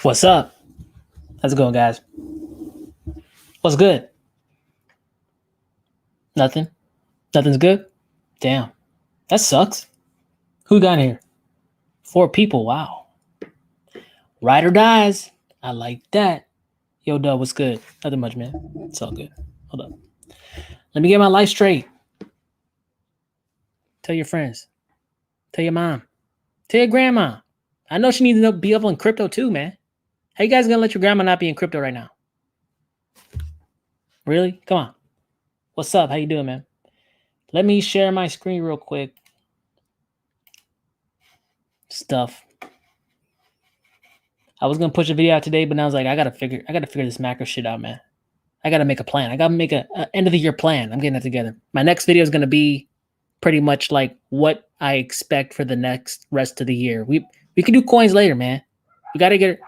What's up? How's it going, guys? What's good? Nothing? Nothing's good? Damn. That sucks. Who got here? 4 people. Wow. Ride or dies. I like that. Yo, Dub, what's good? Nothing much, man. It's all good. Hold up. Let me get my life straight. Tell your friends. Tell your mom. Tell your grandma. I know she needs to be up on crypto too, man. How you guys gonna let your grandma not be in crypto right now? Really? Come on. What's up? How you doing, man? Let me share my screen real quick. Stuff. I was gonna push a video out today, but now I was like, I gotta figure this macro shit out, man. I gotta make a plan. I gotta make a end of the year plan. I'm getting that together. My next video is gonna be pretty much like what I expect for the next rest of the year. We can do coins later, man. We gotta get it.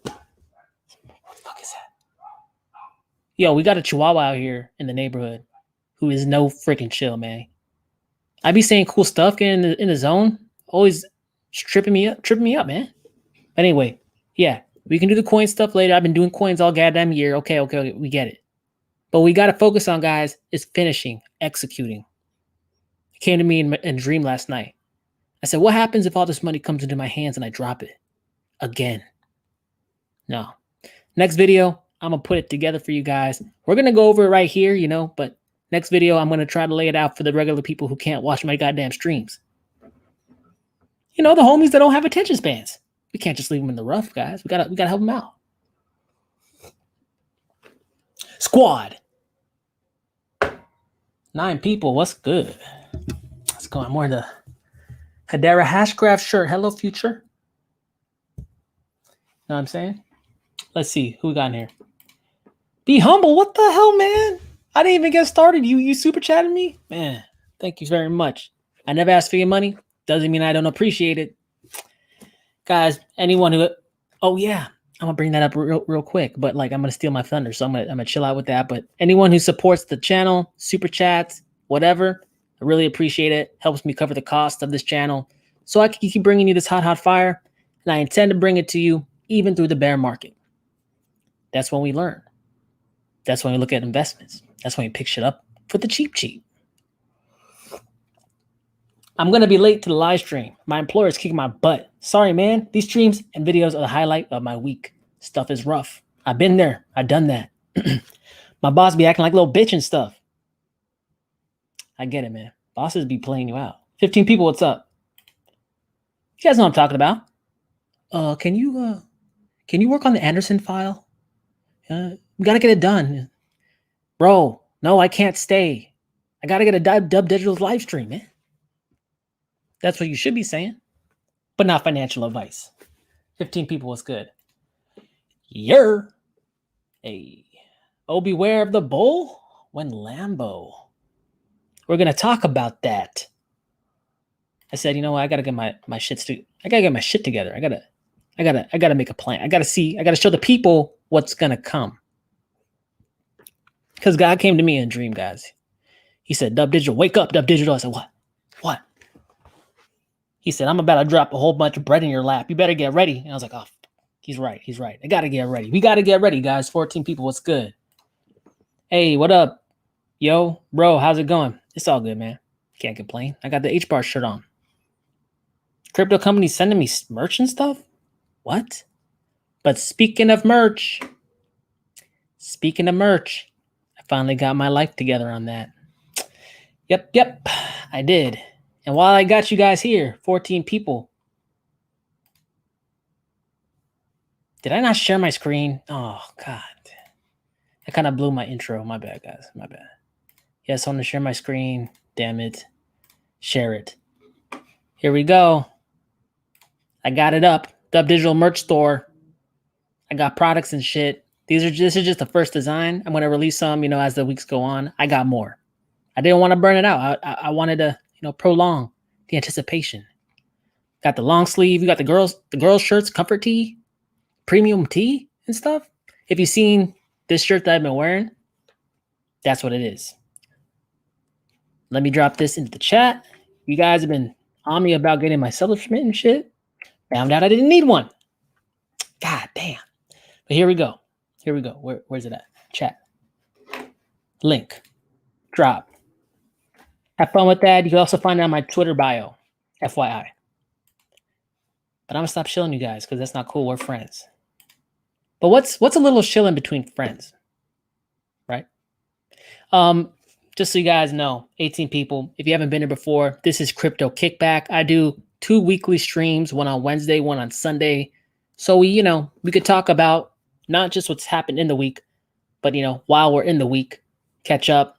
What the fuck is that? Yo, we got a Chihuahua out here in the neighborhood who is no freaking chill, man. I be saying cool stuff, getting in the zone, always tripping me up, man. But anyway, yeah, we can do the coin stuff later. I've been doing coins all goddamn year. Okay, we get it. But we got to focus on, guys, is finishing, executing. It came to me in a dream last night. I said, what happens if all this money comes into my hands and I drop it again? No. Next video, I'm going to put it together for you guys. We're going to go over it right here, but next video, I'm going to try to lay it out for the regular people who can't watch my goddamn streams. The homies that don't have attention spans. We can't just leave them in the rough, guys. We gotta help them out. Squad. 9 people. What's good? Let's go. I'm wearing the Hedera Hashgraph shirt. Hello, future. Know what I'm saying? Let's see who we got in here. Be humble. What the hell, man? I didn't even get started. You super chatted me? Man, thank you very much. I never asked for your money. Doesn't mean I don't appreciate it. Guys, anyone who... Oh, yeah. I'm going to bring that up real quick. But, I'm going to steal my thunder. So I'm gonna chill out with that. But anyone who supports the channel, super chats, whatever, I really appreciate it. Helps me cover the cost of this channel. So I can keep bringing you this hot fire. And I intend to bring it to you even through the bear market. That's when we learn. That's when we look at investments. That's when we pick shit up for the cheap. I'm going to be late to the live stream. My employer is kicking my butt. Sorry, man. These streams and videos are the highlight of my week. Stuff is rough. I've been there. I've done that. My boss be acting like a little bitch and stuff. I get it, man. Bosses be playing you out. 15 people, what's up? You guys know what I'm talking about. Can you work on the Anderson file? We got to get it done. Bro, no, I can't stay. I got to get a Dubdigital's live stream, man. That's what you should be saying, but not financial advice. 15 people was good. Hey. Oh, beware of the bull when Lambo. We're going to talk about that. I said, you know what? I got to get my shit together. I got to make a plan. I got to show the people what's going to come. Because God came to me in a dream, guys. He said, Dubdigital, wake up, Dubdigital. I said, what? He said, I'm about to drop a whole bunch of bread in your lap. You better get ready. And I was like, oh, he's right. I got to get ready. We got to get ready, guys. 14 people. What's good? Hey, what up? Yo, bro, how's it going? It's all good, man. Can't complain. I got the H-bar shirt on. Crypto companies sending me merch and stuff? What? But speaking of merch, I finally got my life together on that. Yep, I did. And while I got you guys here, 14 people. Did I not share my screen? Oh, God. I kind of blew my intro. My bad, guys. My bad. Yes, I want to share my screen. Damn it. Share it. Here we go. I got it up. Dubdigital merch store. I got products and shit. This is just the first design. I'm gonna release some, as the weeks go on. I got more. I didn't want to burn it out. I wanted to, prolong the anticipation. Got the long sleeve. You got the girls shirts, comfort tee, premium tee and stuff. If you've seen this shirt that I've been wearing, that's what it is. Let me drop this into the chat. You guys have been on me about getting my establishment and shit. Found out I didn't need one. God damn. But here we go. Where's it at? Chat. Link. Drop. Have fun with that. You can also find it on my Twitter bio. FYI. But I'm gonna stop shilling you guys because that's not cool. We're friends. But what's a little shilling between friends? Right? Just so you guys know, 18 people. If you haven't been here before, this is Crypto Kickback. I do 2 weekly streams, one on Wednesday, one on Sunday. So we could talk about not just what's happened in the week, but while we're in the week, catch up,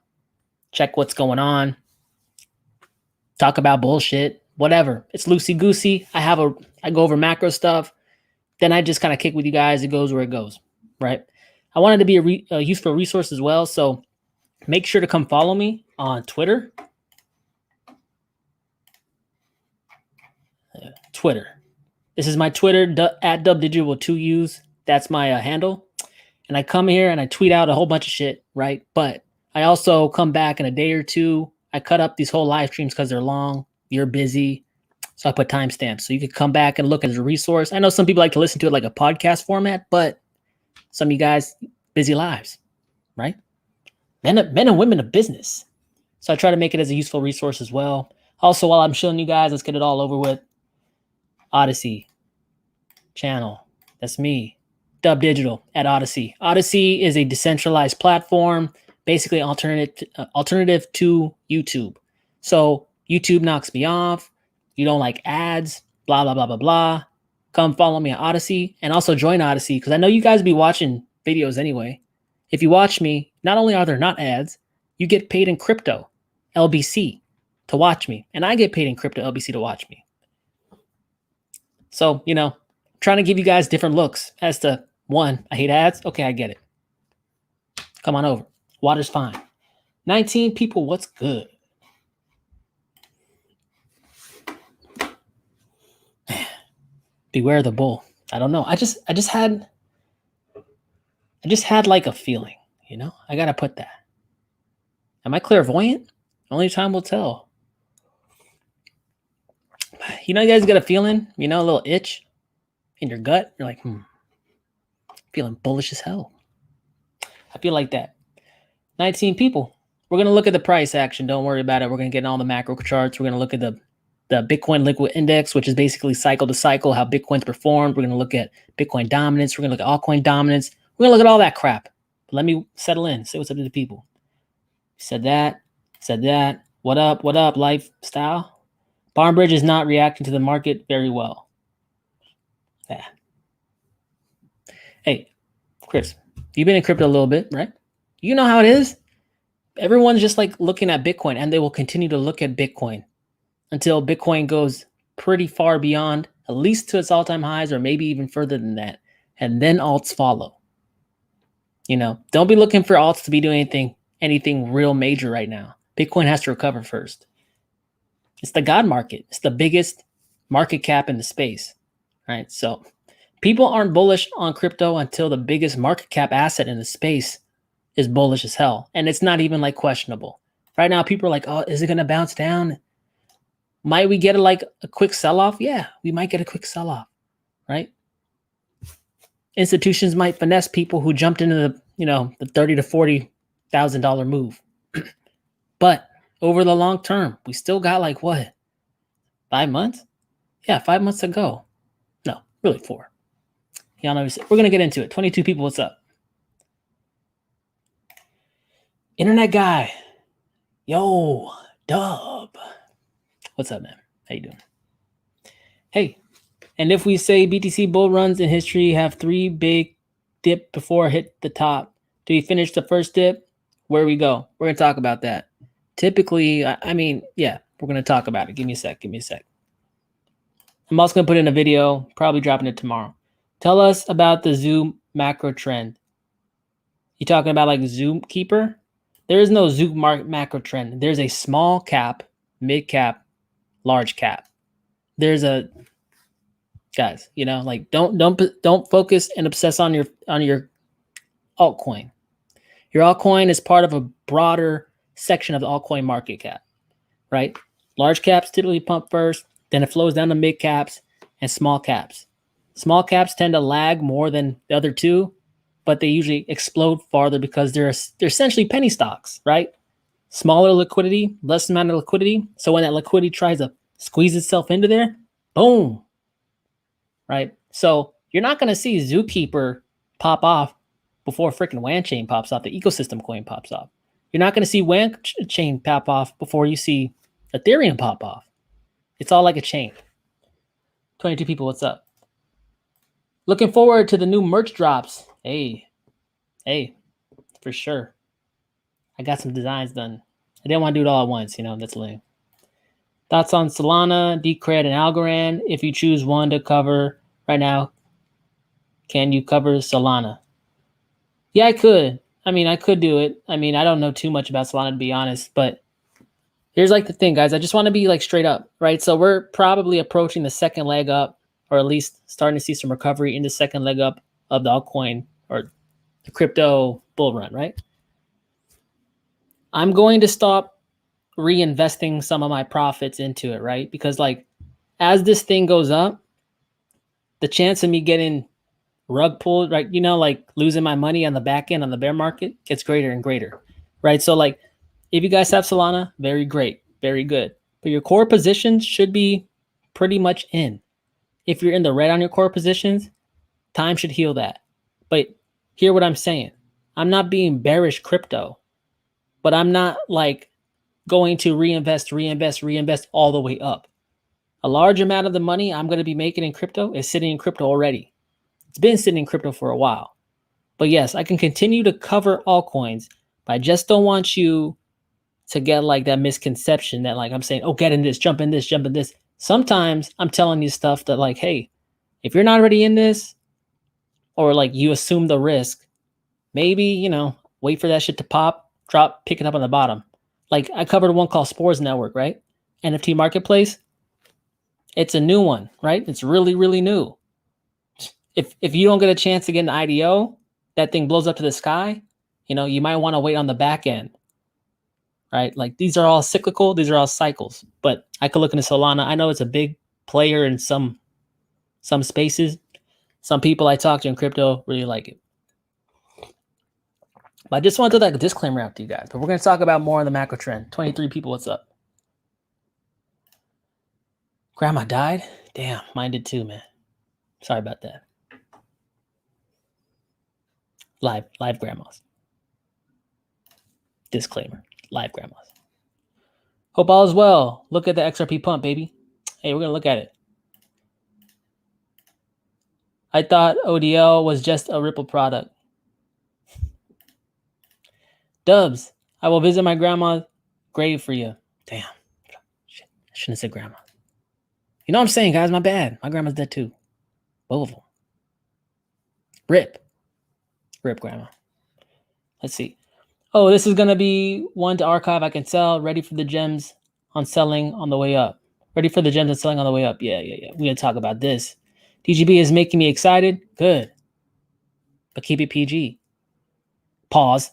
check what's going on, talk about bullshit, whatever. It's loosey goosey. I go over macro stuff. Then I just kind of kick with you guys. It goes where it goes, right? I wanted to be a useful resource as well. So make sure to come follow me on Twitter. This is my Twitter, at Dubdigital with 2 U's. That's my handle. And I come here and I tweet out a whole bunch of shit, right? But I also come back in a day or two. I cut up these whole live streams because they're long. You're busy. So I put timestamps. So you could come back and look as a resource. I know some people like to listen to it like a podcast format, but some of you guys, busy lives, right? Men and women of business. So I try to make it as a useful resource as well. Also, while I'm showing you guys, let's get it all over with. Odyssey channel. That's me. Dubdigital at Odyssey. Odyssey is a decentralized platform, basically alternative to YouTube. So YouTube knocks me off. You don't like ads, blah, blah, blah, blah, blah. Come follow me on Odyssey and also join Odyssey because I know you guys be watching videos anyway. If you watch me, not only are there not ads, you get paid in crypto, LBC, to watch me. And I get paid in crypto, LBC, to watch me. So, trying to give you guys different looks as to, one, I hate ads. Okay, I get it. Come on over. Water's fine. 19 people, what's good? Beware the bull. I don't know. I just had like a feeling, I gotta put that. Am I clairvoyant? Only time will tell. You guys get a feeling, a little itch in your gut. You're like, feeling bullish as hell. I feel like that. 19 people. We're going to look at the price action. Don't worry about it. We're going to get all the macro charts. We're going to look at the Bitcoin liquid index, which is basically cycle to cycle, how Bitcoin's performed. We're going to look at Bitcoin dominance. We're going to look at altcoin dominance. We're going to look at all that crap. But let me settle in. Say what's up to the people. Said that. What up, lifestyle? Barnbridge is not reacting to the market very well. Yeah. Hey, Chris, you've been in crypto a little bit, right? You know how it is. Everyone's just like looking at Bitcoin, and they will continue to look at Bitcoin until Bitcoin goes pretty far beyond, at least to its all-time highs, or maybe even further than that. And then alts follow. Don't be looking for alts to be doing anything real major right now. Bitcoin has to recover first. It's the God market. It's the biggest market cap in the space, right? So people aren't bullish on crypto until the biggest market cap asset in the space is bullish as hell. And it's not even like questionable. Right now, people are like, oh, is it going to bounce down? Might we get a quick sell-off? Yeah, we might get a quick sell-off, right? Institutions might finesse people who jumped into the $30,000 to $40,000 move. But over the long term, we still got 5 months? Yeah, 5 months to go. No, really 4. Y'all know we're going to get into it. 22 people, what's up? Internet guy. Yo, Dub. What's up, man? How you doing? Hey, and if we say BTC bull runs in history have 3 big dip before hit the top, do we finish the first dip? Where we go? We're going to talk about that. Typically, yeah, we're going to talk about it. Give me a sec. I'm also going to put in a video, probably dropping it tomorrow. Tell us about the Zoom macro trend. You talking about like Zoom Keeper? There is no Zoom macro trend. There's a small cap, mid cap, large cap. There's a guys, you know, like don't focus and obsess on your altcoin. Your altcoin is part of a broader section of the altcoin market cap, right? Large caps typically pump first, then it flows down to mid caps and small caps. Small caps tend to lag more than the other two, but they usually explode farther because they're essentially penny stocks, right? Smaller liquidity, less amount of liquidity. So when that liquidity tries to squeeze itself into there, boom, right? So you're not going to see Zookeeper pop off before freaking WAN chain pops off, the ecosystem coin pops off. You're not going to see WAN chain pop off before you see Ethereum pop off. It's all like a chain. 22 people, what's up? Looking forward to the new merch drops. Hey, for sure. I got some designs done. I didn't want to do it all at once, you know, that's lame. Thoughts on Solana, Decred, and Algorand? If you choose one to cover right now, can you cover Solana? Yeah, I could. I mean, I could do it. I mean, I don't know too much about Solana, to be honest, but here's like the thing, guys. I just want to be like straight up, right? So we're probably approaching the second leg up, or at least starting to see some recovery in the second leg up of the altcoin or the crypto bull run, right? I'm going to stop reinvesting some of my profits into it, right? Because like as this thing goes up, the chance of me getting rug pulled, right? You know, like losing my money on the back end on the bear market gets greater and greater, right? So like if you guys have Solana, very great, very good. But your core positions should be pretty much in. If you're in the red on your core positions, time should heal that. But hear what I'm saying. I'm not being bearish crypto, but I'm not like going to reinvest all the way up. A large amount of the money I'm going to be making in crypto is sitting in crypto already. It's been sitting in crypto for a while. But yes, I can continue to cover altcoins, but I just don't want you to get like that misconception that like I'm saying, oh, get in this, jump in this, jump in this. Sometimes I'm telling you stuff that like, hey, if you're not already in this or like you assume the risk, maybe, you know, wait for that shit to pop, drop, pick it up on the bottom. Like I covered one called Spores Network, right? NFT Marketplace. It's a new one, right? It's really, really new. If you don't get a chance to get an IDO, that thing blows up to the sky, you know, you might want to wait on the back end, right? Like these are all cyclical, these are all cycles. But I could look into Solana. I know it's a big player in some spaces. Some people I talk to in crypto really like it. But I just want to throw that disclaimer out to you guys. But we're going to talk about more on the macro trend. 23 people, what's up? Grandma died? Damn, mine did too, man. Sorry about that. Live grandmas. Disclaimer, live grandmas. Hope all is well. Look at the XRP pump, baby. Hey, we're going to look at it. I thought ODL was just a Ripple product. Dubs, I will visit my grandma's grave for you. Damn. Shit. I shouldn't have said grandma. You know what I'm saying, guys? My bad. My grandma's dead too. Both of them. Rip, grandma. Let's see. Oh, this is going to be one to archive. I can sell. Ready for the gems on selling on the way up. Ready for the gems on selling on the way up. Yeah. We're going to talk about this. DGB is making me excited. Good. But keep it PG. Pause.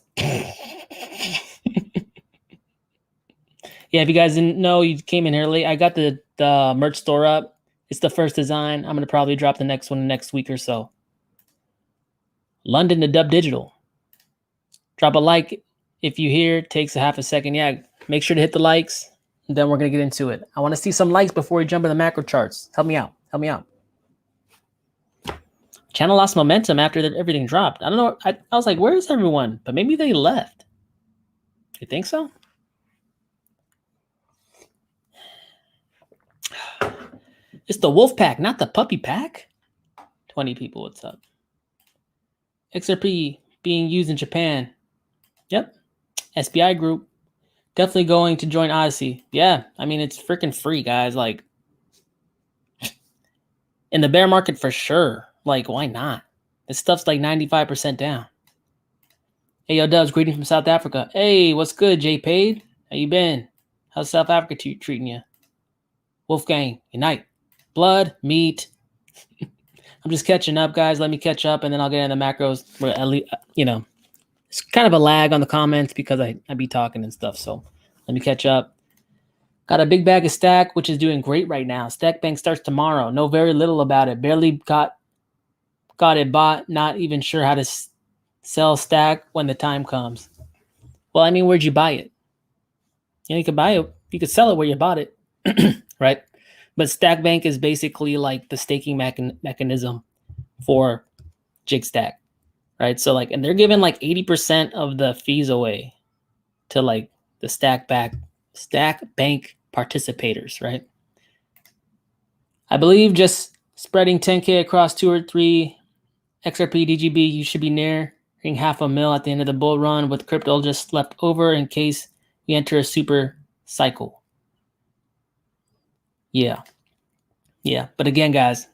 Yeah, if you guys didn't know, you came in here late. I got the merch store up. It's the first design. I'm going to probably drop the next one next week or so. London to Dubdigital. Drop a like if you hear. It takes a half a second. Yeah, make sure to hit the likes. And then we're going to get into it. I want to see some likes before we jump in the macro charts. Help me out. Channel lost momentum after everything dropped. I don't know. I was like, where's everyone? But maybe they left. You think so? It's the wolf pack, not the puppy pack. 20 people, what's up? XRP being used in Japan. Yep. SBI Group. Definitely going to join Odyssey. Yeah, I mean, it's freaking free, guys. Like, In the bear market for sure. Like, why not? This stuff's like 95% down. Hey, yo, Dubs, greeting from South Africa. Hey, what's good, J Paid? How you been? How's South Africa treating you? Wolfgang, unite. Blood, meat. I'm just catching up, guys. Let me catch up, and then I'll get into the macros. At least, it's kind of a lag on the comments because I be talking and stuff. So let me catch up. Got a big bag of Stack, which is doing great right now. Stack Bank starts tomorrow. Know very little about it. Barely got it bought. Not even sure how to sell Stack when the time comes. Well, I mean, where'd you buy it? You could buy it. You could sell it where you bought it, right? But Stack Bank is basically like the staking mechanism for Jig Stack, right? So like, and they're giving like 80% of the fees away to like the Stack Bank participators, right? I believe just spreading 10K across 2 or 3 XRP DGB, you should be nearing $500,000 at the end of the bull run with crypto just left over in case we enter a super cycle. Yeah. But again, guys,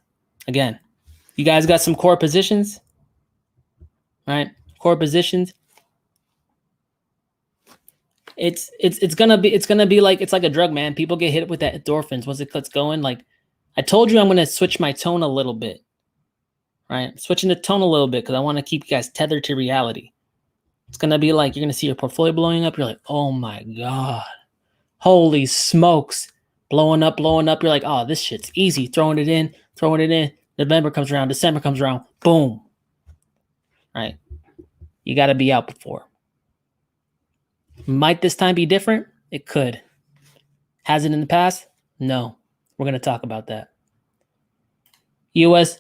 you guys got some core positions, right? Core positions. It's gonna be like, it's like a drug, man. People get hit with that endorphins once it gets going. Like I told you, I'm gonna switch my tone a little bit, right? Switching the tone a little bit because I want to keep you guys tethered to reality. It's gonna be like, you're gonna see your portfolio blowing up. You're like, oh my god, holy smokes, blowing up. You're like, oh, this shit's easy. Throwing it in. November comes around, December comes around, boom. Right? You got to be out before. Might this time be different? It could. Has it in the past? No. We're going to talk about that. EOS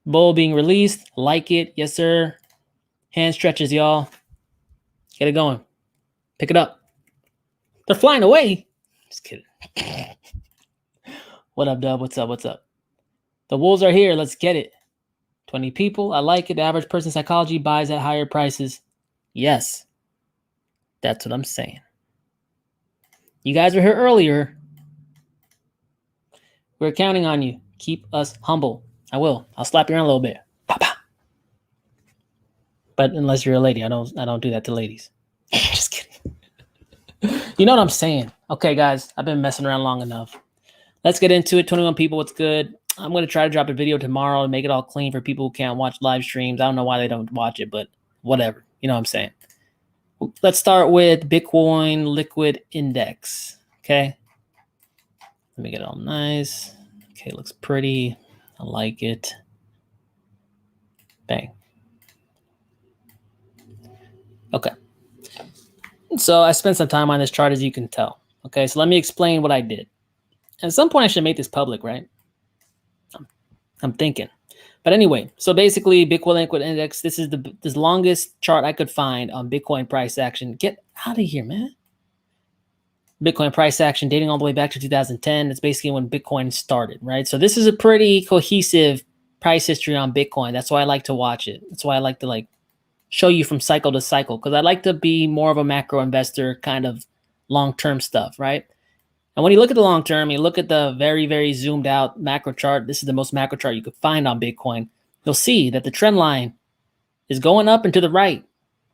bull being released. Like it. Yes, sir. Hand stretches, y'all. Get it going. Pick it up. They're flying away. Just kidding. What up, Dub? What's up? The wolves are here. Let's get it. 20 people. I like it. The average person psychology buys at higher prices. Yes. That's what I'm saying. You guys were here earlier. We're counting on you. Keep us humble. I will. I'll slap you around a little bit. Papa. But unless you're a lady, I don't do that to ladies. Just kidding. You know what I'm saying. Okay, guys. I've been messing around long enough. Let's get into it. 21 people. What's good? I'm going to try to drop a video tomorrow and make it all clean for people who can't watch live streams. I don't know why they don't watch it, but whatever. You know what I'm saying. Let's start with Bitcoin Liquid Index. Okay. Let me get it all nice. Okay, looks pretty. I like it. Bang. Okay. So I spent some time on this chart, as you can tell. Okay, so let me explain what I did. At some point, I should make this public, right? I'm thinking. But anyway, so basically, Bitcoin Liquid Index, this is the longest chart I could find on Bitcoin price action. Get out of here, man. Bitcoin price action dating all the way back to 2010. It's basically when Bitcoin started, right? So this is a pretty cohesive price history on Bitcoin. That's why I like to watch it. That's why I like to show you from cycle to cycle, because I like to be more of a macro investor, kind of long-term stuff, right? And when you look at the long term, you look at the very, very zoomed out macro chart. This is the most macro chart you could find on Bitcoin. You'll see that the trend line is going up and to the right,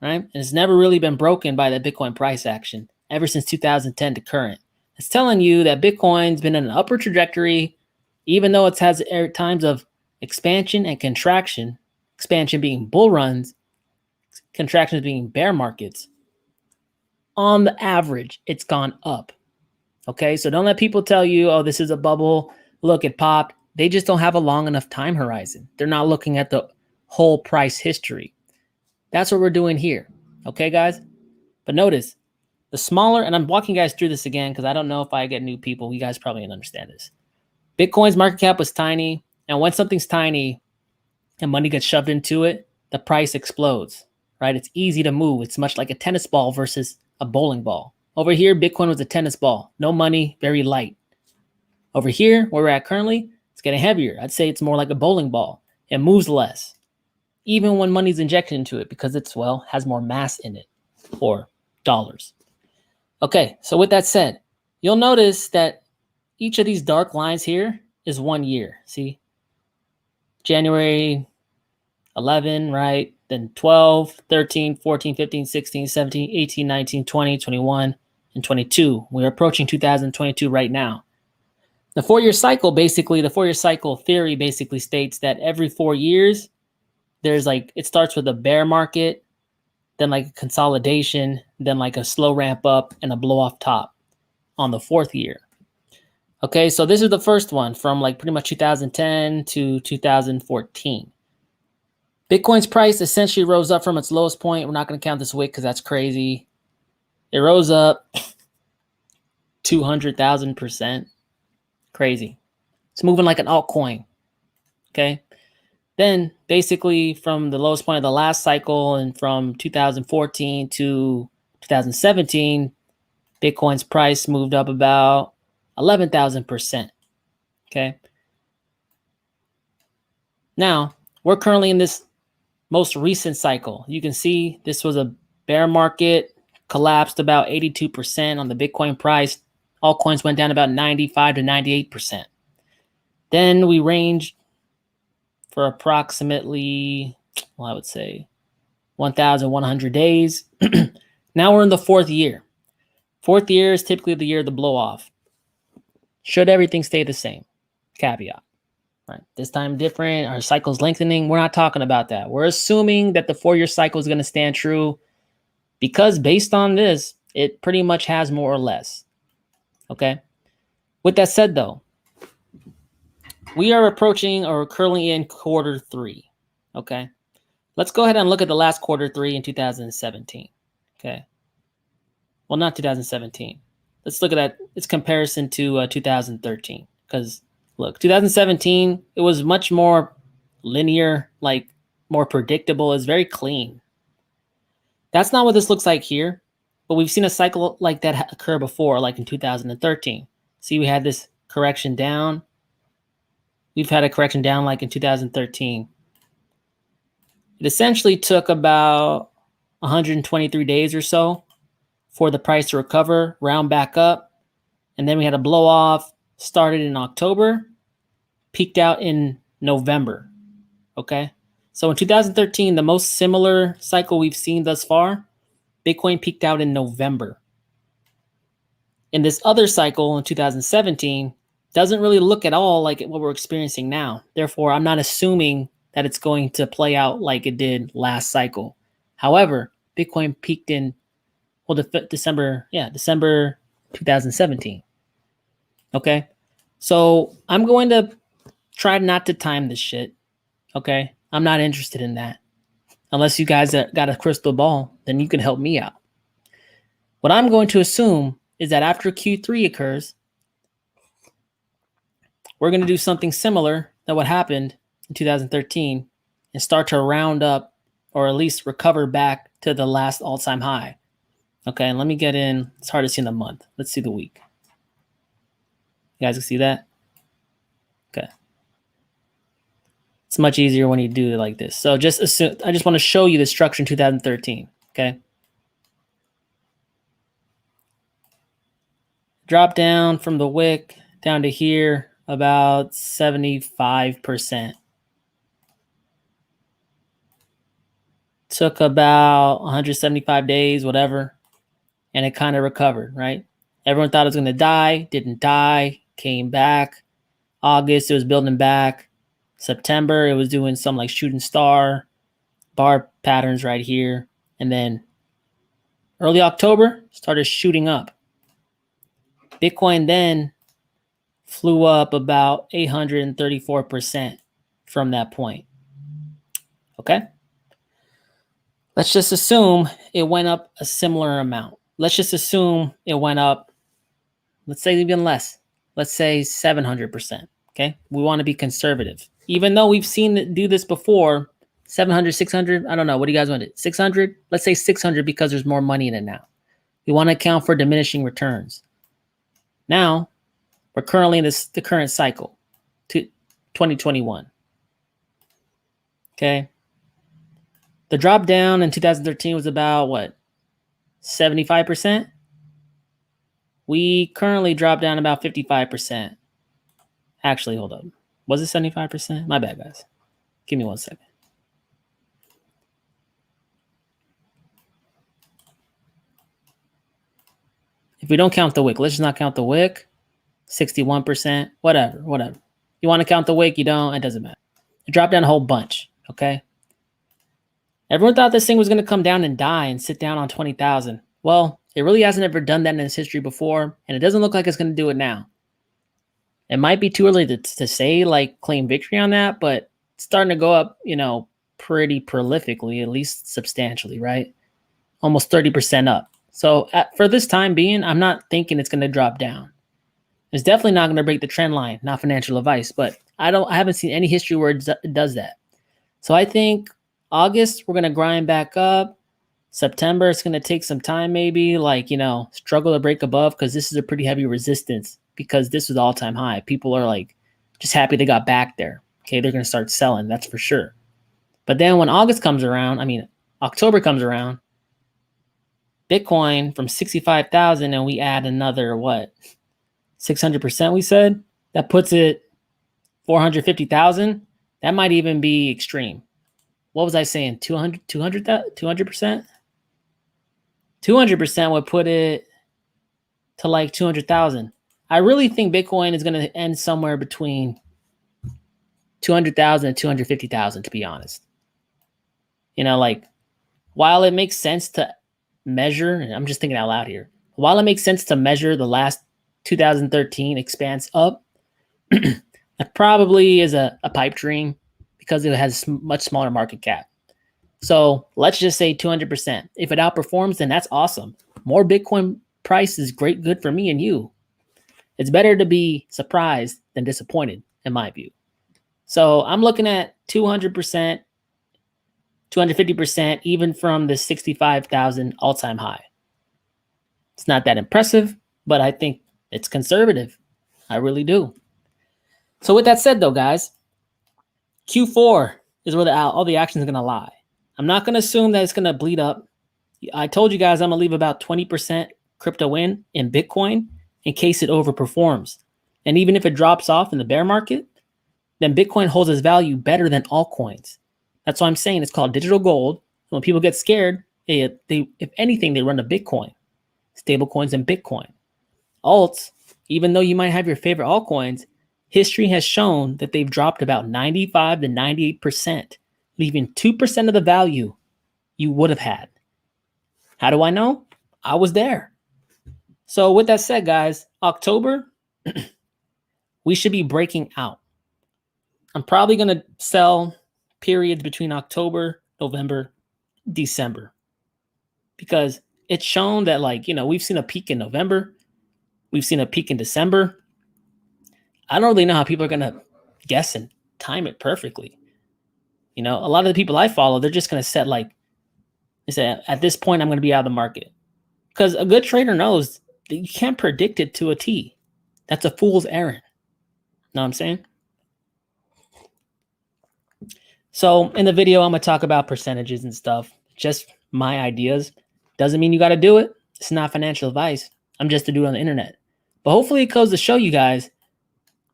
right? And it's never really been broken by that Bitcoin price action ever since 2010 to current. It's telling you that Bitcoin's been in an upward trajectory, even though it has times of expansion and contraction, expansion being bull runs, contractions being bear markets. On the average, it's gone up. Okay, so don't let people tell you, oh, this is a bubble. Look, it popped. They just don't have a long enough time horizon. They're not looking at the whole price history. That's what we're doing here. Okay, guys? But notice, the smaller, and I'm walking you guys through this again because I don't know if I get new people. You guys probably don't understand this. Bitcoin's market cap was tiny, and when something's tiny and money gets shoved into it, the price explodes, right? It's easy to move. It's much like a tennis ball versus a bowling ball. Over here, Bitcoin was a tennis ball. No money, very light. Over here, where we're at currently, it's getting heavier. I'd say it's more like a bowling ball. It moves less, even when money's injected into it, because it's, well, has more mass in it, or dollars. Okay, so with that said, you'll notice that each of these dark lines here is 1 year. See? January 11, right? Then 12, 13, 14, 15, 16, 17, 18, 19, 20, 21, and 22. We're approaching 2022 right now. The 4-year cycle, basically, the 4-year cycle theory basically states that every 4 years, there's like, it starts with a bear market, then like a consolidation, then like a slow ramp up and a blow off top on the 4th year. Okay, so this is the first one from like pretty much 2010 to 2014. Bitcoin's price essentially rose up from its lowest point. We're not going to count this wick because that's crazy. It rose up 200,000%. Crazy. It's moving like an altcoin. Okay. Then basically from the lowest point of the last cycle and from 2014 to 2017, Bitcoin's price moved up about 11,000%. Okay. Now we're currently in this most recent cycle. You can see this was a bear market, collapsed about 82% on the Bitcoin price. Altcoins went down about 95 to 98%. Then we ranged for approximately, well, I would say 1,100 days. Now we're in the 4th year. 4th year is typically the year of the blow off. Should everything stay the same? Caveat. Right. This time different, our cycle's lengthening. We're not talking about that. We're assuming that the 4-year cycle is going to stand true because based on this, it pretty much has more or less. Okay. With that said, though, we are approaching or currently in quarter 3. Okay. Let's go ahead and look at the last quarter 3 in 2017. Okay. Well, not 2017. Let's look at that. Its comparison to 2013 because look, 2017, it was much more linear, like more predictable. It's very clean. That's not what this looks like here, but we've seen a cycle like that occur before, like in 2013. See, we had this correction down. We've had a correction down like in 2013. It essentially took about 123 days or so for the price to recover, round back up, and then we had a blow off, started in October, peaked out in November. Okay. So in 2013, the most similar cycle we've seen thus far, Bitcoin peaked out in November. In this other cycle in 2017, doesn't really look at all like what we're experiencing now. Therefore, I'm not assuming that it's going to play out like it did last cycle. However, Bitcoin peaked in, well, December 2017. Okay. So I'm going to try not to time this shit. Okay. I'm not interested in that. Unless you guys got a crystal ball, then you can help me out. What I'm going to assume is that after Q3 occurs, we're going to do something similar to what happened in 2013 and start to round up or at least recover back to the last all-time high. Okay, and let me get in. It's hard to see in the month. Let's see the week. You guys can see that? Okay. It's much easier when you do it like this. So just assume, I just want to show you the structure in 2013. Okay. Drop down from the wick down to here about 75%. Took about 175 days, whatever, and it kind of recovered, right? Everyone thought it was going to die, didn't die, came back. August, it was building back. September, it was doing some like shooting star bar patterns right here. And then early October, started shooting up. Bitcoin then flew up about 834% from that point. Okay? Let's just assume it went up a similar amount. Let's just assume it went up, let's say even less. Let's say 700%. Okay? We want to be conservative. Even though we've seen it do this before, 700, 600, I don't know. What do you guys want to do? 600? Let's say 600 because there's more money in it now. We want to account for diminishing returns. Now, we're currently in the current cycle, to 2021. Okay? The drop down in 2013 was about what? 75%? We currently dropped down about 55%. Actually, hold up. Was it 75%? My bad, guys. Give me 1 second. If we don't count the wick, let's just not count the wick. 61%, whatever. You want to count the wick, you don't, it doesn't matter. It dropped down a whole bunch, okay? Everyone thought this thing was going to come down and die and sit down on 20,000. Well, it really hasn't ever done that in its history before, and it doesn't look like it's going to do it now. It might be too early to say, like, claim victory on that, but it's starting to go up, you know, pretty prolifically, at least substantially, right? Almost 30% up. So for this time being, I'm not thinking it's going to drop down. It's definitely not going to break the trend line, not financial advice, but I haven't seen any history where it does that. So I think August, we're going to grind back up. September, it's going to take some time, maybe, like, you know, struggle to break above, because this is a pretty heavy resistance, because this was all-time high. People are like just happy they got back there. Okay, they're going to start selling, that's for sure. But then when October comes around, Bitcoin from 65,000, and we add another, what, 600%, we said? That puts it 450,000. That might even be extreme. What was I saying? 200%? 200% would put it to like 200,000. I really think Bitcoin is going to end somewhere between 200,000 and 250,000, to be honest. You know, like, while it makes sense to measure, and I'm just thinking out loud here, while it makes sense to measure the last 2013 expanse up, that probably is a pipe dream, because it has much smaller market cap. So let's just say 200%. If it outperforms, then that's awesome. More Bitcoin price is good for me and you. It's better to be surprised than disappointed, in my view. So I'm looking at 200%, 250%, even from the 65,000 all-time high. It's not that impressive, but I think it's conservative. I really do. So with that said, though, guys, Q4 is where all the action is going to lie. I'm not going to assume that it's going to bleed up. I told you guys I'm going to leave about 20% crypto in Bitcoin in case it overperforms. And even if it drops off in the bear market, then Bitcoin holds its value better than altcoins. That's why I'm saying it's called digital gold. When people get scared, they if anything, they run to Bitcoin, stable coins, and Bitcoin. Alts, even though you might have your favorite altcoins, history has shown that they've dropped about 95 to 98%, leaving 2% of the value you would have had. How do I know? I was there. So with that said, guys, October, we should be breaking out. I'm probably going to sell periods between October, November, December, because it's shown that, like, you know, we've seen a peak in November. We've seen a peak in December. I don't really know how people are going to guess and time it perfectly. You know, a lot of the people I follow, they're just going to set, like, they say, at this point, I'm going to be out of the market. Because a good trader knows that you can't predict it to a T. That's a fool's errand. Know what I'm saying? So in the video, I'm going to talk about percentages and stuff. Just my ideas. Doesn't mean you got to do it. It's not financial advice. I'm just a dude on the internet. But hopefully it goes to show you guys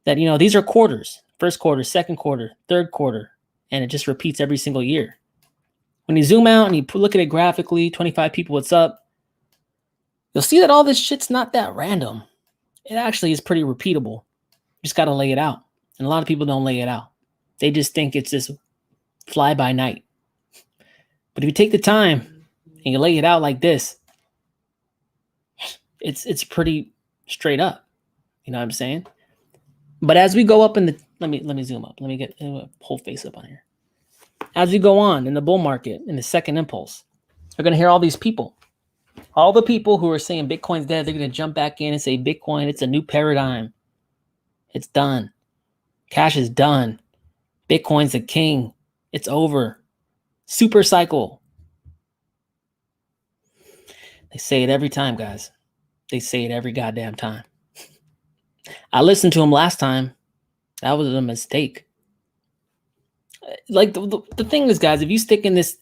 that, you know, these are quarters. First quarter, second quarter, third quarter. And it just repeats every single year. When you zoom out and you look at it graphically, 25 people, what's up? You'll see that all this shit's not that random. It actually is pretty repeatable. You just got to lay it out. And a lot of people don't lay it out. They just think it's this fly by night. But if you take the time and you lay it out like this, it's pretty straight up. You know what I'm saying? But as we go up in the, let me zoom up. Let me get a whole face up on here. As we go on in the bull market, in the second impulse, you're going to hear all these people. All the people who are saying Bitcoin's dead, they're going to jump back in and say, Bitcoin, it's a new paradigm. It's done. Cash is done. Bitcoin's the king. It's over. Super cycle. They say it every time, guys. They say it every goddamn time. I listened to them last time. That was a mistake. Like the thing is, guys, if you stick in this,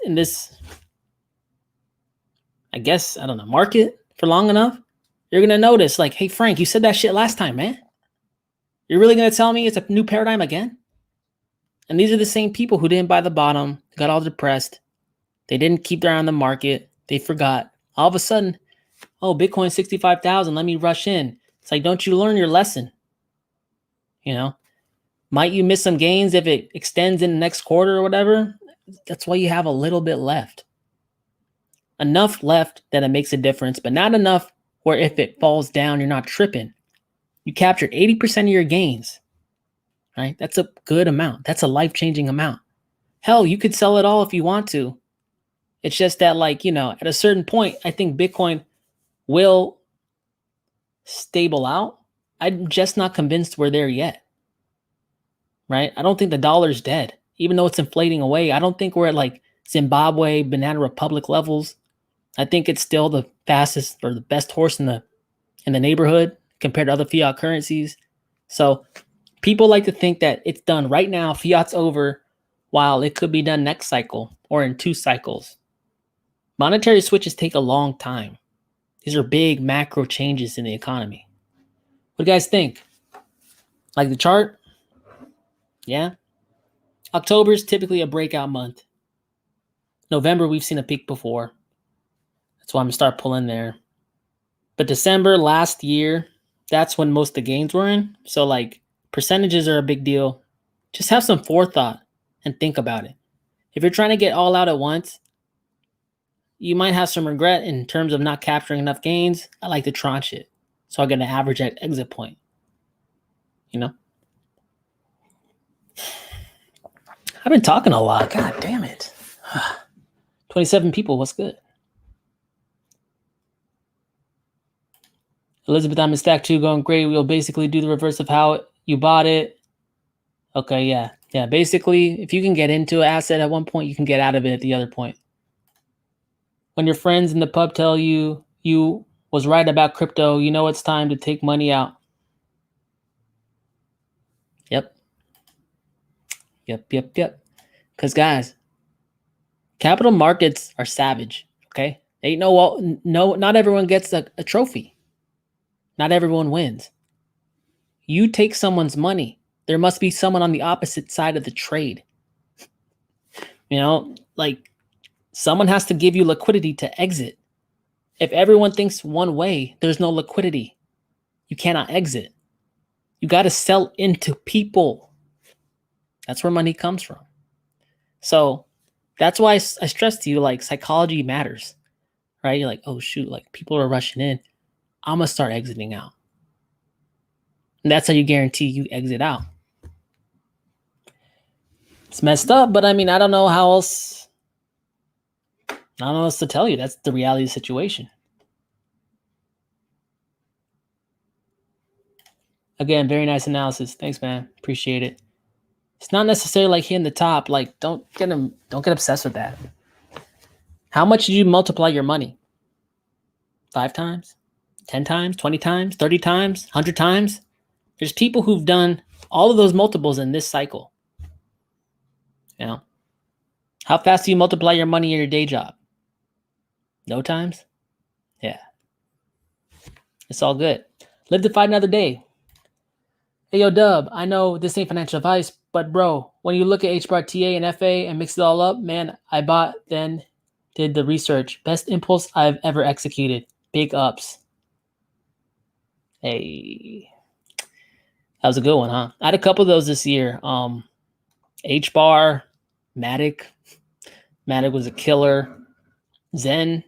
I guess, I don't know, market for long enough, you're going to notice, like, hey, Frank, you said that shit last time, man. You're really going to tell me it's a new paradigm again? And these are the same people who didn't buy the bottom, got all depressed. They didn't keep their eye on the market. They forgot. All of a sudden, oh, Bitcoin 65,000, let me rush in. It's like, don't you learn your lesson? You know, might you miss some gains if it extends in the next quarter or whatever? That's why you have a little bit left. Enough left that it makes a difference, but not enough where if it falls down, you're not tripping. You captured 80% of your gains, right? That's a good amount. That's a life-changing amount. Hell, you could sell it all if you want to. It's just that, like, you know, at a certain point, I think Bitcoin will stable out. I'm just not convinced we're there yet, right? I don't think the dollar's dead, even though it's inflating away. I don't think we're at like Zimbabwe, Banana Republic levels. I think it's still the fastest or the best horse in the neighborhood compared to other fiat currencies. So people like to think that it's done right now, fiat's over, while it could be done next cycle or in 2 cycles. Monetary switches take a long time. These are big macro changes in the economy. What do you guys think? Like the chart? Yeah. October is typically a breakout month. November, we've seen a peak before. That's why I'm going to start pulling there. But December last year, that's when most of the gains were in. So like percentages are a big deal. Just have some forethought and think about it. If you're trying to get all out at once, you might have some regret in terms of not capturing enough gains. I like to tranche it, so I get an average exit point. You know? I've been talking a lot. God damn it. 27 people. What's good? Elizabeth, I'm in stack 2 going great. We'll basically do the reverse of how you bought it. Okay, yeah. Yeah, basically, if you can get into an asset at one point, you can get out of it at the other point. When your friends in the pub tell you you was right about crypto, you know it's time to take money out. Yep. Because guys, capital markets are savage, okay? Ain't not everyone gets a trophy. Not everyone wins. You take someone's money, there must be someone on the opposite side of the trade. You know, like someone has to give you liquidity to exit. If everyone thinks one way, there's no liquidity. You cannot exit. You got to sell into people. That's where money comes from. So that's why I stress to you, like, psychology matters, right? You're like, oh shoot, like people are rushing in. I'm going to start exiting out. And that's how you guarantee you exit out. It's messed up, but I mean, I don't know how else. I don't know what else to tell you. That's the reality of the situation. Again, very nice analysis. Thanks, man. Appreciate it. It's not necessarily like hitting the top. Like, don't get obsessed with that. How much did you multiply your money? 5 times? 10 times? 20 times? 30 times? 100 times? There's people who've done all of those multiples in this cycle. You know? How fast do you multiply your money in your day job? No times? Yeah. It's all good. Live to fight another day. Hey, yo, Dub, I know this ain't financial advice, but bro, when you look at HBAR TA and FA and mix it all up, man, I bought, then did the research. Best impulse I've ever executed. Big ups. Hey. That was a good one, huh? I had a couple of those this year. HBAR, Matic. Matic was a killer. Zen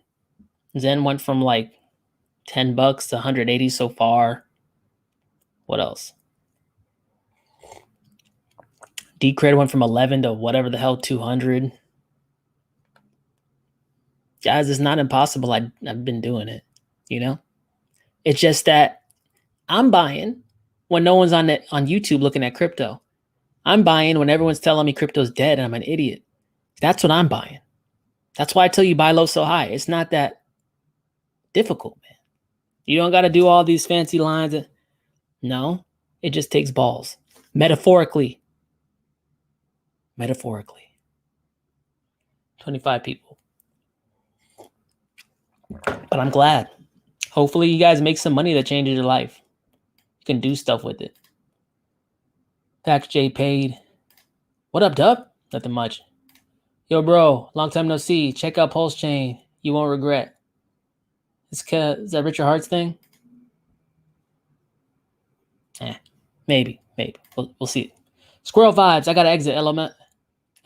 went from like $10 to 180 so far. What else? Decred went from 11 to whatever the hell, 200. Guys, it's not impossible. I've been doing it, you know? It's just that I'm buying when no one's on YouTube looking at crypto. I'm buying when everyone's telling me crypto's dead and I'm an idiot. That's what I'm buying. That's why I tell you buy low, so high. It's not that difficult, man. You don't got to do all these fancy lines. No, it just takes balls. Metaphorically. 25 people. But I'm glad. Hopefully you guys make some money that changes your life. You can do stuff with it. Tax J paid. What up, Dub? Nothing much. Yo, bro, long time no see. Check out Pulse Chain. You won't regret. Is that Richard Hart's thing? Maybe. We'll see. Squirrel vibes. I gotta exit.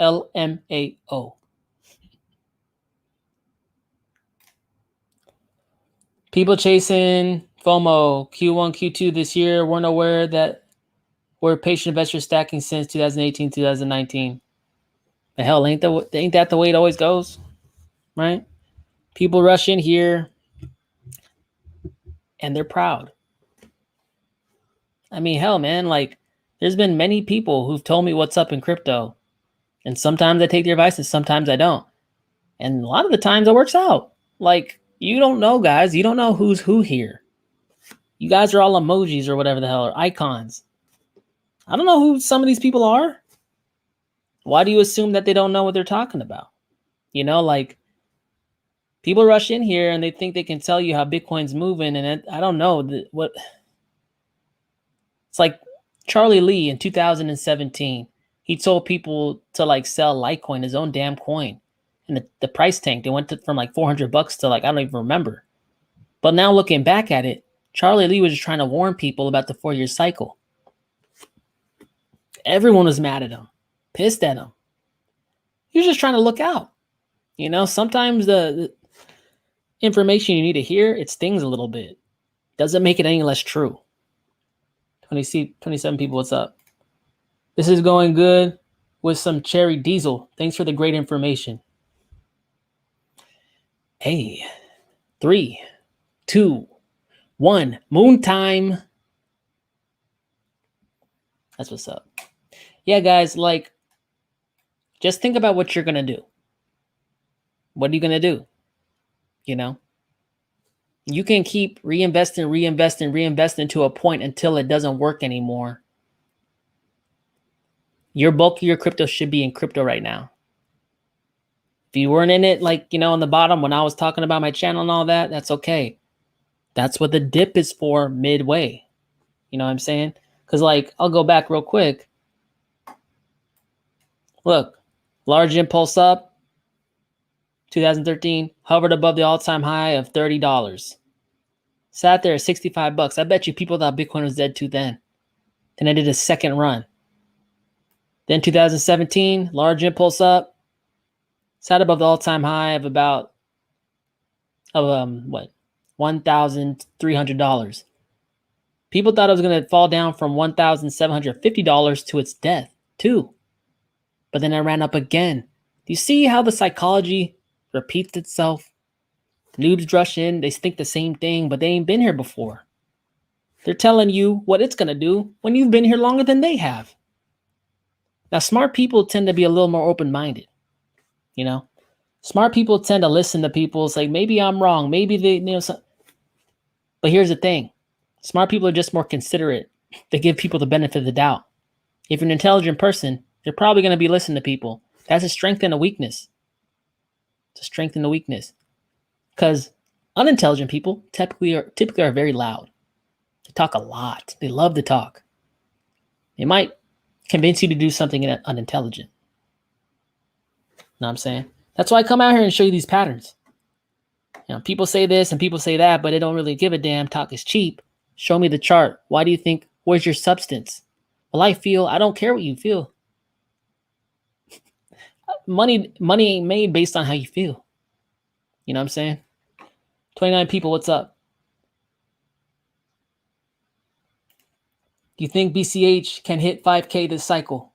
LMAO. People chasing FOMO Q1, Q2 this year weren't aware that we're patient investors stacking since 2018, 2019. The hell, ain't that the way it always goes? Right? People rush in here and they're proud. I mean, hell, man, like there's been many people who've told me what's up in crypto. And sometimes I take their advice and sometimes I don't. And a lot of the times it works out. Like, you don't know, guys. You don't know who's who here. You guys are all emojis or whatever the hell, or icons. I don't know who some of these people are. Why do you assume that they don't know what they're talking about? You know, like, people rush in here and they think they can tell you how Bitcoin's moving. And I don't know what. It's like Charlie Lee in 2017. He told people to like sell Litecoin, his own damn coin. And the price tanked. It went from like $400 to like, I don't even remember. But now looking back at it, Charlie Lee was just trying to warn people about the 4-year cycle. Everyone was mad at him, pissed at him. He was just trying to look out. You know, sometimes the information you need to hear, it stings a little bit. Doesn't make it any less true. 27 people, what's up? This is going good with some cherry diesel. Thanks for the great information. Hey, 3, 2, 1, moon time. That's what's up. Yeah, guys, like, just think about what you're going to do. What are you going to do? You know? You can keep reinvesting to a point until it doesn't work anymore. Your bulk of your crypto should be in crypto right now. If you weren't in it, like, you know, on the bottom when I was talking about my channel and all that, that's okay. That's what the dip is for midway. You know what I'm saying? Because, like, I'll go back real quick. Look, large impulse up. 2013, hovered above the all-time high of $30. Sat there at $65. I bet you people thought Bitcoin was dead too then. Then I did a second run. Then 2017, large impulse up. Sat above the all-time high of about $1,300. People thought it was going to fall down from $1,750 to its death too. But then I ran up again. Do you see how the psychology repeats itself? Noobs rush in, they think the same thing, but they ain't been here before. They're telling you what it's going to do when you've been here longer than they have. Now, smart people tend to be a little more open-minded, you know? Smart people tend to listen to people, say, maybe I'm wrong, maybe they, you know, but here's the thing. Smart people are just more considerate. They give people the benefit of the doubt. If you're an intelligent person, you're probably going to be listening to people. That's a strength and a weakness. It's a strength and a weakness. Because unintelligent people typically are very loud. They talk a lot. They love to talk. They might convince you to do something unintelligent. You know what I'm saying? That's why I come out here and show you these patterns. You know, people say this and people say that, but they don't really give a damn. Talk is cheap. Show me the chart. Why do you think? Where's your substance? Well, I don't care what you feel. Money ain't made based on how you feel. You know what I'm saying? 29 people, what's up? Do you think BCH can hit 5K this cycle?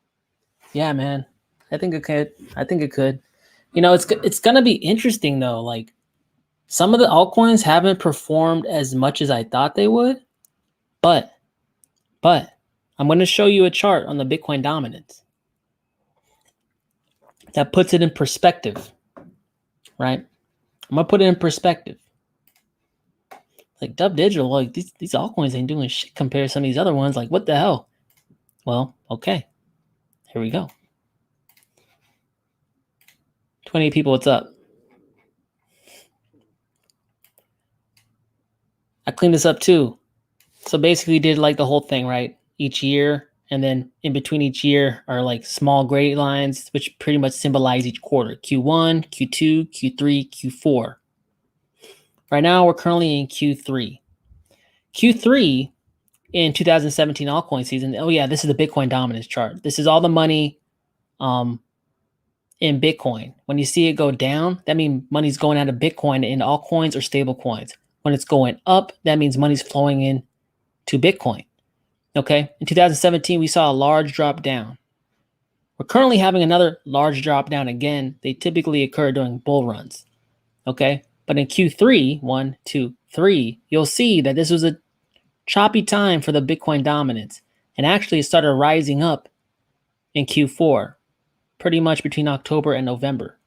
Yeah, man. I think it could. You know, it's going to be interesting, though. Like, some of the altcoins haven't performed as much as I thought they would. But I'm going to show you a chart on the Bitcoin dominance that puts it in perspective, right? I'm going to put it in perspective. Like, Dubdigital, like, these altcoins ain't doing shit compared to some of these other ones. Like, what the hell? Well, okay. Here we go. 28 people, what's up? I cleaned this up too. So basically did like the whole thing, right? Each year, And then in between each year are like small gray lines, which pretty much symbolize each quarter. Q1, Q2, Q3, Q4. Right now, we're currently in Q3. Q3 in 2017 altcoin season. Oh yeah, this is the Bitcoin dominance chart. This is all the money in Bitcoin. When you see it go down, that means money's going out of Bitcoin into altcoins or stable coins. When it's going up, that means money's flowing in to Bitcoin. Okay, in 2017, we saw a large drop down. We're currently having another large drop down again. They typically occur during bull runs. Okay, but in Q3, 1, 2, 3, you'll see that this was a choppy time for the Bitcoin dominance. And actually it started rising up in Q4, pretty much between October and November.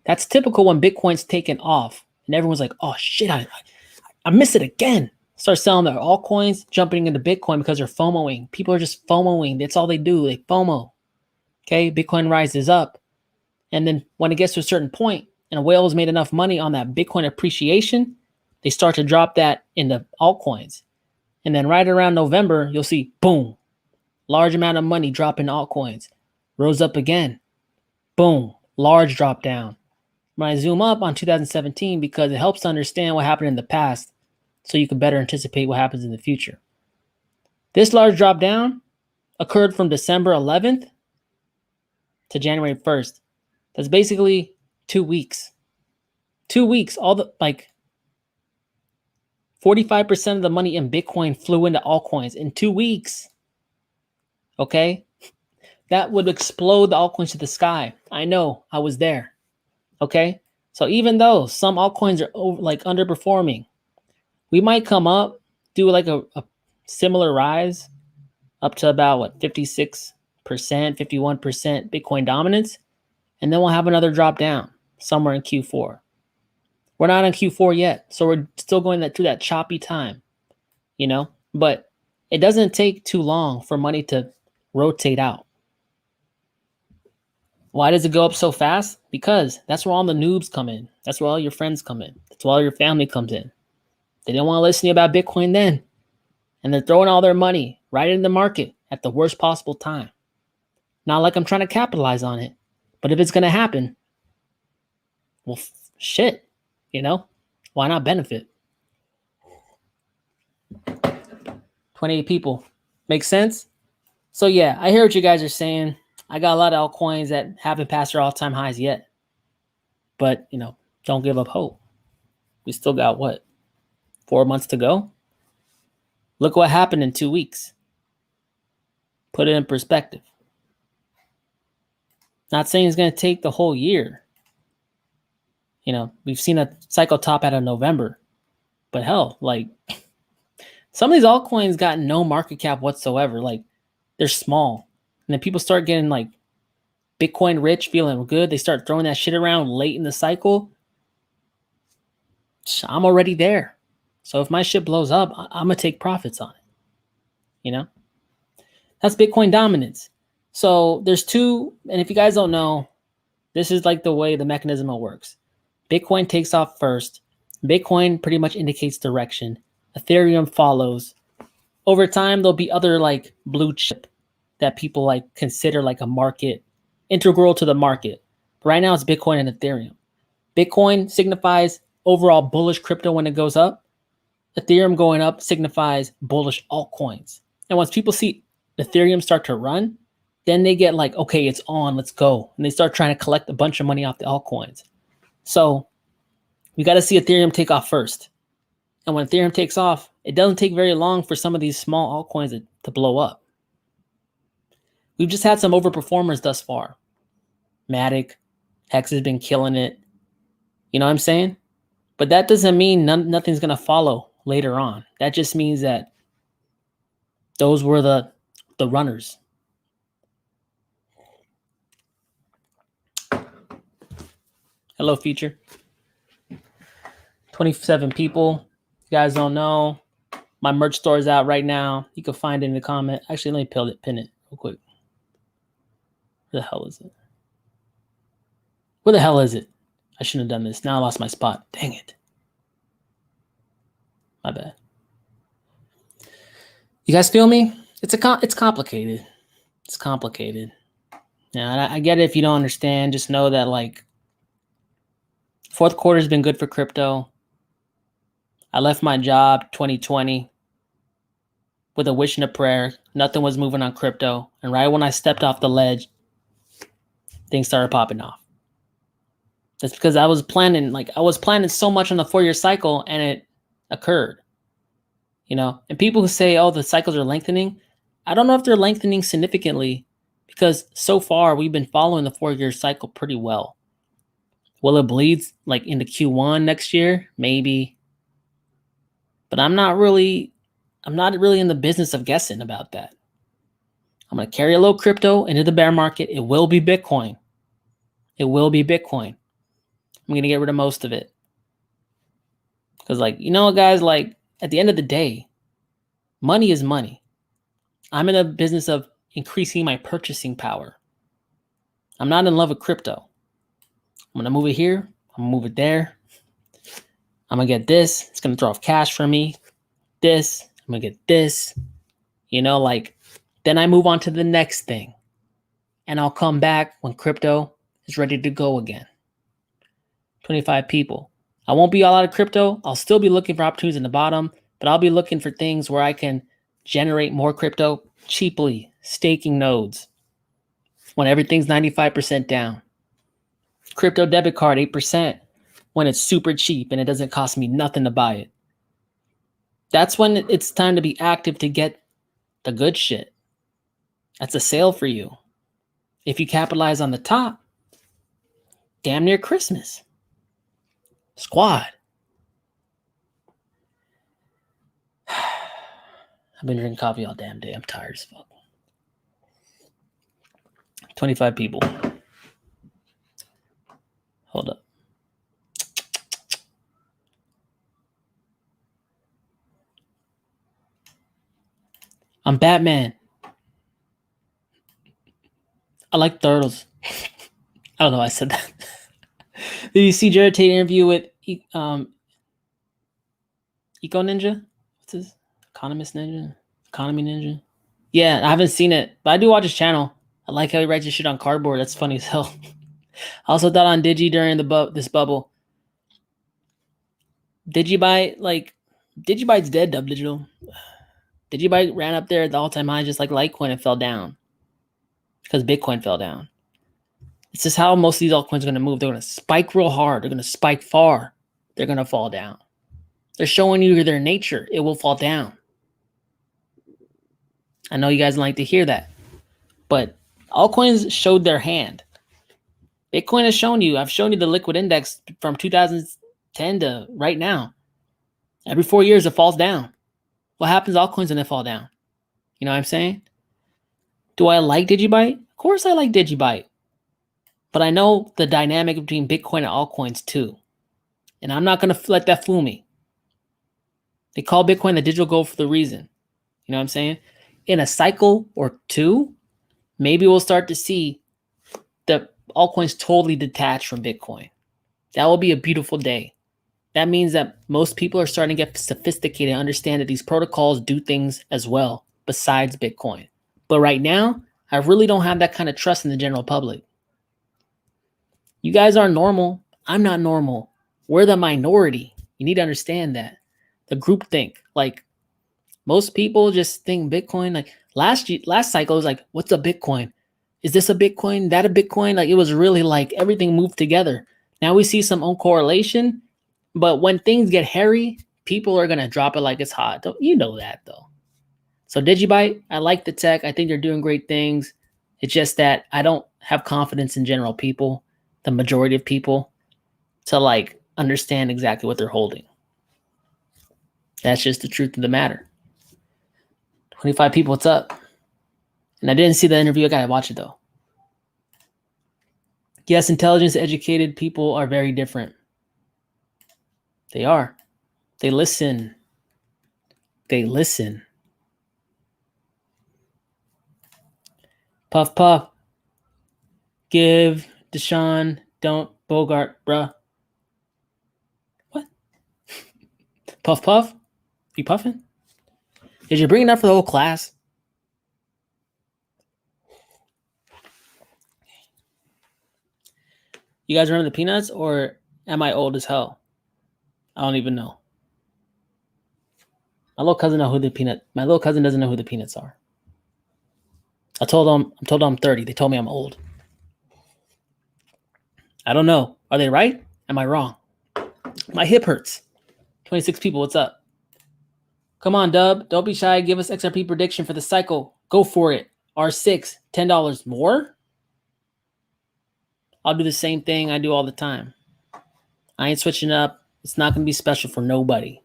That's typical when Bitcoin's taken off and everyone's like, oh shit, I missed it again. Start selling their altcoins, jumping into Bitcoin because they're FOMOing. People are just FOMOing. That's all they do. They FOMO. Okay, Bitcoin rises up. And then when it gets to a certain point and a whale has made enough money on that Bitcoin appreciation, they start to drop that into altcoins. And then right around November, you'll see, boom, large amount of money drop in altcoins. Rose up again. Boom, large drop down. When I zoom up on 2017, because it helps to understand what happened in the past so you can better anticipate what happens in the future. This large drop down occurred from December 11th to January 1st. That's basically 2 weeks. 2 weeks, all the 45% of the money in Bitcoin flew into altcoins in 2 weeks. Okay? That would explode the altcoins to the sky. I know, I was there. Okay? So even though some altcoins are underperforming, we might come up, do a similar rise up to about 56%, 51% Bitcoin dominance, and then we'll have another drop down somewhere in Q4. We're not in Q4 yet, so we're still going through that choppy time, but it doesn't take too long for money to rotate out. Why does it go up so fast? Because that's where all the noobs come in. That's where all your friends come in. That's where all your family comes in. They didn't want to listen to you about Bitcoin then. And they're throwing all their money right in the market at the worst possible time. Not like I'm trying to capitalize on it. But if it's going to happen, well, shit, why not benefit? 28 people. Make sense? So yeah, I hear what you guys are saying. I got a lot of altcoins that haven't passed their all-time highs yet. But, don't give up hope. We still got 4 months to go? Look what happened in 2 weeks. Put it in perspective. Not saying it's going to take the whole year. We've seen a cycle top out of November. But hell, some of these altcoins got no market cap whatsoever. They're small. And then people start getting Bitcoin rich, feeling good. They start throwing that shit around late in the cycle. I'm already there. So if my shit blows up, I'm going to take profits on it. That's Bitcoin dominance. So there's two, and if you guys don't know, this is the way the mechanism works. Bitcoin takes off first. Bitcoin pretty much indicates direction. Ethereum follows. Over time, there'll be other blue chip that people consider a market, integral to the market. But right now it's Bitcoin and Ethereum. Bitcoin signifies overall bullish crypto when it goes up. Ethereum going up signifies bullish altcoins. And once people see Ethereum start to run, then they get okay, it's on, let's go. And they start trying to collect a bunch of money off the altcoins. So we got to see Ethereum take off first. And when Ethereum takes off, it doesn't take very long for some of these small altcoins to blow up. We've just had some overperformers thus far. Matic, Hex has been killing it. You know what I'm saying? But that doesn't mean nothing's going to follow later on. That just means that those were the runners. Hello, Future. 27 people. You guys don't know. My merch store is out right now. You can find it in the comment. Actually, let me pin it real quick. Where the hell is it? Where the hell is it? I shouldn't have done this. Now I lost my spot. Dang it. My bad. You guys feel me? It's complicated. It's complicated. Yeah, I get it if you don't understand. Just know that like fourth quarter has been good for crypto. I left my job 2020 with a wish and a prayer. Nothing was moving on crypto. And right when I stepped off the ledge, things started popping off. That's because I was planning so much on the 4-year cycle and it occurred. You know, and people who say, oh, the cycles are lengthening, I don't know if they're lengthening significantly because so far we've been following the 4-year cycle pretty well. Will it bleed like into Q1 next year? Maybe. But I'm not really in the business of guessing about that. I'm going to carry a little crypto into the bear market. It will be Bitcoin. It will be Bitcoin. I'm going to get rid of most of it. Because like, you know, guys, like at the end of the day, money is money. I'm in a business of increasing my purchasing power. I'm not in love with crypto. I'm going to move it here. I'm going to move it there. I'm going to get this. It's going to throw off cash for me. This. I'm going to get this. You know, like, then I move on to the next thing. And I'll come back when crypto is ready to go again. 25 people. I won't be all out of crypto. I'll still be looking for opportunities in the bottom, but I'll be looking for things where I can generate more crypto cheaply, staking nodes when everything's 95% down. Crypto debit card, 8% when it's super cheap and it doesn't cost me nothing to buy it. That's when it's time to be active to get the good shit. That's a sale for you. If you capitalize on the top, damn near Christmas. Squad. I've been drinking coffee all damn day. I'm tired as fuck. 25 people. Hold up. I'm Batman. I like turtles. I don't know why I said that. Did you see Jared Tate interview with Eco Ninja? What's his? Economy Ninja? Yeah, I haven't seen it, but I do watch his channel. I like how he writes his shit on cardboard. That's funny as hell. I also thought on Digi during this bubble. Digibyte's dead, Dubdigital. Digibyte ran up there at the all-time high just like Litecoin and fell down. Because Bitcoin fell down. It's just how most of these altcoins are going to move. They're going to spike real hard. They're going to spike far. They're going to fall down. They're showing you their nature. It will fall down. I know you guys like to hear that. But altcoins showed their hand. Bitcoin has shown you. I've shown you the liquid index from 2010 to right now. Every 4 years, it falls down. What happens to altcoins when they fall down? You know what I'm saying? Do I like Digibyte? Of course I like Digibyte. But I know the dynamic between Bitcoin and altcoins too. And I'm not going to let that fool me. They call Bitcoin the digital gold for the reason. You know what I'm saying? In a cycle or two, maybe we'll start to see the altcoins totally detached from Bitcoin. That will be a beautiful day. That means that most people are starting to get sophisticated and understand that these protocols do things as well besides Bitcoin. But right now, I really don't have that kind of trust in the general public. You guys are normal. I'm not normal. We're the minority. You need to understand that. The group think. Like, most people just think Bitcoin. Like, last cycle, it was like, what's a Bitcoin? Is this a Bitcoin? That a Bitcoin? Like, it was really like everything moved together. Now we see some uncorrelation. But when things get hairy, people are going to drop it like it's hot. You know that, though. So Digibyte, I like the tech. I think they're doing great things. It's just that I don't have confidence in general people, the majority of people, to like understand exactly what they're holding. That's just the truth of the matter. 25 people, what's up? And I didn't see the interview. I got to watch it, though. Yes, intelligence, educated people are very different. They are. They listen. They listen. Puff, puff. Give, Deshaun, don't, Bogart, bruh. What? Puff, puff? You puffing? Did you bring it up for the whole class? You guys remember the peanuts, or am I old as hell? I don't even know. My little cousin doesn't know who the peanuts are. I'm told I'm 30. They told me I'm old. I don't know. Are they right? Am I wrong? My hip hurts. 26 people, what's up? Come on, Dub. Don't be shy. Give us XRP prediction for the cycle. Go for it. R6, $10 more? I'll do the same thing I do all the time. I ain't switching up. It's not going to be special for nobody.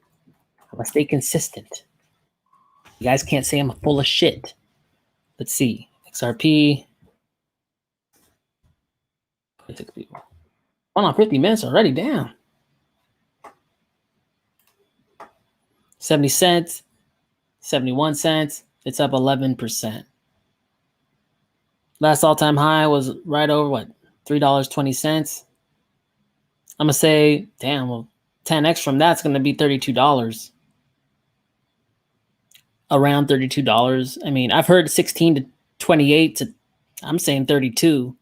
I'm going to stay consistent. You guys can't say I'm full of shit. Let's see. XRP. 26 people. On 50 minutes already. Damn. 70 cents. 71 cents. It's up 11%. Last all-time high was right over, what, $3.20. I'm going to say, damn, well, 10x from that's going to be $32. Around $32. I mean, I've heard 16 to 28 to, I'm saying 32.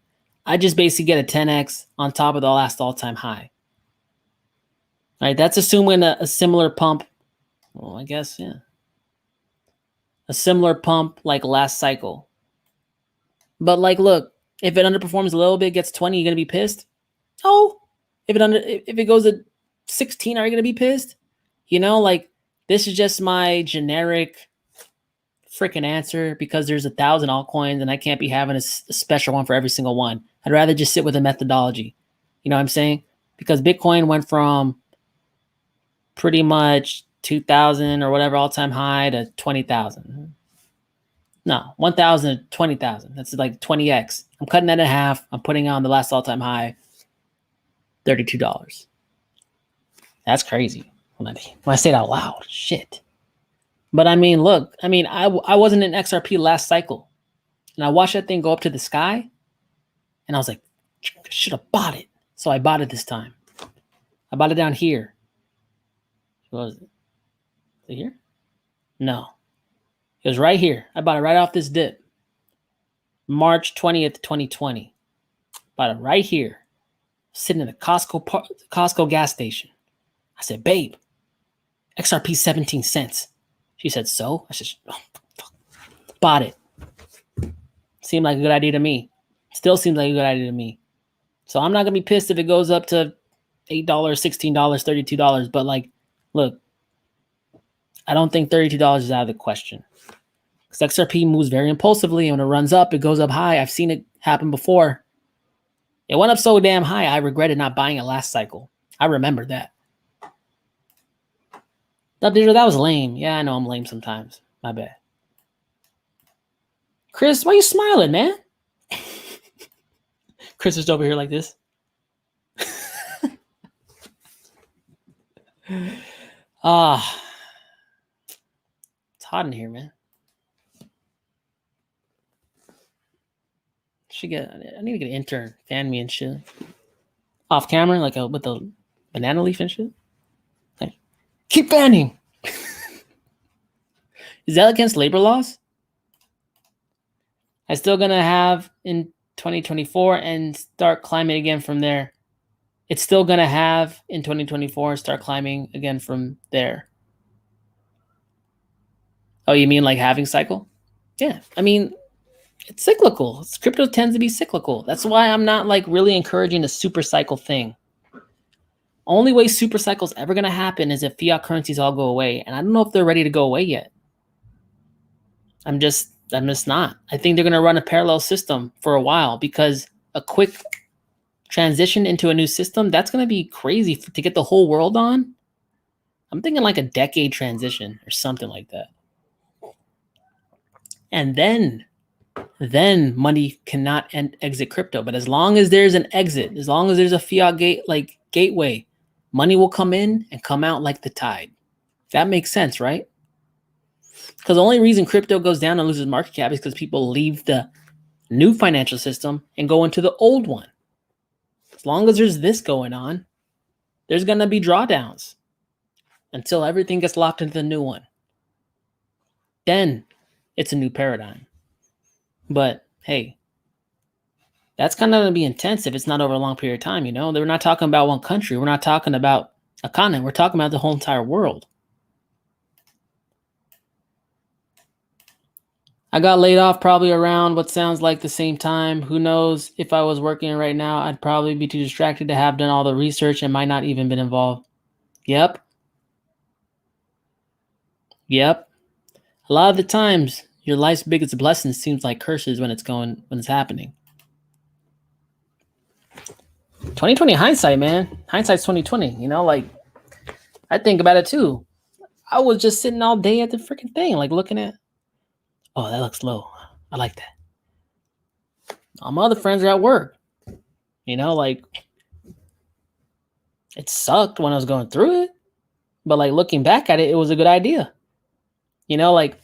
I just basically get a 10x on top of the last all-time high. All right, that's assuming a similar pump. Well, I guess, yeah. A similar pump like last cycle. But like, look, if it underperforms a little bit, gets 20, you're going to be pissed? Oh, if it goes to 16, are you going to be pissed? You know, like, this is just my generic freaking answer because there's 1,000 altcoins and I can't be having a special one for every single one. I'd rather just sit with a methodology. You know what I'm saying? Because Bitcoin went from pretty much 2,000 or whatever all-time high to 20,000. No, 1,000 to 20,000. That's like 20x. I'm cutting that in half. I'm putting on the last all-time high, $32. That's crazy when I say it out loud. Shit. But I mean, look, I wasn't in XRP last cycle. And I watched that thing go up to the sky. And I was like, I should have bought it. So I bought it this time. I bought it down here. What was it? Is it here? No. It was right here. I bought it right off this dip. March 20th, 2020. Bought it right here. Sitting in a Costco gas station. I said, babe, XRP 17 cents. She said, so? I said, oh, fuck. Bought it. Seemed like a good idea to me. Still seems like a good idea to me. So I'm not going to be pissed if it goes up to $8, $16, $32. But like, look, I don't think $32 is out of the question. Because XRP moves very impulsively. And when it runs up, it goes up high. I've seen it happen before. It went up so damn high, I regretted not buying it last cycle. I remember that. Dubdigital, that was lame. Yeah, I know I'm lame sometimes. My bad. Chris, why you smiling, man? Chris is over here like this. It's hot in here, man. I need to get an intern, fan me and shit. Off camera, like with the banana leaf and shit. Like, keep fanning. Is that against labor laws? I'm still gonna have in 2024 and start climbing again from there. It's still gonna have in 2024 start climbing again from there. Oh, you mean like halving cycle? Yeah, I mean, it's cyclical. Crypto tends to be cyclical. That's why I'm not like really encouraging the super cycle thing. Only way super cycle is ever going to happen is if fiat currencies all go away. And I don't know if they're ready to go away yet. I'm just not. I think they're going to run a parallel system for a while because a quick transition into a new system, that's going to be crazy to get the whole world on. I'm thinking like a decade transition or something like that. And then money cannot exit crypto. But as long as there's an exit, as long as there's a fiat gateway, money will come in and come out like the tide. That makes sense, right? Because the only reason crypto goes down and loses market cap is because people leave the new financial system and go into the old one. As long as there's this going on, there's going to be drawdowns until everything gets locked into the new one. Then it's a new paradigm. But hey, That's kind of going to be intense if it's not over a long period of time, you know? We're not talking about one country. We're not talking about a continent. We're talking about the whole entire world. I got laid off probably around what sounds like the same time. Who knows? If I was working right now, I'd probably be too distracted to have done all the research and might not even been involved. Yep. A lot of the times, your life's biggest blessing seems like curses when it's happening. 2020 hindsight, man. Hindsight's 2020. You know, like I think about it too. I was just sitting all day at the freaking thing, like looking at. Oh, that looks low. I like that. All my other friends are at work. You know, like it sucked when I was going through it, but like looking back at it, it was a good idea. You know, like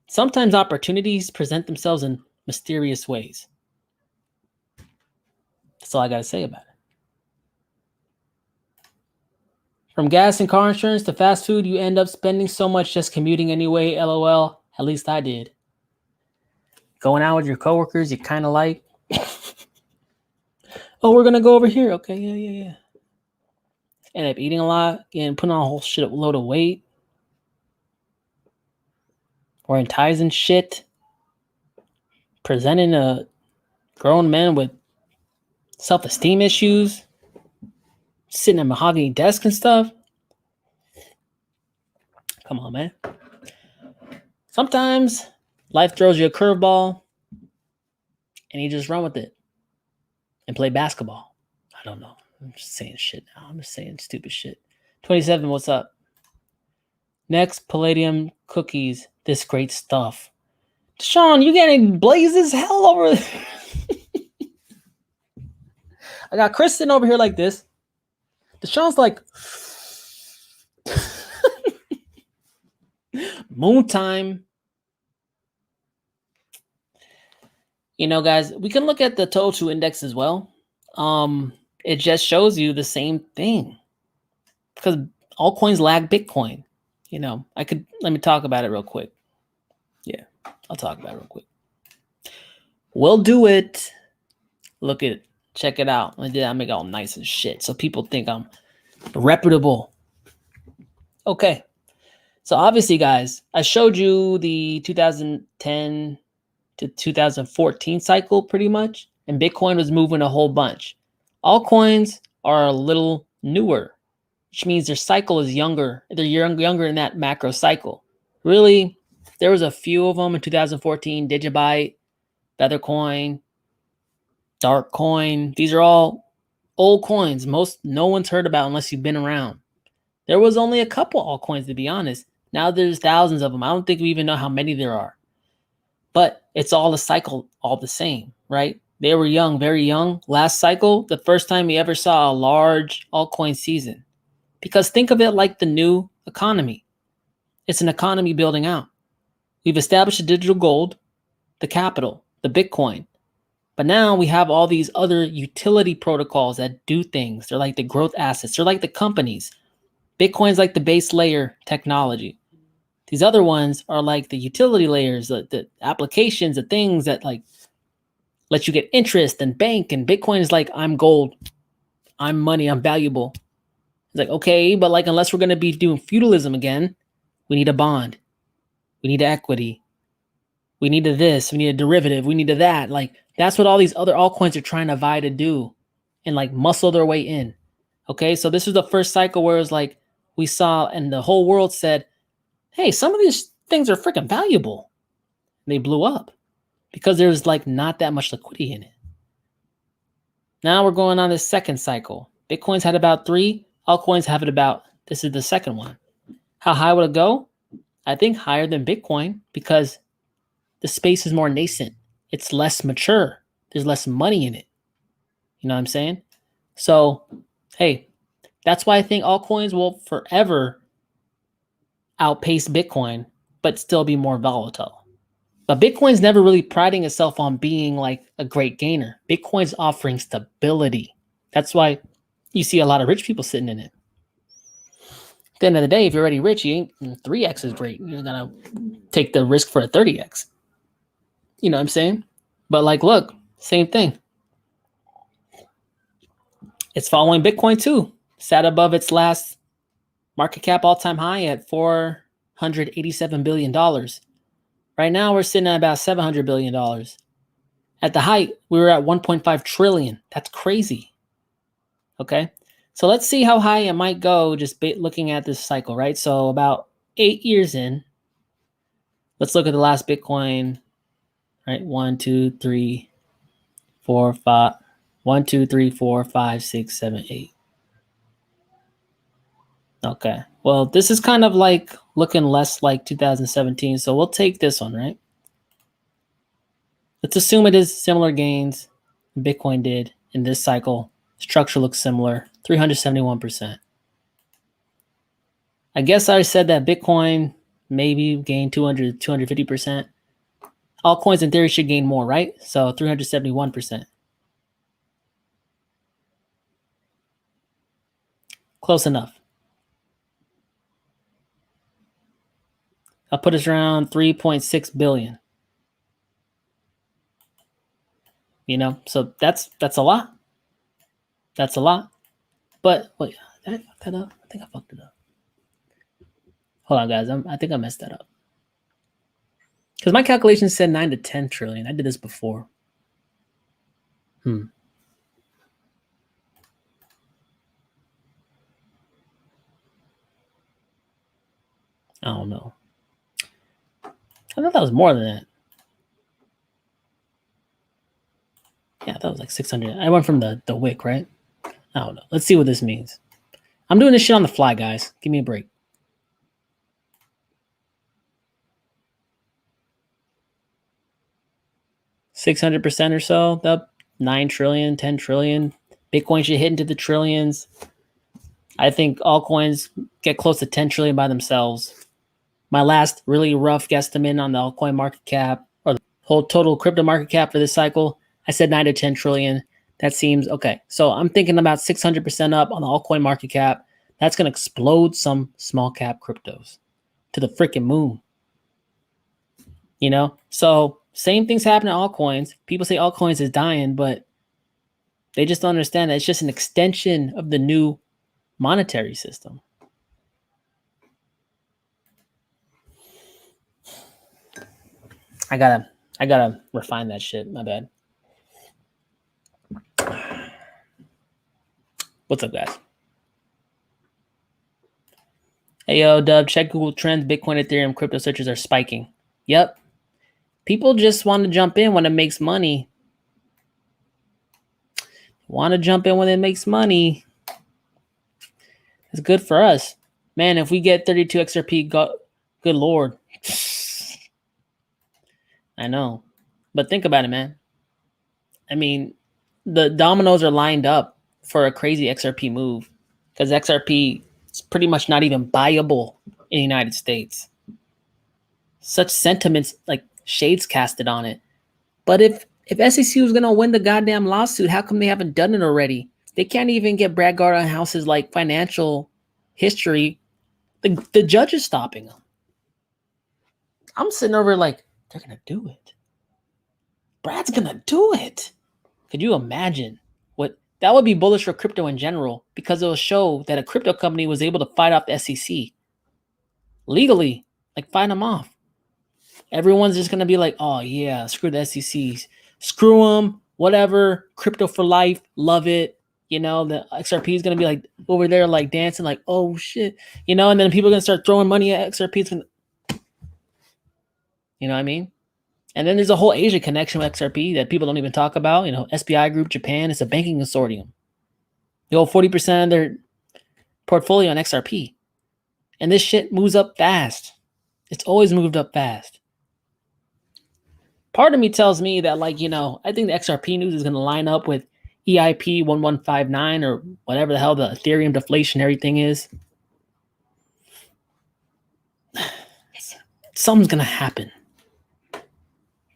sometimes opportunities present themselves in mysterious ways. That's all I got to say about it. From gas and car insurance to fast food, you end up spending so much just commuting anyway. LOL. At least I did. Going out with your coworkers, you kind of like. Oh, we're going to go over here. Okay, yeah. End up eating a lot and putting on a whole shit load of weight. Wearing ties and shit. Presenting a grown man with self-esteem issues. Sitting at mahogany desk and stuff. Come on, man. Sometimes life throws you a curveball and you just run with it and play basketball. I don't know. I'm just saying shit now. I'm just saying stupid shit. 27, what's up? Next, Palladium cookies. This great stuff. Deshaun, you getting blazed as hell over there. I got Chris sitting over here like this. Deshaun's like, moon time. You know, guys, we can look at the total index as well. It just shows you the same thing because altcoins lag Bitcoin. You know, let me talk about it real quick. Yeah, I'll talk about it real quick. We'll do it. Look at it. Check it out. I make it all nice and shit so people think I'm reputable. Okay. So obviously, guys, I showed you the 2010 to 2014 cycle pretty much, and Bitcoin was moving a whole bunch. Altcoins are a little newer, which means their cycle is younger. They're younger in that macro cycle. Really, there was a few of them in 2014, Digibyte, Feathercoin, Darkcoin. These are all old coins. No one's heard about unless you've been around. There was only a couple altcoins, to be honest. Now there's thousands of them. I don't think we even know how many there are. But it's all a cycle, all the same, right? They were young, very young. Last cycle, the first time we ever saw a large altcoin season. Because think of it like the new economy. It's an economy building out. We've established the digital gold, the capital, the Bitcoin. But now we have all these other utility protocols that do things. They're like the growth assets. They're like the companies. Bitcoin's like the base layer technology. These other ones are like the utility layers, the applications, the things that like let you get interest and bank. And Bitcoin is like, I'm gold, I'm money, I'm valuable. It's like, okay, but like unless we're going to be doing feudalism again, we need a bond. We need equity. We need a this. We need a derivative. We need a that. Like that's what all these other altcoins are trying to vie to do and like muscle their way in. Okay, so this is the first cycle where it's like we saw and the whole world said, hey, some of these things are freaking valuable. They blew up because there's like not that much liquidity in it. Now we're going on this second cycle. Bitcoin's had about 3. Altcoins have it about, this is the second one. How high would it go? I think higher than Bitcoin because the space is more nascent. It's less mature. There's less money in it. You know what I'm saying? So, hey, that's why I think altcoins will forever outpace Bitcoin, but still be more volatile. But Bitcoin's never really priding itself on being like a great gainer. Bitcoin's offering stability. That's why you see a lot of rich people sitting in it. At the end of the day, if you're already rich, you ain't 3x is great. You're gonna take the risk for a 30x. You know what I'm saying? But like, look, same thing. It's following Bitcoin too. Sat above its last market cap all-time high at $487 billion. Right now, we're sitting at about $700 billion. At the height, we were at 1.5 trillion. That's crazy. Okay. So let's see how high it might go just looking at this cycle, right? So about 8 years in, let's look at the last Bitcoin, right? 1, 2, 3, 4, 5. 1, 2, 3, 4, 5, 6, 7, 8. Okay. Well, this is kind of like looking less like 2017. So we'll take this one, right? Let's assume it is similar gains Bitcoin did in this cycle. Structure looks similar, 371%. I guess I said that Bitcoin maybe gained 200, 250%. Altcoins in theory should gain more, right? So 371%. Close enough. I'll put us around 3.6 billion. You know, so that's a lot. That's a lot. But wait, did I fuck that up? I think I fucked it up. Hold on, guys. I think I messed that up. Because my calculation said 9 to 10 trillion. I did this before. I don't know. I thought that was more than that. Yeah, that was like 600. I went from the wick, right? I don't know. Let's see what this means. I'm doing this shit on the fly, guys. Give me a break. $600% or so, up 9 trillion, 10 trillion. Bitcoin should hit into the trillions. I think altcoins get close to 10 trillion by themselves. My last really rough guesstimate on the altcoin market cap, or the whole total crypto market cap for this cycle, I said 9 to 10 trillion. That seems okay. So I'm thinking about 600% up on the altcoin market cap. That's going to explode some small cap cryptos to the freaking moon. You know? So same things happen to altcoins. People say altcoins is dying, but they just don't understand that it's just an extension of the new monetary system. I gotta refine that shit. My bad. What's up, guys? Hey, yo, Dub, check Google Trends. Bitcoin, Ethereum, crypto searches are spiking. Yep. People just want to jump in when it makes money. Want to jump in when it makes money. It's good for us. Man, if we get 32 XRP, good Lord. I know. But think about it, man. I mean, the dominoes are lined up for a crazy XRP move because XRP is pretty much not even buyable in the United States. Such sentiments like shades casted on it. But if SEC was going to win the goddamn lawsuit, how come they haven't done it already? They can't even get Brad Gardnerhouse's like financial history. The judge is stopping them. I'm sitting over like, they're going to do it. Brad's going to do it. Could you imagine what that would be bullish for crypto in general because it will show that a crypto company was able to fight off the SEC legally, like fight them off. Everyone's just going to be like, oh yeah, screw the SECs. Screw them, whatever, crypto for life, love it. You know, the XRP is going to be like over there like dancing like, oh shit. You know, and then people are going to start throwing money at XRP. You know what I mean? And then there's a whole Asia connection with XRP that people don't even talk about. You know, SBI Group, Japan, it's a banking consortium. They hold 40% of their portfolio on XRP. And this shit moves up fast. It's always moved up fast. Part of me tells me that, like, you know, I think the XRP news is going to line up with EIP 1159 or whatever the hell the Ethereum deflationary thing is. Something's going to happen.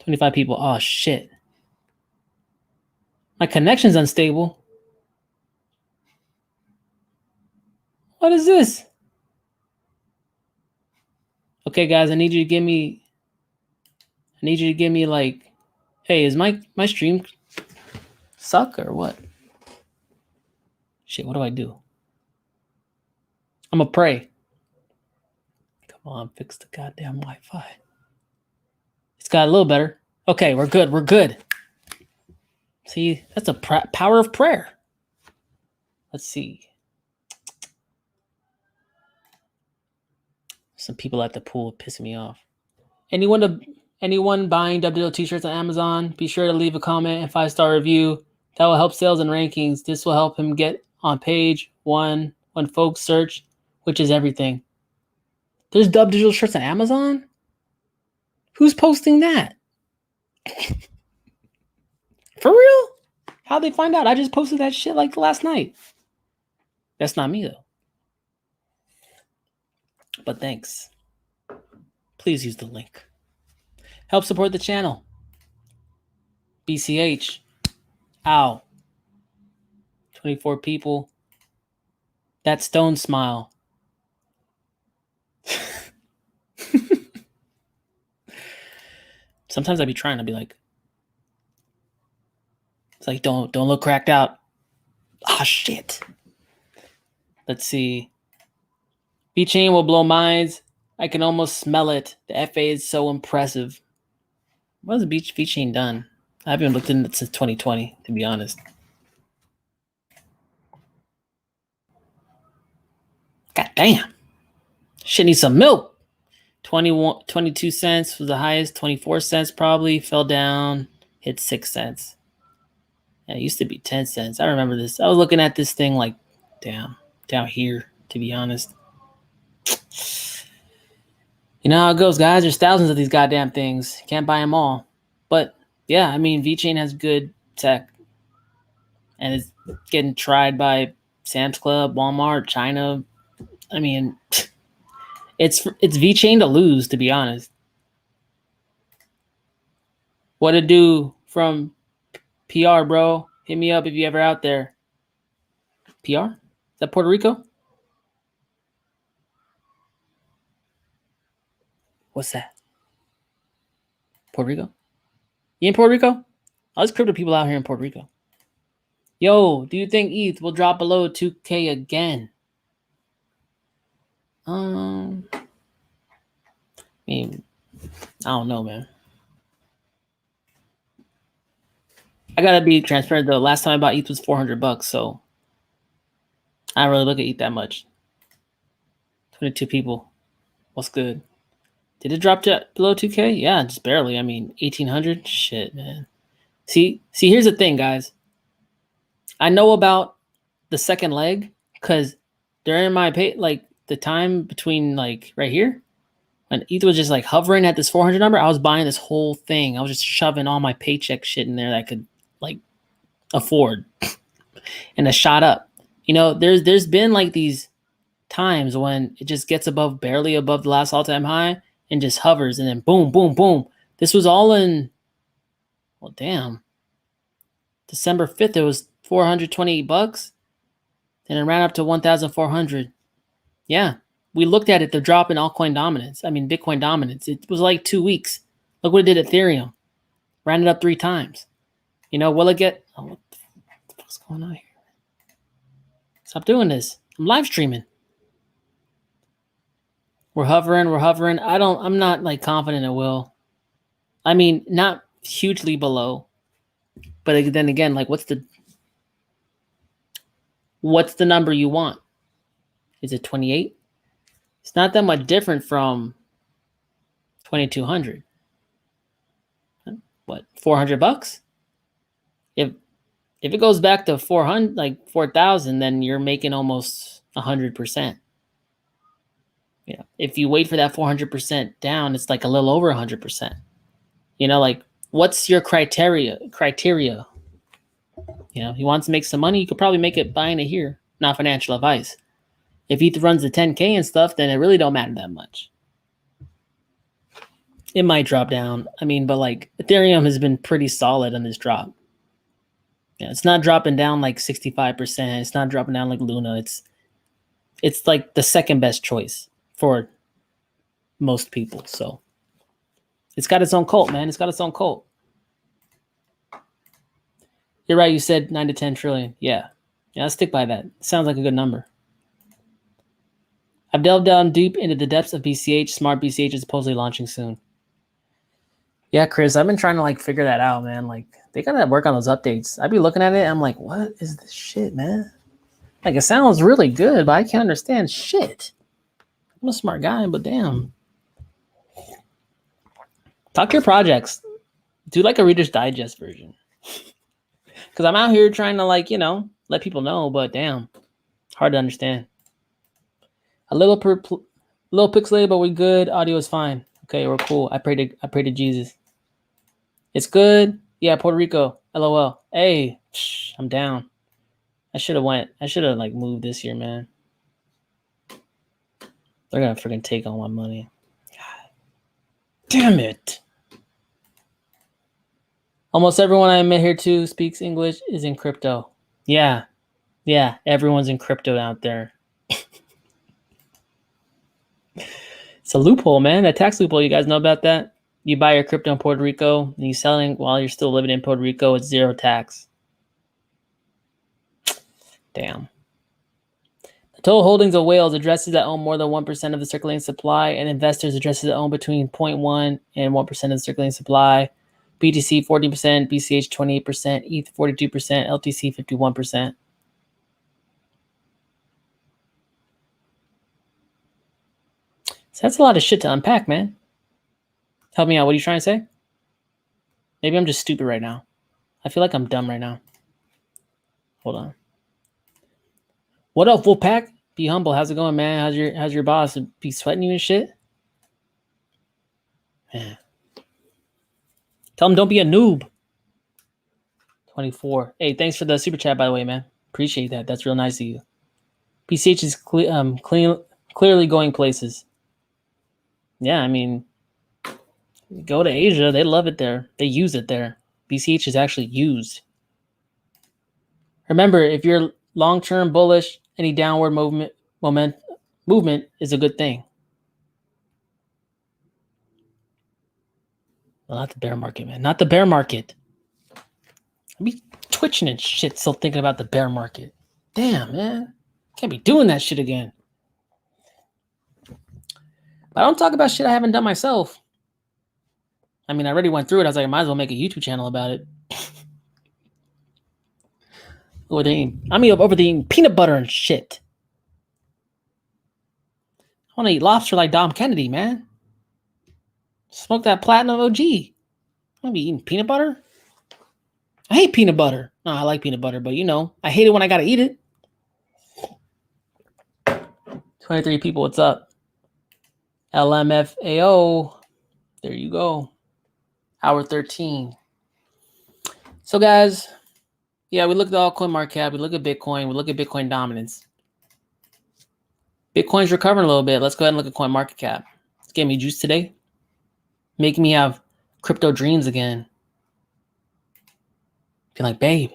25 people. Oh, shit. My connection's unstable. What is this? Okay, guys, I need you to give me like, hey, is my stream suck or what? Shit, what do I do? I'm gonna pray. Come on, fix the goddamn Wi-Fi. It's got a little better. Okay, we're good. We're good. See, that's a power of prayer. Let's see. Some people at the pool pissing me off. Anyone buying Dubdigital t-shirts on Amazon, be sure to leave a comment and 5-star review. That will help sales and rankings. This will help him get on page 1 when folks search, which is everything. There's Dubdigital shirts on Amazon? Who's posting that? For real? How'd they find out? I just posted that shit like last night. That's not me though. But thanks. Please use the link. Help support the channel. BCH. Ow. 24 people. That stone smile. Sometimes I'd be trying to be like, it's like, don't look cracked out. Ah, shit. Let's see. VeChain will blow minds. I can almost smell it. The FA is so impressive. What has VeChain done? I haven't looked into it since 2020, to be honest. God damn. Shit needs some milk. 22 cents was the highest. 24 cents probably. Fell down. Hit 6 cents. Yeah, it used to be 10 cents. I remember this. I was looking at this thing like, damn, down here, to be honest. You know how it goes, guys. There's thousands of these goddamn things. Can't buy them all. But, yeah, I mean, VeChain has good tech. And it's getting tried by Sam's Club, Walmart, China. I mean, it's VeChain to lose, to be honest. What to do from PR, bro? Hit me up if you ever out there. PR? Is that Puerto Rico? What's that? Puerto Rico? You in Puerto Rico? All these crypto people out here in Puerto Rico. Yo, do you think ETH will drop below 2K again? I mean, I don't know, man. I gotta be transparent though. Last time I bought ETH was $400, so I don't really look at ETH that much. 22 people. What's good? Did it drop to below 2K? Yeah, just barely. I mean, 1,800? Shit, man. See, here's the thing, guys. I know about the second leg because during my the time between like right here, when ETH was just like hovering at this 400 number, I was buying this whole thing. I was just shoving all my paycheck shit in there that I could like afford, and it shot up. You know, there's been like these times when it just gets barely above the last all-time high and just hovers, and then boom, boom, boom. This was all in, well, damn, December 5th. It was $428. Then it ran up to 1,400. Yeah, we looked at it, the drop in altcoin dominance. I mean, Bitcoin dominance. It was like 2 weeks. Look what it did at Ethereum. Ran it up 3 times. You know, will it get... Oh, what the fuck's going on here? Stop doing this. I'm live streaming. We're hovering. I'm not like confident it will. I mean, not hugely below. But then again, like what's the number you want? Is it 28? It's not that much different from 2,200. What, $400? If it goes back to 400, like 4,000, then you're making almost 100%. You know, if you wait for that 400% down, it's like a little over 100%. You know, like what's your criteria? You know, if you want to make some money, you could probably make it buying it here. Not financial advice. If ETH runs the 10K and stuff, then it really don't matter that much. It might drop down. I mean, but like Ethereum has been pretty solid on this drop. Yeah, it's not dropping down like 65%. It's not dropping down like Luna. It's like the second best choice for most people. So it's got its own cult, man. It's got its own cult. You're right. You said 9 to 10 trillion. Yeah. Yeah, I'll stick by that. Sounds like a good number. I've delved down deep into the depths of BCH. Smart BCH is supposedly launching soon. Yeah, Chris, I've been trying to like figure that out, man. Like they gotta work on those updates. I'd be looking at it, I'm like, what is this shit, man? Like it sounds really good, but I can't understand shit. I'm a smart guy, but damn. Talk to your projects. Do like a Reader's Digest version. Because I'm out here trying to like, let people know, but damn, hard to understand. A little pixelated, but we're good. Audio is fine. Okay, we're cool. I pray to Jesus. It's good. Yeah, Puerto Rico. LOL. Hey, I'm down. I should have like moved this year, man. They're gonna freaking take all my money. God damn it. Almost everyone I met here too speaks English is in crypto. Yeah, everyone's in crypto out there. It's a loophole, man. A tax loophole. You guys know about that? You buy your crypto in Puerto Rico and you're selling while you're still living in Puerto Rico. It's zero tax. Damn. The total holdings of whales, addresses that own more than 1% of the circulating supply, and investors, addresses that own between 0.1 and 1% of the circulating supply. BTC 40%, BCH 28%, ETH 42%, LTC 51%. So that's a lot of shit to unpack, man. Help me out. What are you trying to say? Maybe I'm just stupid right now. I feel like I'm dumb right now. Hold on. What up, Wolfpack? Be humble. How's it going, man? How's your boss? Be sweating you and shit? Man. Tell him don't be a noob. 24. Hey, thanks for the super chat, by the way, man. Appreciate that. That's real nice of you. BCH is clearly going places. Yeah, I mean, go to Asia. They love it there. They use it there. BCH is actually used. Remember, if you're long-term bullish, any downward movement is a good thing. Well, not the bear market, man. Not the bear market. I'll be twitching and shit still thinking about the bear market. Damn, man. Can't be doing that shit again. But I don't talk about shit I haven't done myself. I mean, I already went through it. I was like, I might as well make a YouTube channel about it. Over the eating peanut butter and shit. I want to eat lobster like Dom Kennedy, man. Smoke that platinum OG. I want to be eating peanut butter. I hate peanut butter. No, I like peanut butter, but I hate it when I gotta eat it. 23 people, what's up? LMFAO. There you go. Hour 13. So guys, yeah, we look at the altcoin market cap, we look at Bitcoin, we look at Bitcoin dominance. Bitcoin's recovering a little bit. Let's go ahead and look at coin market cap. It's getting me juice today. Making me have crypto dreams again. Be like, babe,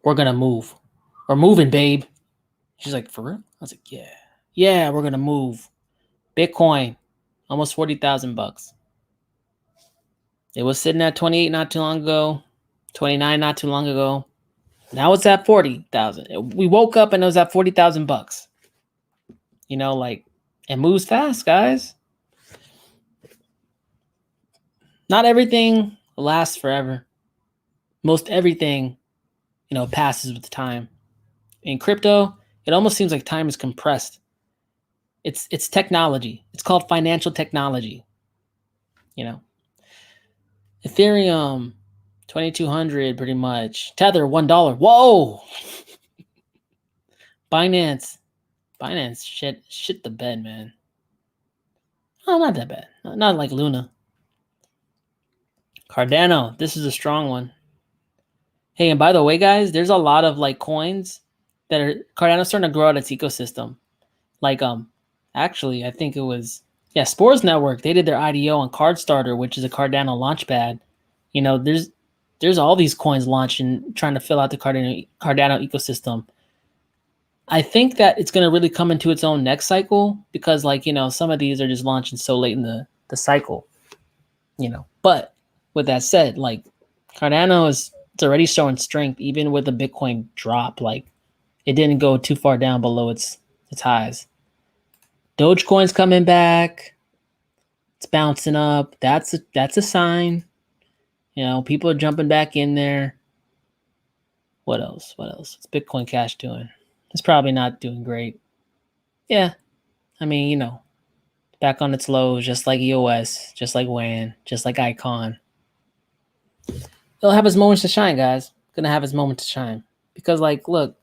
we're gonna move. We're moving, babe. She's like, for real? I was like, yeah, we're gonna move. Bitcoin, almost $40,000. It was sitting at 28 not too long ago, 29 not too long ago. Now it's at 40,000. We woke up and it was at $40,000. It moves fast, guys. Not everything lasts forever. Most everything, passes with time. In crypto, it almost seems like time is compressed. It's technology. It's called financial technology. Ethereum, 2,200 pretty much. Tether, $1. Whoa! Binance, shit the bed, man. Oh, not that bad. Not like Luna. Cardano, this is a strong one. Hey, and by the way, guys, there's a lot of coins that are Cardano's starting to grow out its ecosystem. Actually, I think it was Spores Network. They did their IDO on CardStarter, which is a Cardano launchpad. There's all these coins launching, trying to fill out the Cardano ecosystem. I think that it's going to really come into its own next cycle because, some of these are just launching so late in the cycle. But with that said, Cardano is It's already showing strength, even with the Bitcoin drop. Like, it didn't go too far down below its highs. Dogecoin's coming back. It's bouncing up. That's a sign. You know, people are jumping back in there. What else? What's Bitcoin Cash doing? It's probably not doing great. Yeah. I mean, you know, back on its lows, just like EOS, just like WAN, just like Icon. It'll have its moments to shine, guys. Gonna have its moment to shine. Because, like, look,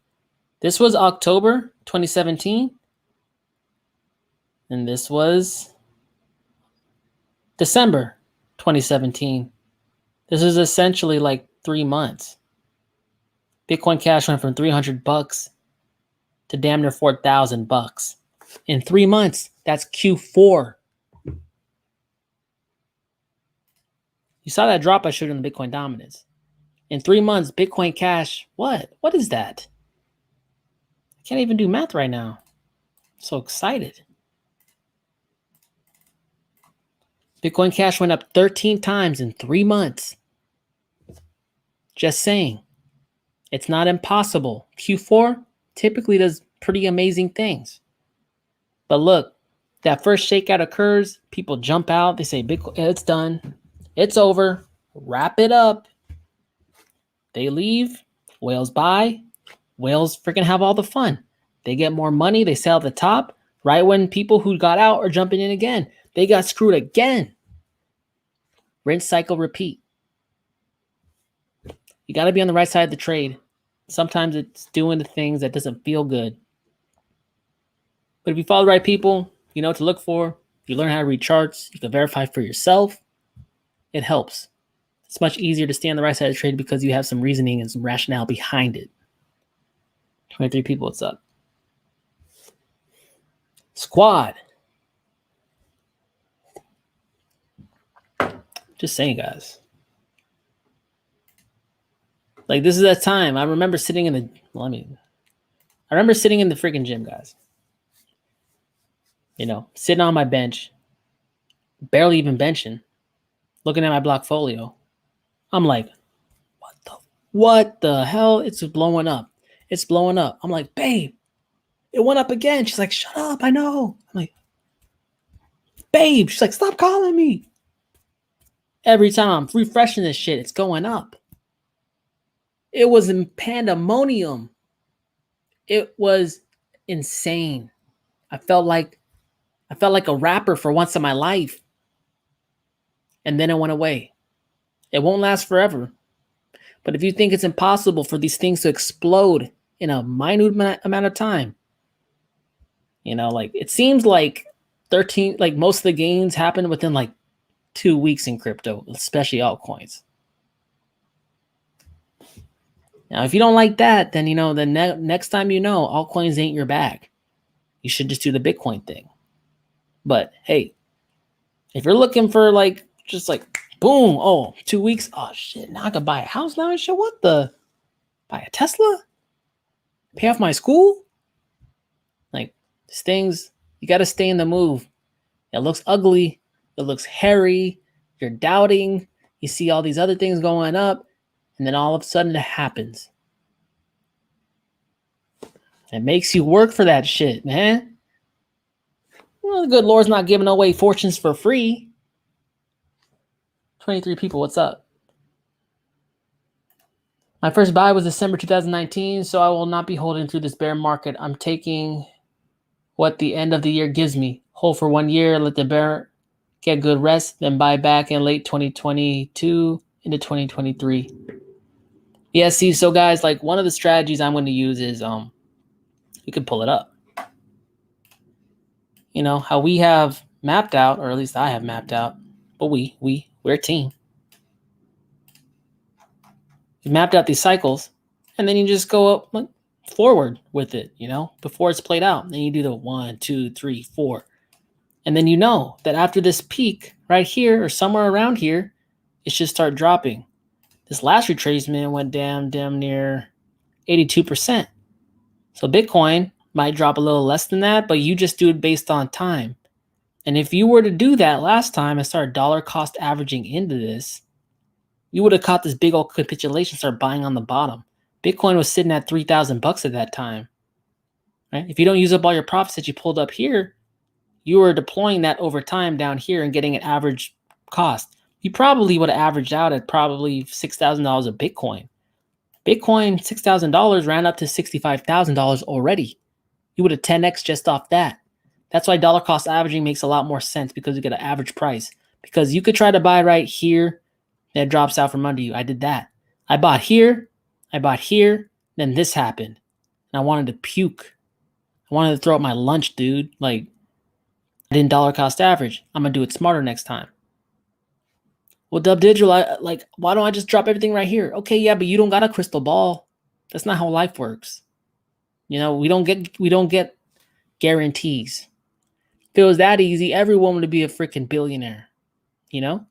this was October 2017. And this was December 2017. This is essentially like 3 months. Bitcoin Cash went from $300 to damn near $4,000 in 3 months. That's Q4. You saw that drop I showed you on the Bitcoin dominance. In 3 months, Bitcoin Cash, what? What is that? I can't even do math right now. I'm so excited. Bitcoin Cash went up 13 times in 3 months. Just saying. It's not impossible. Q4 typically does pretty amazing things. But look, that first shakeout occurs, people jump out, they say, Bitcoin, it's done, it's over, wrap it up. They leave, whales buy, whales freaking have all the fun. They get more money, they sell at the top, right when people who got out are jumping in again. They got screwed again. Rinse, cycle, repeat. You got to be on the right side of the trade. Sometimes it's doing the things that doesn't feel good. But if you follow the right people, you know what to look for. You learn how to read charts. You can verify for yourself. It helps. It's much easier to stay on the right side of the trade because you have some reasoning and some rationale behind it. 23 people, what's up? Squad. Just saying, guys. Like, this is that time. I remember sitting in the freaking gym, guys. You know, sitting on my bench, barely even benching, looking at my blockfolio. I'm like, what the hell? It's blowing up. It's blowing up. I'm like, babe, it went up again. She's like, shut up, I know. I'm like, babe. She's like, stop calling me. Every time I'm refreshing this shit, it's going up. It was in pandemonium. It was insane. I felt like a rapper for once in my life. And then it went away. It won't last forever. But if you think it's impossible for these things to explode in a minute amount of time, you know, like, it seems like most of the gains happen within like 2 weeks in crypto, especially altcoins. Now, if you don't like that, then, you know, the next time, you know, altcoins ain't your bag. You should just do the Bitcoin thing. But hey, if you're looking for like, just like, boom, oh, 2 weeks, oh shit, now I can buy a house now and shit. What the? Buy a Tesla? Pay off my school? Like, these things, you got to stay in the move. It looks ugly. It looks hairy. You're doubting. You see all these other things going up. And then all of a sudden it happens. It makes you work for that shit, man. Well, the good Lord's not giving away fortunes for free. 23 people, what's up? My first buy was December 2019, so I will not be holding through this bear market. I'm taking what the end of the year gives me. Hold for 1 year, let the bear get good rest, then buy back in late 2022 into 2023. Yeah, see, so guys, like, one of the strategies I'm going to use is, you can pull it up. You know, how we have mapped out, or at least I have mapped out, but we're a team. You mapped out these cycles, and then you just go up forward with it, you know, before it's played out. Then you do the 1, 2, 3, 4. And then you know that after this peak right here or somewhere around here, it should start dropping. This last retracement went down damn near 82%. So Bitcoin might drop a little less than that, but you just do it based on time. And if you were to do that last time and start dollar cost averaging into this, You would have caught this big old capitulation, start buying on the bottom. Bitcoin was sitting at $3,000 at that time, right? If you don't use up all your profits that you pulled up here, you were deploying that over time down here and getting an average cost. You probably would have averaged out at probably $6,000 of Bitcoin. Bitcoin, $6,000 ran up to $65,000 already. You would have 10x just off that. That's why dollar cost averaging makes a lot more sense, because you get an average price. Because you could try to buy right here, then it drops out from under you. I did that. I bought here, then this happened. And I wanted to puke. I wanted to throw up my lunch, dude. Like, I didn't dollar cost average. I'm going to do it smarter next time. Well, Dubdigital, why don't I just drop everything right here? Okay, yeah, but you don't got a crystal ball. That's not how life works. You know, we don't get guarantees. If it was that easy, everyone would be a freaking billionaire. You know?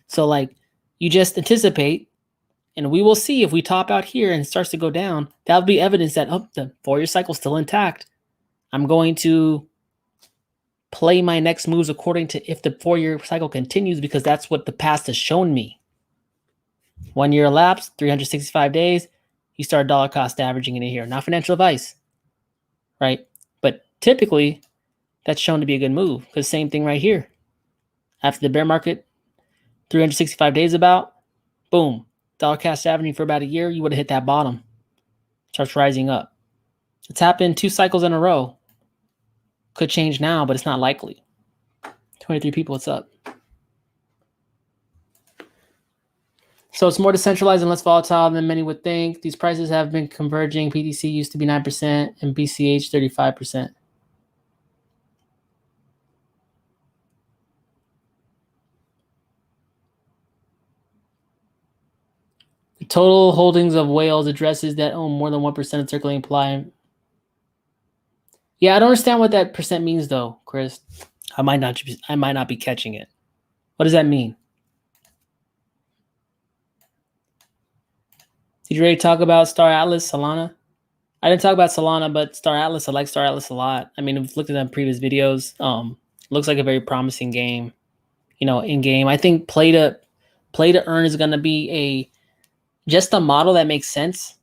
So like, you just anticipate, and we will see if we top out here and it starts to go down. That'll be evidence that the 4-year cycle is still intact. I'm going to play my next moves according to if the 4-year cycle continues, because that's what the past has shown me. 1 year elapsed, 365 days, you start dollar cost averaging in here. Not financial advice, right? But typically, that's shown to be a good move, because same thing right here. After the bear market, 365 days about, boom, dollar cost averaging for about a year, you would have hit that bottom. Starts rising up. It's happened 2 cycles in a row. Could change now, but it's not likely. 23 people, what's up? So it's more decentralized and less volatile than many would think. These prices have been converging. PTC used to be 9% and BCH 35%. The total holdings of whales addresses that own more than 1% of circulating supply. Yeah, I don't understand what that percent means though, Chris. I might not be catching it. What does that mean? Did you already talk about Star Atlas, Solana? I didn't talk about Solana, but Star Atlas, I like Star Atlas a lot. I mean, I've looked at them previous videos. Looks like a very promising game. You know, in game, I think play to earn is going to be just a model that makes sense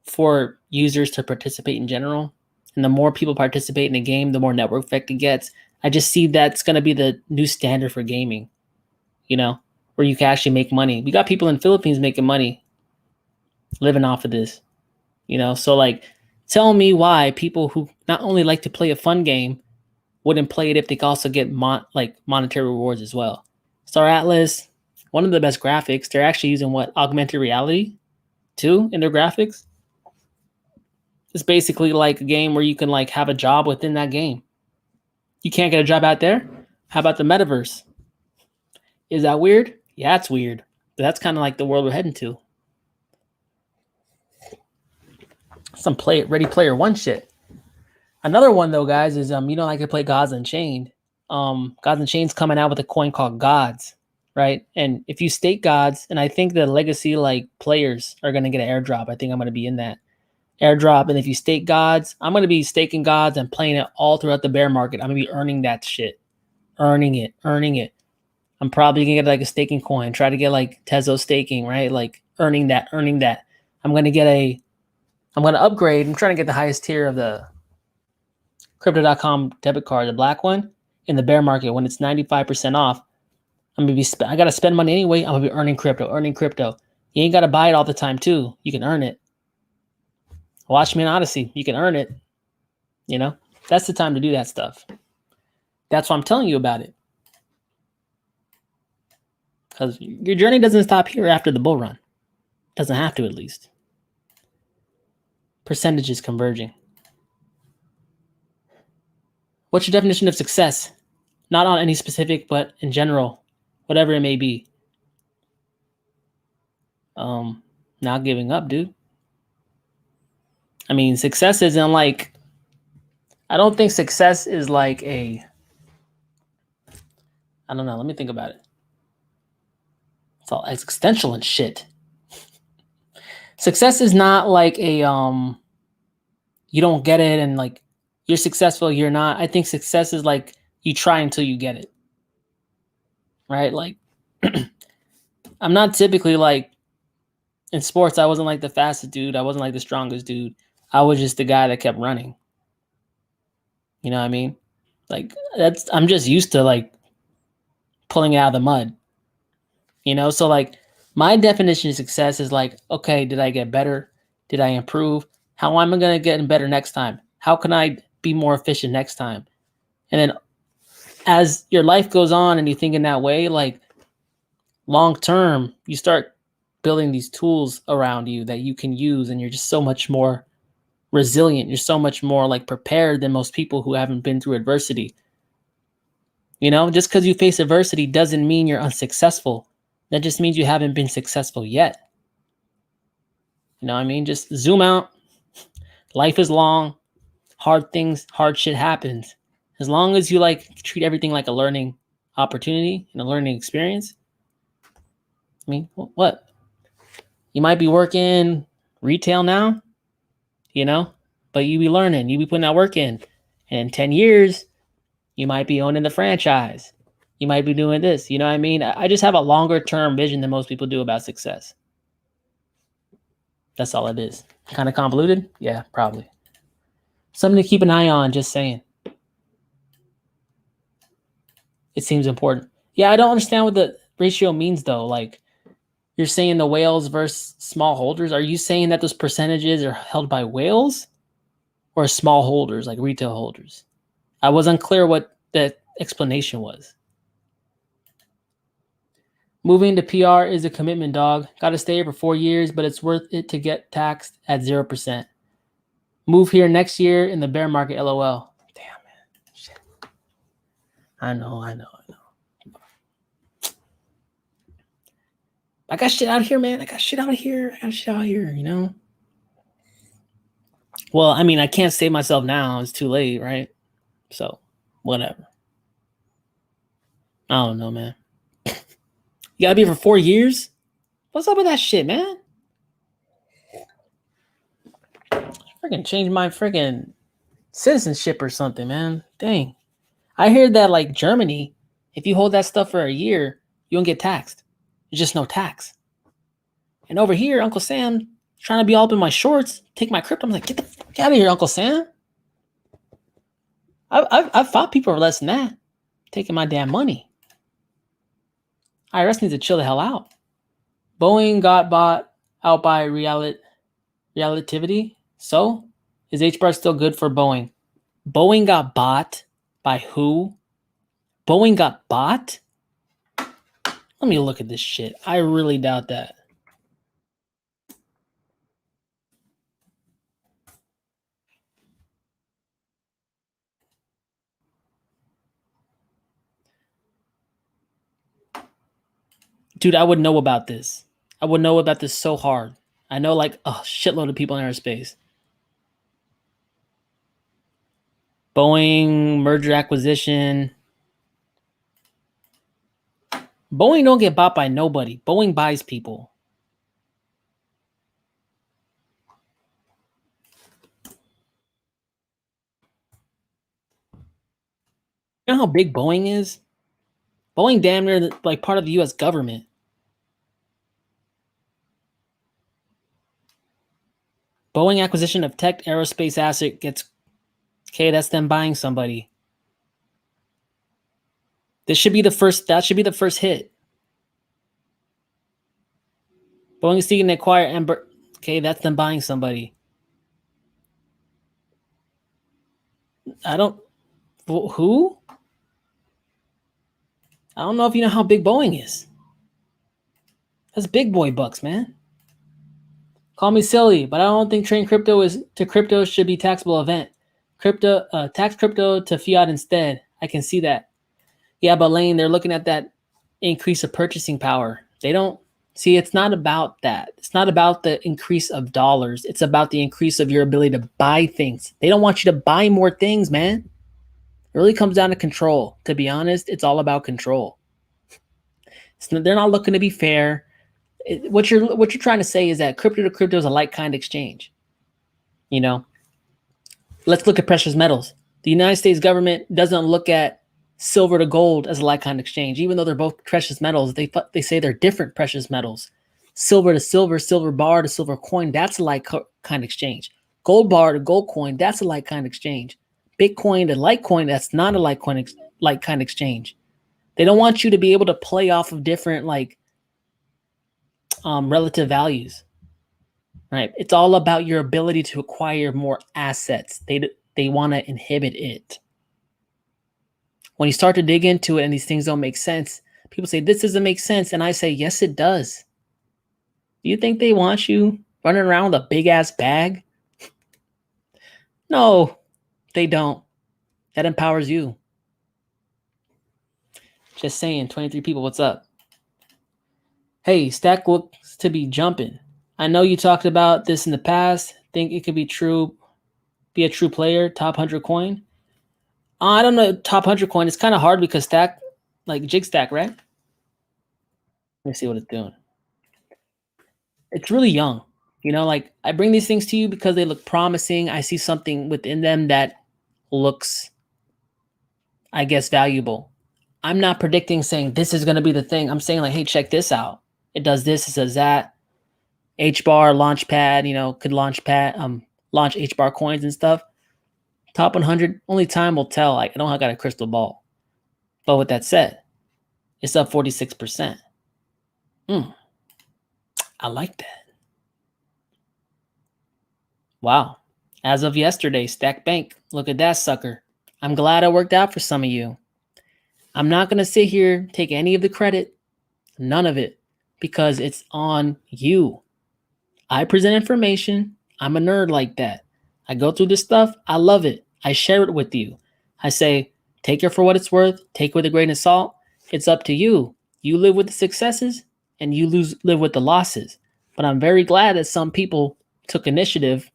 for users to participate in general. And the more people participate in the game, the more network effect it gets. I just see that's going to be the new standard for gaming, you know, where you can actually make money. We got people in the Philippines making money, living off of this, you know. So like, tell me why people who not only like to play a fun game wouldn't play it if they could also get monetary rewards as well. Star Atlas, one of the best graphics. They're actually using augmented reality too in their graphics. It's basically like a game where you can like have a job within that game. You can't get a job out there? How about the Metaverse? Is that weird? Yeah, it's weird. But that's kind of like the world we're heading to. Some Ready Player One shit. Another one though, guys, is you know, I could play Gods Unchained. Gods Unchained's coming out with a coin called Gods, right? And if you stake Gods, and I think the legacy like players are gonna get an airdrop. I think I'm gonna be in that airdrop. And if you stake Gods, I'm going to be staking Gods and playing it all throughout the bear market. I'm going to be earning that shit. Earning it. I'm probably going to get like a staking coin. Try to get like Tezo staking, right? Like earning that. I'm going to upgrade. I'm trying to get the highest tier of the Crypto.com debit card, the black one, in the bear market when it's 95% off. I got to spend money anyway. I'm going to be earning crypto. You ain't got to buy it all the time too. You can earn it. Watch me in Odyssey. You can earn it. You know, that's the time to do that stuff. That's why I'm telling you about it. Because your journey doesn't stop here after the bull run. Doesn't have to, at least. Percentages converging. What's your definition of success? Not on any specific, but in general, whatever it may be. Not giving up, dude. I mean, success isn't like, I don't think success is like I don't know, let me think about it. It's all existential and shit. Success is not like you don't get it and like you're successful, you're not. I think success is like you try until you get it. Right? Like, I'm not typically like In sports, I wasn't like the fastest dude. I wasn't like the strongest dude. I was just the guy that kept running. You know what I mean? Like I'm just used to like pulling it out of the mud. You know, so like my definition of success is like, okay, did I get better? Did I improve? How am I going to get better next time? How can I be more efficient next time? And then as your life goes on and you think in that way, like long term, you start building these tools around you that you can use, and you're just so much more resilient. You're so much more like prepared than most people who haven't been through adversity. You know, just because you face adversity doesn't mean you're unsuccessful. That just means you haven't been successful yet. You know what I mean? Just zoom out. Life is long. Hard shit happens. As long as you like treat everything like a learning opportunity and a learning experience. I mean, what? You might be working retail now, you know, but you be learning, you be putting that work in. And in 10 years, you might be owning the franchise. You might be doing this. You know what I mean? I just have a longer term vision than most people do about success. That's all it is. Kind of convoluted? Yeah, probably. Something to keep an eye on, just saying. It seems important. Yeah, I don't understand what the ratio means though. Like, you're saying the whales versus small holders. Are you saying that those percentages are held by whales or small holders, like retail holders? I was unclear what the explanation was. Moving to PR is a commitment, dog. Got to stay here for 4 years, but it's worth it to get taxed at 0%. Move here next year in the bear market, LOL. Damn, man. Shit. I know. I got shit out here, man. I got shit out here, you know? Well, I mean, I can't save myself now. It's too late, right? So, whatever. I don't know, man. You gotta be here for 4 years? What's up with that shit, man? Freaking change my freaking citizenship or something, man. Dang. I heard that like Germany, if you hold that stuff for a year, you don't get taxed. There's just no tax. And over here, Uncle Sam trying to be all up in my shorts, take my crypto. I'm like, get the fuck out of here, Uncle Sam. I've fought people for less than that, taking my damn money. IRS needs to chill the hell out. Boeing got bought out by Relativity. So, is HBAR still good for Boeing? Boeing got bought by who? Boeing got bought? Let me look at this shit. I really doubt that. Dude, I would know about this. I would know about this so hard. I know like a shitload of people in aerospace. Boeing merger acquisition. Boeing don't get bought by nobody. Boeing buys people. You know how big Boeing is? Boeing damn near like part of the U.S. government. Boeing acquisition of tech aerospace asset gets... Okay, that's them buying somebody. This should be the first... That should be the first hit. Boeing is seeking to acquire Ember... Okay, that's them buying somebody. I don't... Who? I don't know if you know how big Boeing is. That's big boy bucks, man. Call me silly, but I don't think trading crypto should be taxable event. Tax crypto to fiat instead. I can see that. Yeah, but Lane, they're looking at that increase of purchasing power. They don't see, it's not about that. It's not about the increase of dollars. It's about the increase of your ability to buy things. They don't want you to buy more things, man. It really comes down to control. To be honest, it's all about control. They're not looking to be fair. What you're trying to say is that crypto to crypto is a like-kind exchange. You know, let's look at precious metals. The United States government doesn't look at silver to gold as a like-kind exchange, even though they're both precious metals. They say they're different precious metals. Silver to silver, silver bar to silver coin, that's a like-kind exchange. Gold bar to gold coin, that's a like-kind exchange. Bitcoin to Litecoin, that's not a like-kind exchange. They don't want you to be able to play off of different like relative values, right? It's all about your ability to acquire more assets. They want to inhibit it. When you start to dig into it and these things don't make sense, people say, this doesn't make sense. And I say, yes, it does. Do you think they want you running around with a big ass bag? No, they don't. That empowers you. Just saying, 23 people, what's up? Hey, Stack looks to be jumping. I know you talked about this in the past. Think it could be true, be a true player, top 100 coin? I don't know, top 100 coin. It's kind of hard because Stack, like Jig Stack, right? Let me see what it's doing. It's really young. You know, like I bring these things to you because they look promising. I see something within them that looks, I guess, valuable. I'm not predicting saying this is going to be the thing. I'm saying like, hey, check this out. It does this, it does that. HBAR, Launchpad, you know, could launch HBAR coins and stuff. Top 100, only time will tell. Like, I don't got a crystal ball. But with that said, it's up 46%. I like that. Wow. As of yesterday, Stack Bank, look at that sucker. I'm glad it worked out for some of you. I'm not going to sit here, take any of the credit, none of it, because it's on you. I present information. I'm a nerd like that. I go through this stuff. I love it. I share it with you. I say, take it for what it's worth. Take it with a grain of salt. It's up to you. You live with the successes and you live with the losses. But I'm very glad that some people took initiative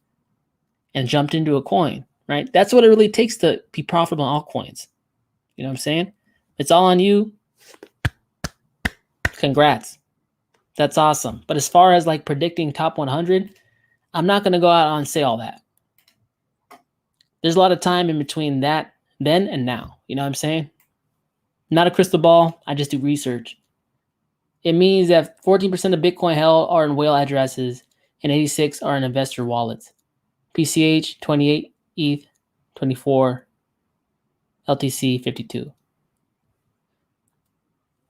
and jumped into a coin, right? That's what it really takes to be profitable in altcoins. You know what I'm saying? It's all on you. Congrats. That's awesome. But as far as like predicting top 100, I'm not going to go out and say all that. There's a lot of time in between that then and now. You know what I'm saying? Not a crystal ball. I just do research. It means that 14% of Bitcoin held are in whale addresses and 86 are in investor wallets. PCH 28, ETH 24, LTC 52.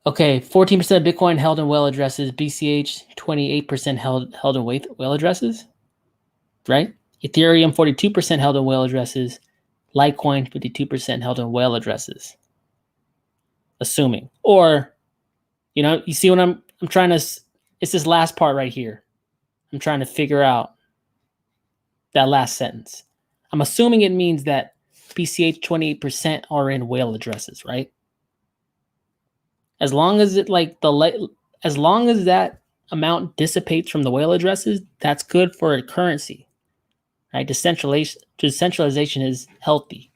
Okay, 14% of Bitcoin held in whale addresses, BCH 28% held in whale addresses, right? Ethereum 42% held in whale addresses, Litecoin 52% held in whale addresses. Assuming, or you know, you see what I'm trying to. It's this last part right here. I'm trying to figure out that last sentence. I'm assuming it means that BCH 28% are in whale addresses, right? As long as it as long as that amount dissipates from the whale addresses, that's good for a currency, right? Decentralization is healthy.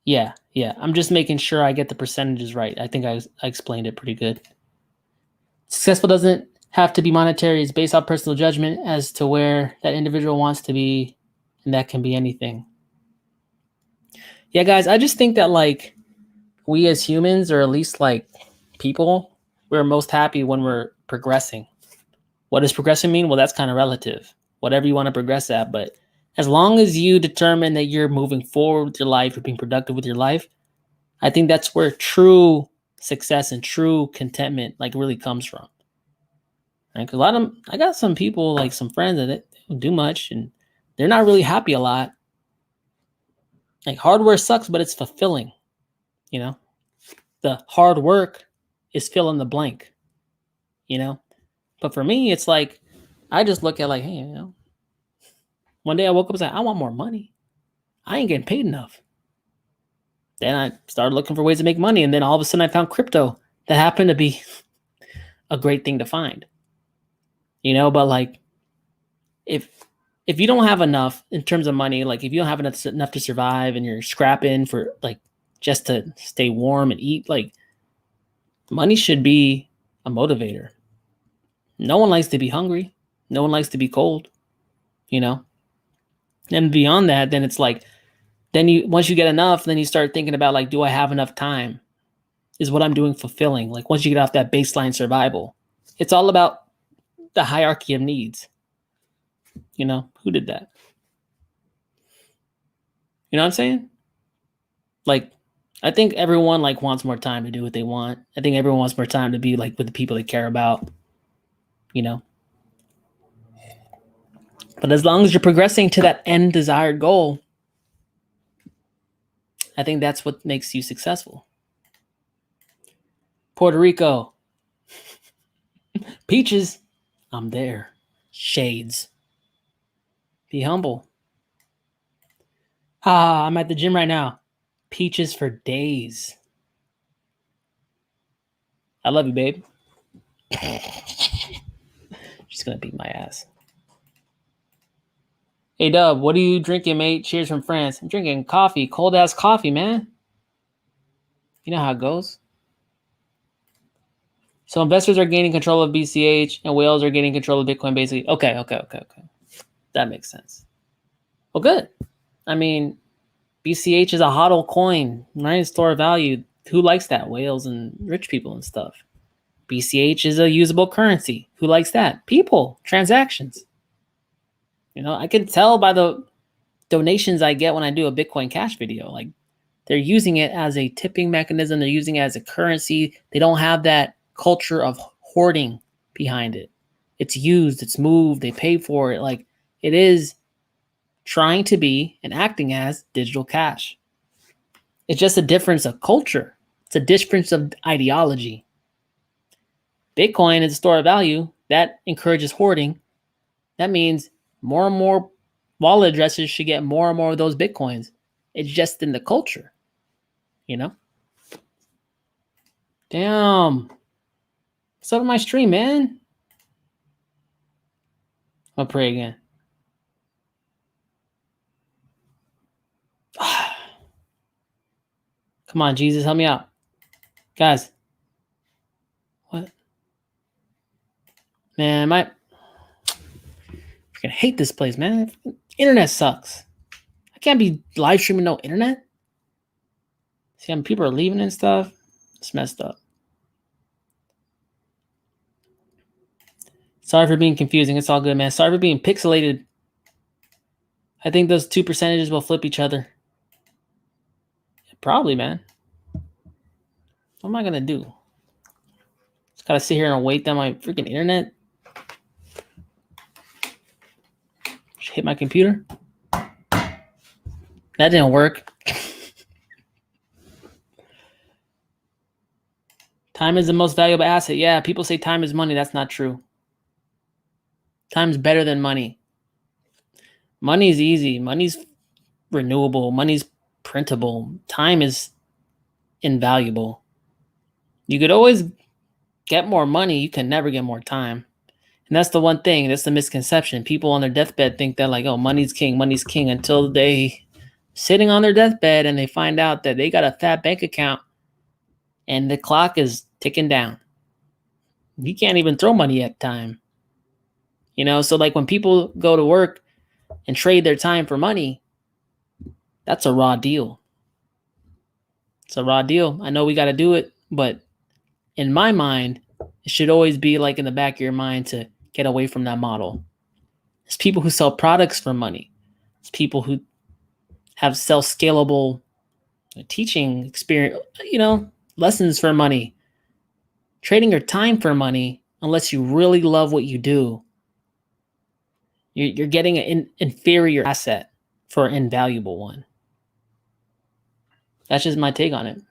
Yeah. I'm just making sure I get the percentages right. I think I explained it pretty good. Successful doesn't have to be monetary. It's based on personal judgment as to where that individual wants to be, and that can be anything. Yeah, guys, I just think that like we as humans, or at least like people, we're most happy when we're progressing. What does progressing mean? Well, that's kind of relative. Whatever you want to progress at, but as long as you determine that you're moving forward with your life, you're being productive with your life, I think that's where true success and true contentment like really comes from. Right? 'Cause a lot of them, I got some people, like some friends that don't do much and they're not really happy a lot. Like hardware sucks, but it's fulfilling. You know, the hard work is fill in the blank. You know, but for me, it's like I just look at like, hey, you know, one day I woke up and said, I want more money. I ain't getting paid enough. Then I started looking for ways to make money. And then all of a sudden I found crypto that happened to be a great thing to find. You know, but like if you don't have enough in terms of money, like if you don't have enough to survive and you're scrapping for like just to stay warm and eat, like money should be a motivator. No one likes to be hungry. No one likes to be cold, you know? And beyond that, then it's like, then once you get enough, then you start thinking about like, do I have enough time? is what I'm doing fulfilling? Like once you get off that baseline survival, it's all about the hierarchy of needs. You know, who did that? You know what I'm saying? Like, I think everyone like wants more time to do what they want. I think everyone wants more time to be like with the people they care about, you know. But as long as you're progressing to that end desired goal, I think that's what makes you successful. Puerto Rico. Peaches. I'm there. Shades. Be humble. I'm at the gym right now. Peaches for days. I love you, babe. She's gonna beat my ass. Hey, Dub, what are you drinking, mate? Cheers from France. I'm drinking coffee, cold ass coffee, man. You know how it goes. So investors are gaining control of BCH and whales are gaining control of Bitcoin, basically. Okay. That makes sense. Well, good. I mean, BCH is a hodl coin, right? Store of value. Who likes that? Whales and rich people and stuff. BCH is a usable currency. Who likes that? People, transactions. You know, I can tell by the donations I get when I do a Bitcoin Cash video. Like, they're using it as a tipping mechanism. They're using it as a currency. They don't have that culture of hoarding behind it. It's used, it's moved, they pay for it. Like, it is trying to be and acting as digital cash. It's just a difference of culture. It's a difference of ideology. Bitcoin is a store of value that encourages hoarding. That means more and more wallet addresses should get more and more of those Bitcoins. It's just in the culture, you know? Damn. What's up with my stream, man? I'll pray again. Come on, Jesus, help me out. Guys. What? Man, I freaking hate this place, man. Internet sucks. I can't be live streaming no internet. See, people are leaving and stuff. It's messed up. Sorry for being confusing. It's all good, man. Sorry for being pixelated. I think those two percentages will flip each other. Yeah, probably, man. What am I going to do? Just got to sit here and wait on my freaking internet. Just hit my computer. That didn't work. Time is the most valuable asset. Yeah, people say time is money. That's not true. Time's better than money. Money's easy. Money's renewable. Money's printable. Time is invaluable. You could always get more money. You can never get more time. And that's the one thing. That's the misconception. People on their deathbed think that like, oh, money's king until they sitting on their deathbed and they find out that they got a fat bank account and the clock is ticking down. You can't even throw money at time. You know, so like when people go to work and trade their time for money, that's a raw deal. It's a raw deal. I know we got to do it, but in my mind, it should always be like in the back of your mind to get away from that model. It's people who sell products for money. It's people who have self-scalable teaching experience, lessons for money. Trading your time for money, unless you really love what you do, you're getting an inferior asset for an invaluable one. That's just my take on it.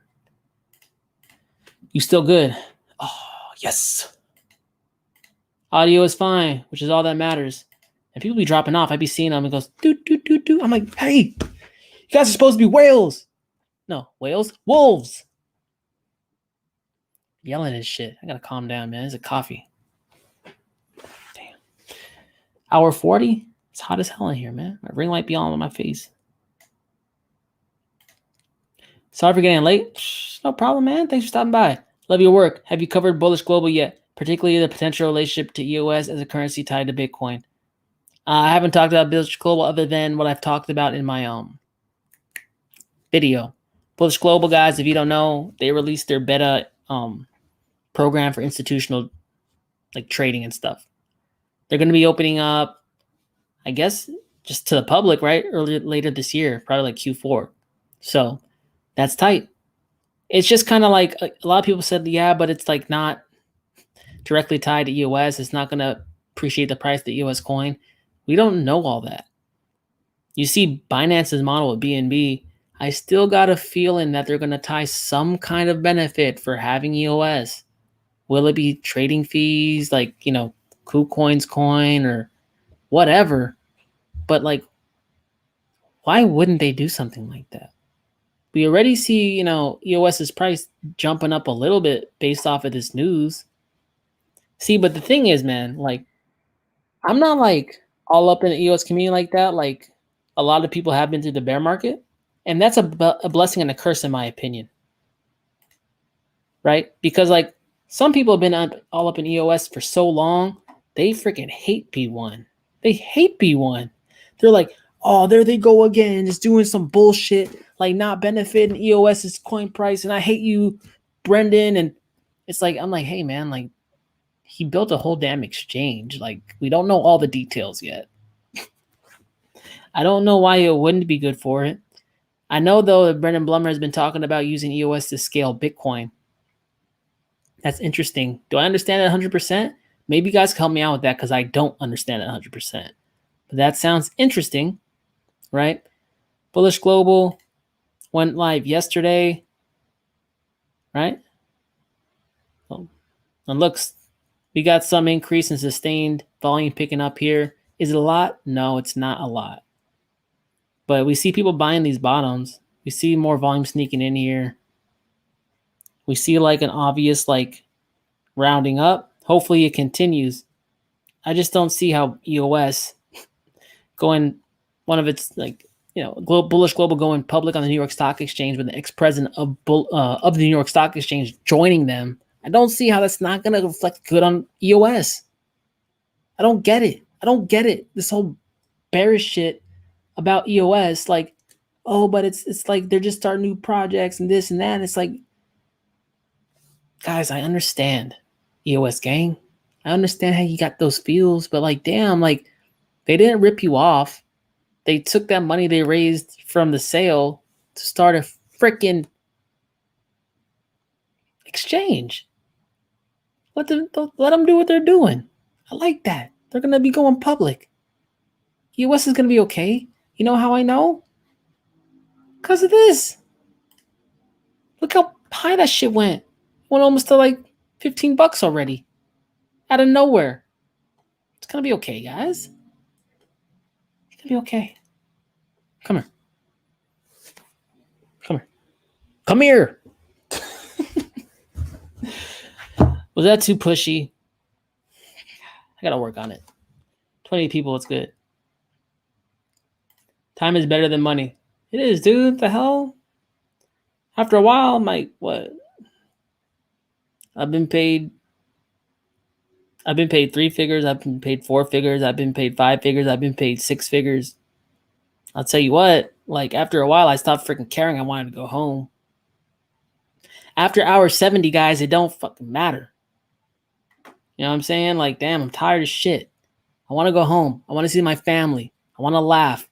You still good? Oh, yes. Audio is fine, which is all that matters. And people be dropping off. I be seeing them and goes, do. I'm like, hey, you guys are supposed to be whales. No, whales? Wolves. Yelling at shit. I gotta calm down, man. It's a coffee. Damn. Hour 40? It's hot as hell in here, man. My ring light be on my face. Sorry for getting late. No problem, man. Thanks for stopping by. Love your work. Have you covered bullish global yet? Particularly the potential relationship to EOS as a currency tied to Bitcoin. I haven't talked about bullish global other than what I've talked about in my video. Bullish Global, guys, if you don't know, they released their beta program for institutional like trading and stuff. They're going to be opening up, I guess, just to the public, right? Later this year, probably like Q4. So that's tight. It's just kind of like a lot of people said, yeah, but it's like not directly tied to EOS. It's not going to appreciate the price of the EOS coin. We don't know all that. You see Binance's model with BNB. I still got a feeling that they're going to tie some kind of benefit for having EOS. Will it be trading fees like, KuCoin's coin or whatever? But like, why wouldn't they do something like that? We already see, EOS's price jumping up a little bit based off of this news. See, but the thing is, man, like, I'm not like all up in the EOS community like that. Like a lot of people have been through the bear market, and that's a blessing and a curse in my opinion. Right? Because like some people have been all up in EOS for so long, they freaking hate B1. They hate B1. They're like, oh, there they go again, just doing some bullshit, like not benefiting EOS's coin price, and I hate you, Brendan. And it's like, I'm like, hey man, like he built a whole damn exchange. Like we don't know all the details yet. I don't know why it wouldn't be good for it. I know though that Brendan Blummer has been talking about using EOS to scale Bitcoin. That's interesting. Do I understand it 100%? Maybe you guys can help me out with that because I don't understand it 100%. But that sounds interesting, right? Bullish Global went live yesterday, right? And looks, we got some increase in sustained volume picking up here. Is it a lot? No, it's not a lot. But we see people buying these bottoms. We see more volume sneaking in here. We see like an obvious like rounding up. Hopefully it continues. I just don't see how EOS going one of its like Bullish Global going public on the New York Stock Exchange with the ex-president of the New York Stock Exchange joining them. I don't see how that's not going to reflect good on EOS. I don't get it. This whole bearish shit about EOS, like, oh, but it's like they're just starting new projects and this and that. And it's like, guys, I understand EOS gang. I understand how you got those feels, but like, damn, like they didn't rip you off. They took that money they raised from the sale to start a freaking exchange. Let them do what they're doing. I like that. They're going to be going public. EOS is going to be okay. You know how I know? Because of this. Look how high that shit went. Went almost to like $15 already. Out of nowhere. It's going to be okay, guys. It's going to be okay. Come here. Come here. Was that too pushy? I got to work on it. 20 people, it's good. Time is better than money. It is, dude. What the hell? After a while, I'm like, what? I've been paid 3 figures. I've been paid 4 figures. I've been paid 5 figures. I've been paid 6 figures. I'll tell you what, like after a while, I stopped freaking caring. I wanted to go home. After hour 70, guys, it don't fucking matter. You know what I'm saying? Like, damn, I'm tired of shit. I want to go home. I want to see my family. I want to laugh.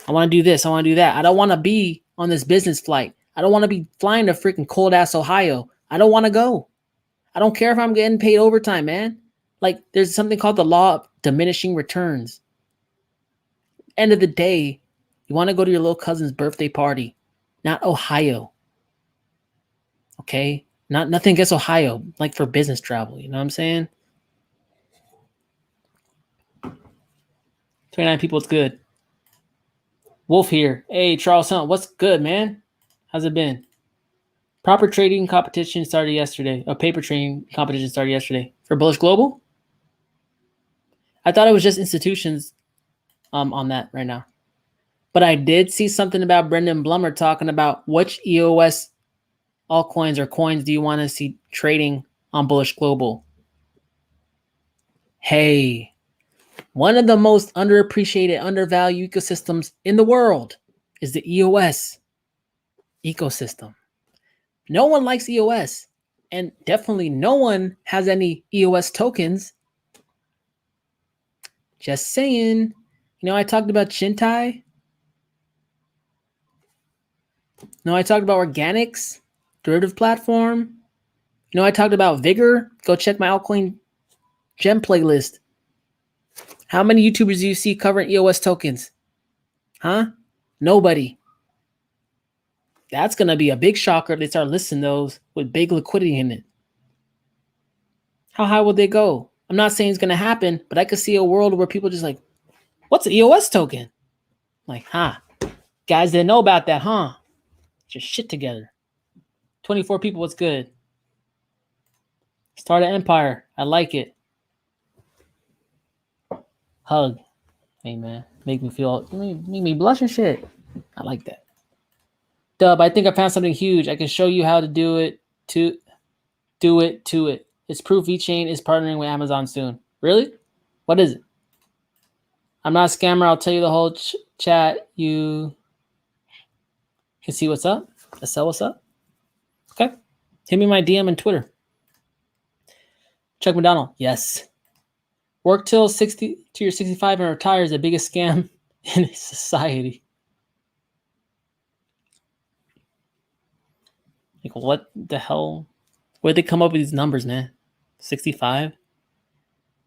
I want to do this. I want to do that. I don't want to be on this business flight. I don't want to be flying to freaking cold-ass Ohio. I don't want to go. I don't care if I'm getting paid overtime, man. Like, there's something called the law of diminishing returns. End of the day, you want to go to your little cousin's birthday party, not Ohio. Okay? Nothing against Ohio, like for business travel. You know what I'm saying? 29 people, it's good. Wolf here. Hey, Charles Hunt, what's good, man? How's it been? Proper trading competition started yesterday. A paper trading competition started yesterday for Bullish Global. I thought it was just institutions on that right now. But I did see something about Brendan Blummer talking about which EOS altcoins or coins do you want to see trading on Bullish Global. Hey, one of the most underappreciated, undervalued ecosystems in the world is the EOS. ecosystem. No one likes EOS, and definitely no one has any EOS tokens. Just saying. I talked about Shintai. I talked about organics, derivative platform. I talked about Vigor. Go check my altcoin gem playlist. How many YouTubers do you see covering EOS tokens? Huh? Nobody. That's going to be a big shocker if they start listing those with big liquidity in it. How high will they go? I'm not saying it's going to happen, but I could see a world where people just like, what's an EOS token? Like, guys didn't know about that, huh? Get your shit together. 24 people, what's good? Start an empire. I like it. Hug. Hey, man. Make me blush and shit. I like that. Dub, I think I found something huge. I can show you how to do it to it. It's proof VeChain is partnering with Amazon soon. Really? What is it? I'm not a scammer. I'll tell you the whole chat. You can see what's up. Sell what's up. Okay. Hit me my DM and Twitter. Chuck McDonald. Yes. Work till 60 to your 65 and retire is the biggest scam in society. Like, what the hell? Where'd they come up with these numbers, man? 65?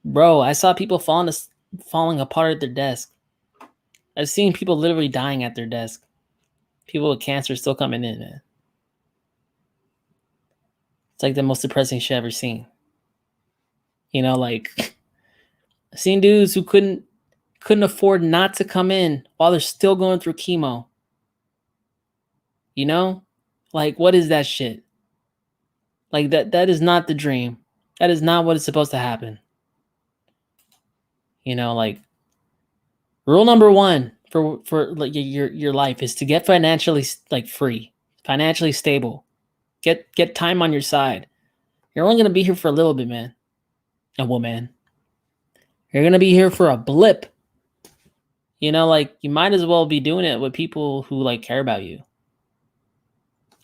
Bro, I saw people falling apart at their desk. I've seen people literally dying at their desk. People with cancer still coming in, man. It's like the most depressing shit I've ever seen. Like, I've seen dudes who couldn't afford not to come in while they're still going through chemo. Like, what is that shit? Like, that is not the dream. That is not what is supposed to happen. Like, rule number one for like your life is to get financially free, financially stable. Get time on your side. You're only gonna be here for a little bit, man. And woman. You're gonna be here for a blip. Like, you might as well be doing it with people who care about you.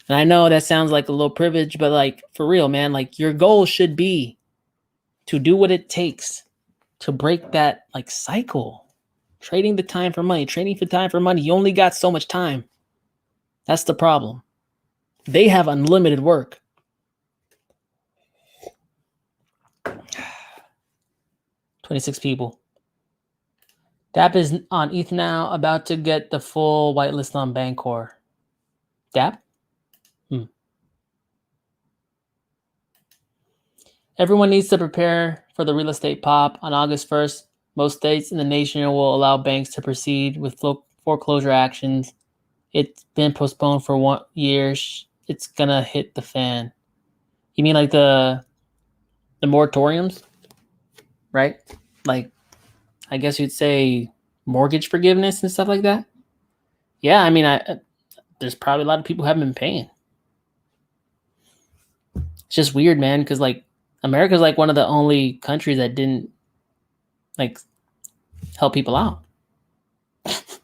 And I know that sounds like a little privilege, but for real, man, your goal should be to do what it takes to break that cycle. Trading the time for money, trading for time for money. You only got so much time. That's the problem. They have unlimited work. $26 people. DAP is on ETH now, about to get the full whitelist on Bancor. DAP? Everyone needs to prepare for the real estate pop. On August 1st, most states in the nation will allow banks to proceed with foreclosure actions. It's been postponed for 1 year. It's gonna hit the fan. You mean like the moratoriums, right? I guess you'd say mortgage forgiveness and stuff like that. Yeah, I mean, there's probably a lot of people who haven't been paying. It's just weird, man, because America's one of the only countries that didn't help people out. It's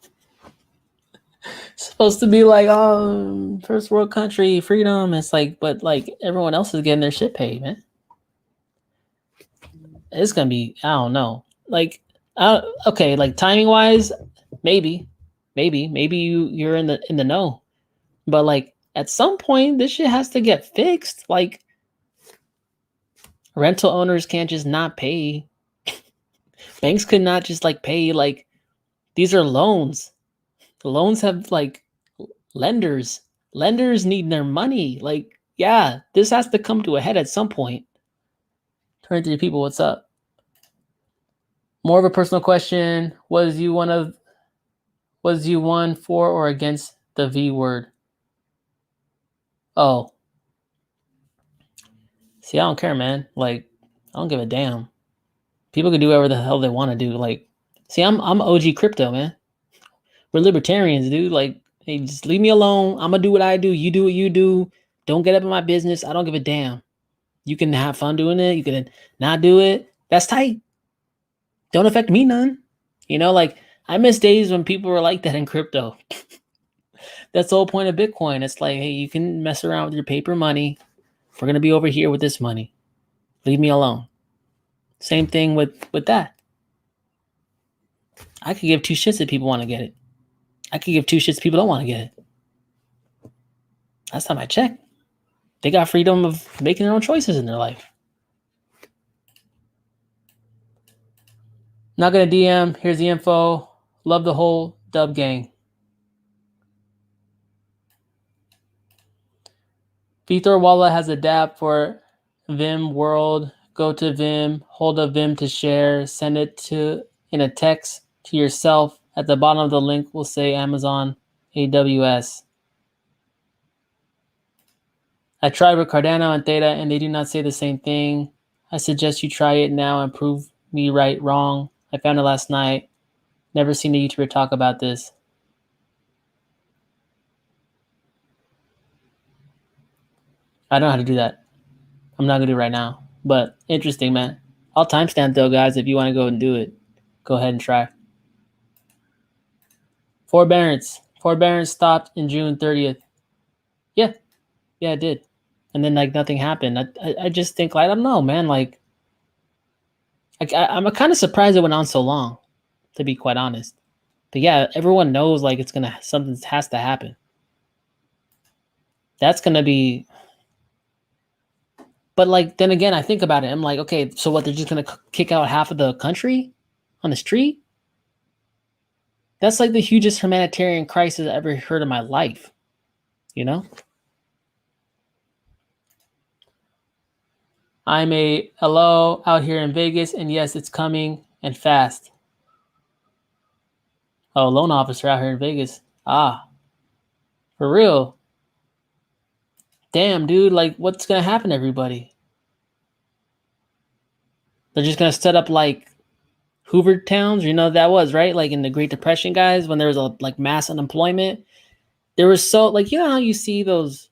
supposed to be first world country, freedom. It's but everyone else is getting their shit paid, man. It's gonna be, I don't know. Okay, timing wise, maybe you're in the know. But at some point this shit has to get fixed. Rental owners can't just not pay. Banks could not just pay. These are loans. The loans have lenders. Lenders need their money. Yeah, this has to come to a head at some point. 23 people, what's up? More of a personal question. Was you one for or against the V word? Oh. See, I don't care, man. I don't give a damn. People can do whatever the hell they want to do. See, I'm OG crypto, man. We're libertarians, dude. Hey, just leave me alone. I'm gonna do what I do. You do what you do. Don't get up in my business. I don't give a damn. You can have fun doing it. You can not do it. That's tight. Don't affect me none. I miss days when people were like that in crypto. That's the whole point of Bitcoin. It's like, hey, you can mess around with your paper money. We're going to be over here with this money. Leave me alone. Same thing with that. I could give two shits if people want to get it. I could give two shits if people don't want to get it. Last time I checked, they got freedom of making their own choices in their life. Not going to DM. Here's the info. Love the whole dub gang. Vitor Walla has a dApp for Vim World. Go to Vim, hold a Vim to share, send it to in a text to yourself. At the bottom of the link will say Amazon AWS. I tried with Cardano and Theta and they do not say the same thing. I suggest you try it now and prove me right, wrong. I found it last night. Never seen a YouTuber talk about this. I don't know how to do that. I'm not going to do it right now. But interesting, man. I'll timestamp though, guys, if you want to go and do it. Go ahead and try. Forbearance. Forbearance stopped in June 30th. Yeah. Yeah, it did. And then like nothing happened. I just think, I don't know, man. Like, I'm kind of surprised it went on so long, to be quite honest. But yeah, everyone knows like something has to happen. That's gonna be. But like then again, I think about it. I'm like, okay, so what? They're just gonna kick out half of the country on the street? That's like the hugest humanitarian crisis I ever heard in my life. You know? I'm a hello out here in Vegas, and yes, it's coming and fast. Oh, loan officer out here in Vegas. Ah, for real. Damn, dude, like what's gonna happen to everybody? They're just gonna set up like Hoover towns, you know what that was, right? Like in the Great Depression, guys, when there was a like mass unemployment. There was so like, you know how you see those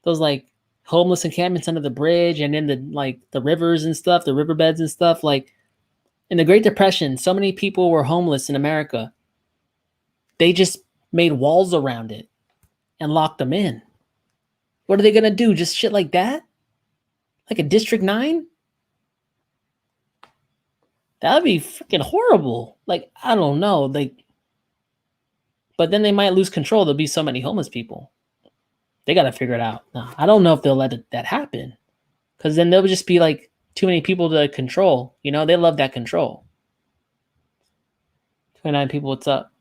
like homeless encampments under the bridge and in the rivers and stuff, the riverbeds and stuff. Like in the Great Depression, so many people were homeless in America. They just made walls around it and locked them in. What are they gonna do? Just shit like that? Like a District 9? That would be freaking horrible. Like, I don't know. Like, but then they might lose control. There'll be so many homeless people. They got to figure it out. No, I don't know if they'll let that happen. Because then there'll just be like too many people to control. You know, they love that control. 29 people, what's up?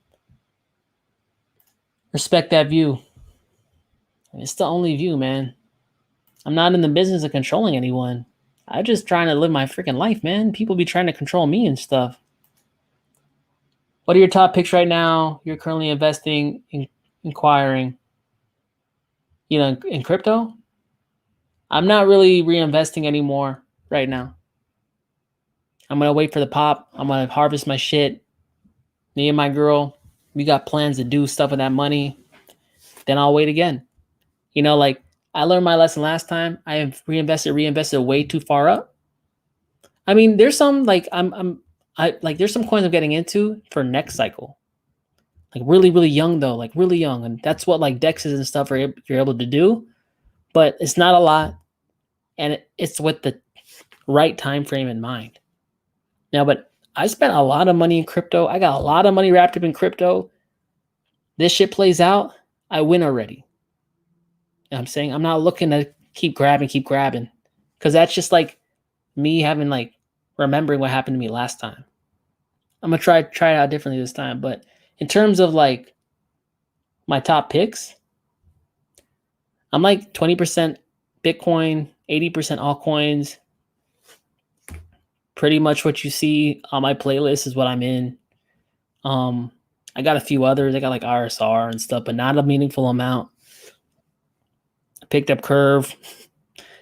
Respect that view. It's the only view, man. I'm not in the business of controlling anyone. I'm just trying to live my freaking life, man. People be trying to control me and stuff. What are your top picks right now? You're currently investing, inquiring, you know, in crypto? I'm not really reinvesting anymore right now. I'm going to wait for the pop. I'm going to harvest my shit. Me and my girl, we got plans to do stuff with that money. Then I'll wait again. You know, like I learned my lesson last time. I have reinvested way too far up. I mean, there's some like there's some coins I'm getting into for next cycle. Like really, really young though, like really young. And that's what like DEXs and stuff you're able to do. But it's not a lot. And it's with the right time frame in mind. Now, but I spent a lot of money in crypto. I got a lot of money wrapped up in crypto. This shit plays out, I win already. You know what I'm saying? I'm not looking to keep grabbing. Because that's just like me having like remembering what happened to me last time. I'm going to try it out differently this time. But in terms of like my top picks, I'm like 20% Bitcoin, 80% altcoins. Pretty much what you see on my playlist is what I'm in. I got a few others. I got like RSR and stuff, but not a meaningful amount. I picked up Curve,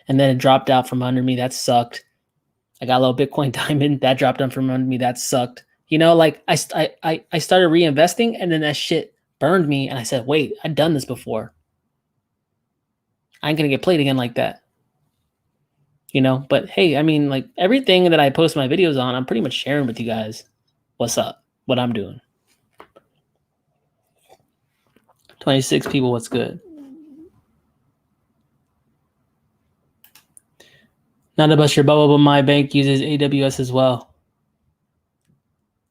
and then it dropped out from under me. That sucked. I got a little Bitcoin Diamond. That dropped down from under me. That sucked. You know, like I started reinvesting, and then that shit burned me. And I said, wait, I've done this before. I ain't going to get played again like that. You know, but hey, I mean, like everything that I post my videos on, I'm pretty much sharing with you guys what's up, what I'm doing. 26 people, what's good? Not to bust your bubble, but my bank uses AWS as well.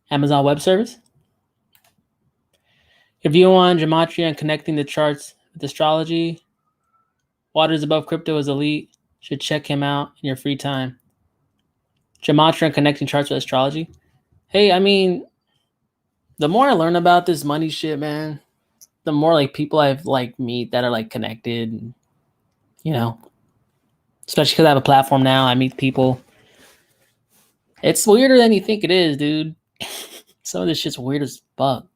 Amazon Web Service? If you on gematria and connecting the charts with astrology, Waters Above Crypto is elite. Should check him out in your free time. Gematria and connecting charts with astrology. Hey, I mean, the more I learn about this money shit, man, the more like people I've like meet that are like connected, and, you know, especially because I have a platform now. I meet people. It's weirder than you think it is, dude. Some of this shit's weird as fuck.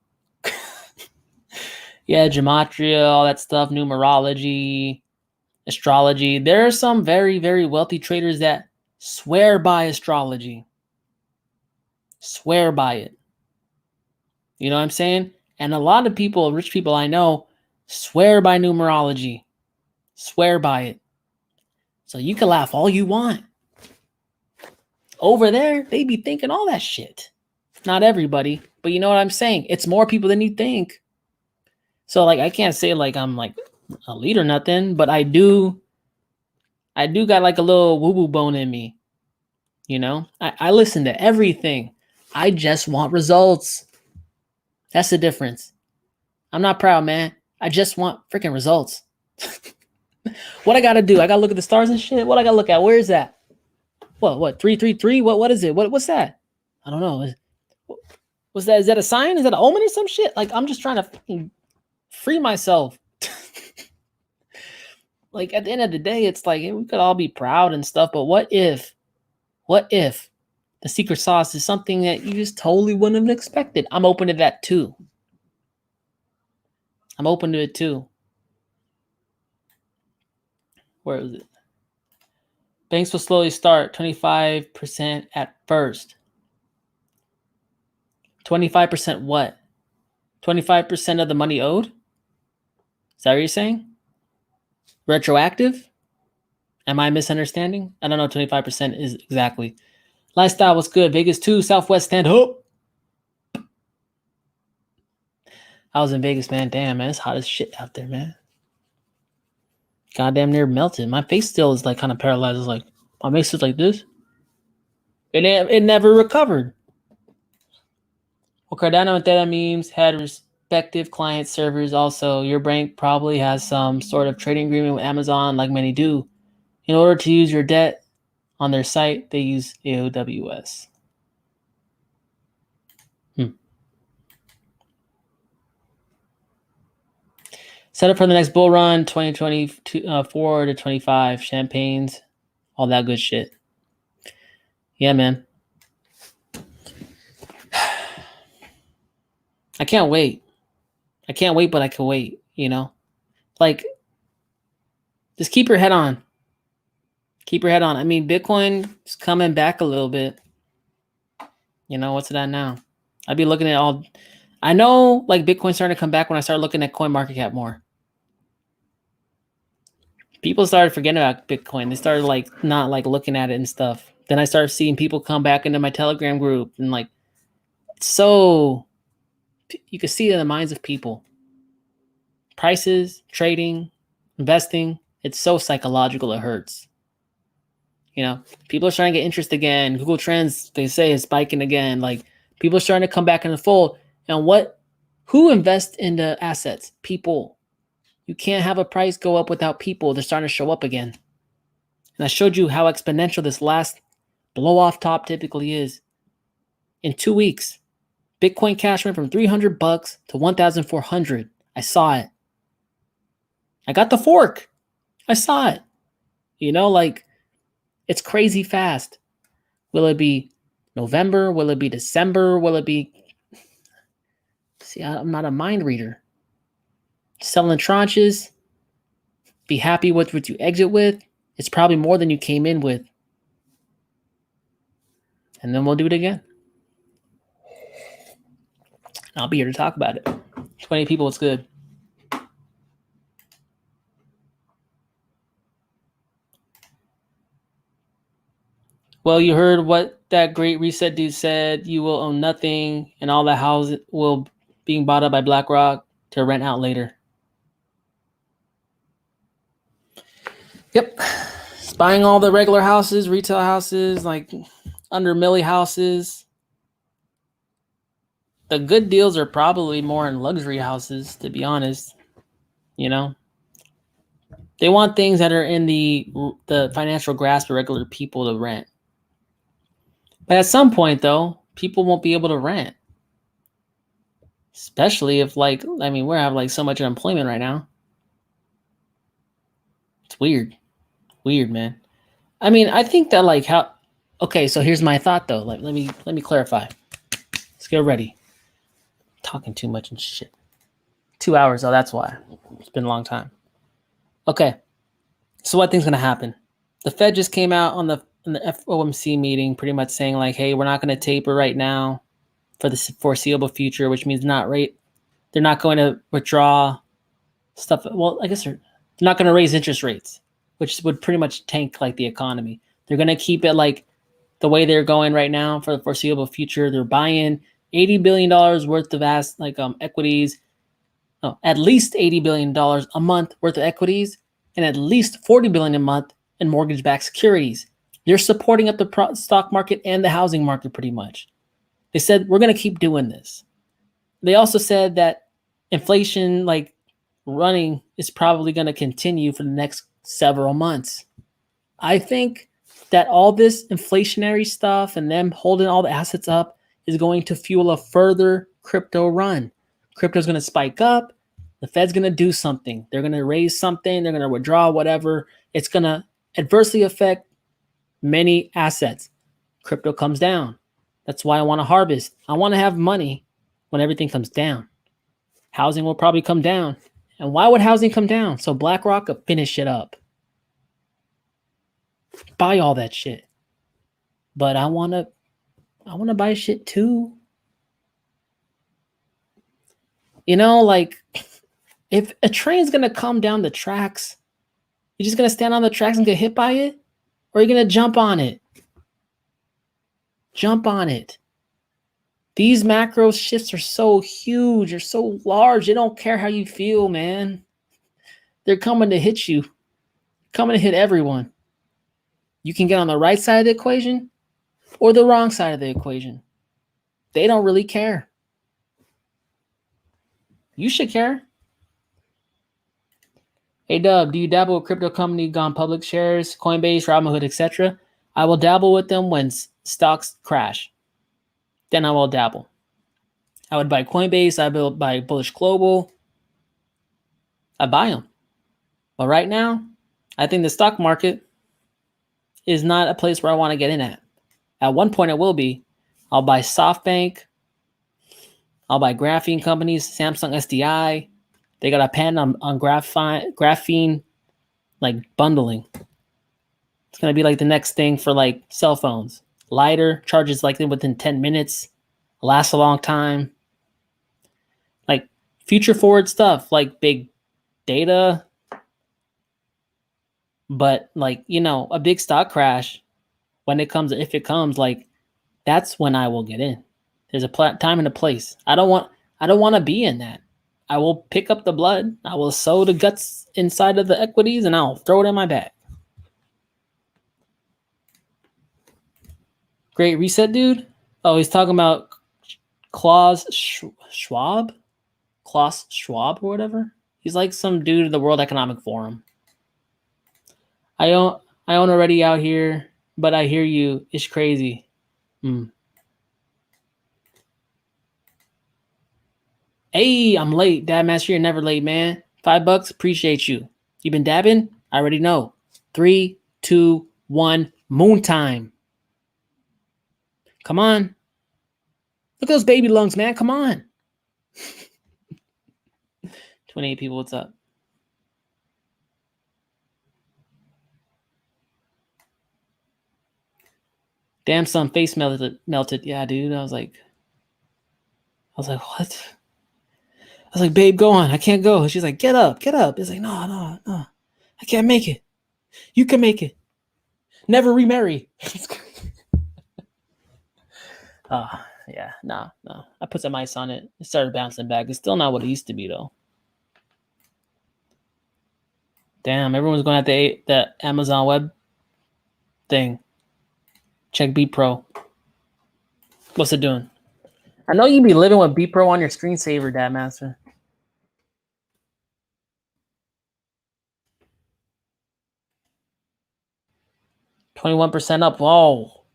Yeah, gematria, all that stuff, numerology, astrology. There are some very, very wealthy traders that swear by astrology. Swear by it. You know what I'm saying? And a lot of people, rich people I know, swear by numerology. Swear by it. So you can laugh all you want. Over there, they be thinking all that shit. Not everybody, but you know what I'm saying? It's more people than you think. So like I can't say like I'm like a lead or nothing, but I do got like a little woo-woo bone in me. You know? I listen to everything. I just want results. That's the difference. I'm not proud, man. I just want freaking results. What I gotta do? I gotta look at the stars and shit. What I gotta look at? Where is that? What? 333? What is it? What's that? I don't know. What's that? Is that a sign? Is that an omen or some shit? Like I'm just trying to fucking free myself. Like at the end of the day, it's like we could all be proud and stuff, but what if the secret sauce is something that you just totally wouldn't have expected? I'm open to that too. I'm open to it too. Where is it? Banks will slowly start 25% at first. 25% what? 25% of the money owed? Is that what you're saying? Retroactive? Am I misunderstanding? I don't know 25% is exactly. Lifestyle was good. Vegas 2, Southwest stand up. I was in Vegas, man. Damn, man. It's hot as shit out there, man. Goddamn near melted. My face still is like kind of paralyzed. It's like my face is like this. It never recovered. Well, Cardano and Theta memes had respective client servers. Also, your bank probably has some sort of trading agreement with Amazon, like many do. In order to use your debt on their site, they use AWS. Set up for the next bull run, 2024 to 25, champagnes, all that good shit. Yeah, man. I can't wait. I can't wait, but I can wait, you know? Like, just keep your head on. Keep your head on. I mean, Bitcoin is coming back a little bit. You know, what's it at now? I'd be looking at all... I know, like, Bitcoin's starting to come back when I start looking at CoinMarketCap more. People started forgetting about Bitcoin. They started, like, not, like, looking at it and stuff. Then I started seeing people come back into my Telegram group. And, like, so... You can see it in the minds of people. Prices, trading, investing, it's so psychological it hurts. You know, people are starting to get interest again. Google Trends, they say, is spiking again. Like, people are starting to come back in the fold. And who invests into assets? People. You can't have a price go up without people. They're starting to show up again. And I showed you how exponential this last blow off top typically is. In 2 weeks, Bitcoin Cash went from $300 to $1,400. I saw it. I got the fork. I saw it. You know, like, it's crazy fast. Will it be November? Will it be December? Will it be... See, I'm not a mind reader. Selling tranches. Be happy with what you exit with. It's probably more than you came in with. And then we'll do it again. I'll be here to talk about it. 20 people, it's good. Well, you heard what that great reset dude said. You will own nothing, and all the houses will being bought up by BlackRock to rent out later. Yep. It's buying all the regular houses, retail houses, like under milli houses. The good deals are probably more in luxury houses, to be honest. You know, they want things that are in the financial grasp of regular people to rent. But at some point, though, people won't be able to rent. Especially if, like, I mean, we're having like so much unemployment right now. It's weird. Weird, man. I mean, I think that like how okay, so here's my thought though. Like let me clarify. Let's get ready. Talking too much and shit. 2 hours, oh that's why. It's been a long time. Okay. So what thing's gonna happen? The Fed just came out on the FOMC meeting pretty much saying like, hey, we're not gonna taper right now for the foreseeable future, which means they're not going to withdraw stuff. Well, I guess they're not going to raise interest rates, which would pretty much tank like the economy. They're going to keep it like the way they're going right now for the foreseeable future. They're buying $80 billion worth of equities, at least $80 billion a month worth of equities, and at least $40 billion a month in mortgage-backed securities. They're supporting up the stock market and the housing market pretty much. They said, we're going to keep doing this. They also said that inflation, like running, is probably going to continue for the next several months. I think that all this inflationary stuff and them holding all the assets up is going to fuel a further crypto run. Crypto's going to spike up. The Fed's going to do something. They're going to raise something. They're going to withdraw whatever. It's going to adversely affect many assets. Crypto comes down. That's why I want to harvest. I want to have money when everything comes down. Housing will probably come down. And why would housing come down? So BlackRock could finish it up. Buy all that shit. But I want to buy shit too. You know, like if a train's going to come down the tracks, you're just going to stand on the tracks and get hit by it? Or are you going to jump on it? Jump on it. These macro shifts are so huge. They're so large. They don't care how you feel, man. They're coming to hit you. Coming to hit everyone. You can get on the right side of the equation or the wrong side of the equation. They don't really care. You should care. Hey, Dub, do you dabble with crypto company gone public shares, Coinbase, Robinhood, etc.? I will dabble with them when stocks crash. Then I will dabble. I would buy Coinbase. I would buy Bullish Global. I buy them. But right now, I think the stock market is not a place where I want to get in at. At one point, it will be. I'll buy SoftBank. I'll buy graphene companies, Samsung SDI. They got a patent on graphene like bundling. It's going to be like the next thing for like cell phones. Lighter, charges like within 10 minutes, lasts a long time. Like future forward stuff like big data. But like, you know, a big stock crash, when it comes, if it comes, like that's when I will get in. There's a time and a place. I don't want to be in that. I will pick up the blood. I will sow the guts inside of the equities and I'll throw it in my bag. Great reset, dude. Oh, he's talking about Klaus Schwab? Klaus Schwab or whatever. He's like some dude in the World Economic Forum. I own already out here, but I hear you. It's crazy. Hey, I'm late. Dad Master, you're never late, man. $5, appreciate you. You been dabbing? I already know. 3, 2, 1, moon time. Come on. Look at those baby lungs, man. Come on. 28 people, what's up? Damn, son, face melted. Yeah, dude. I was like, what? I was like, babe, go on. I can't go. She's like, get up. It's like, no. I can't make it. You can make it. Never remarry. Yeah, no. I put some ice on it. It started bouncing back. It's still not what it used to be, though. Damn, everyone's going at the Amazon web thing. Check BEPRO. What's it doing? I know you be living with BEPRO on your screensaver, Dad Master. %21 up. Whoa.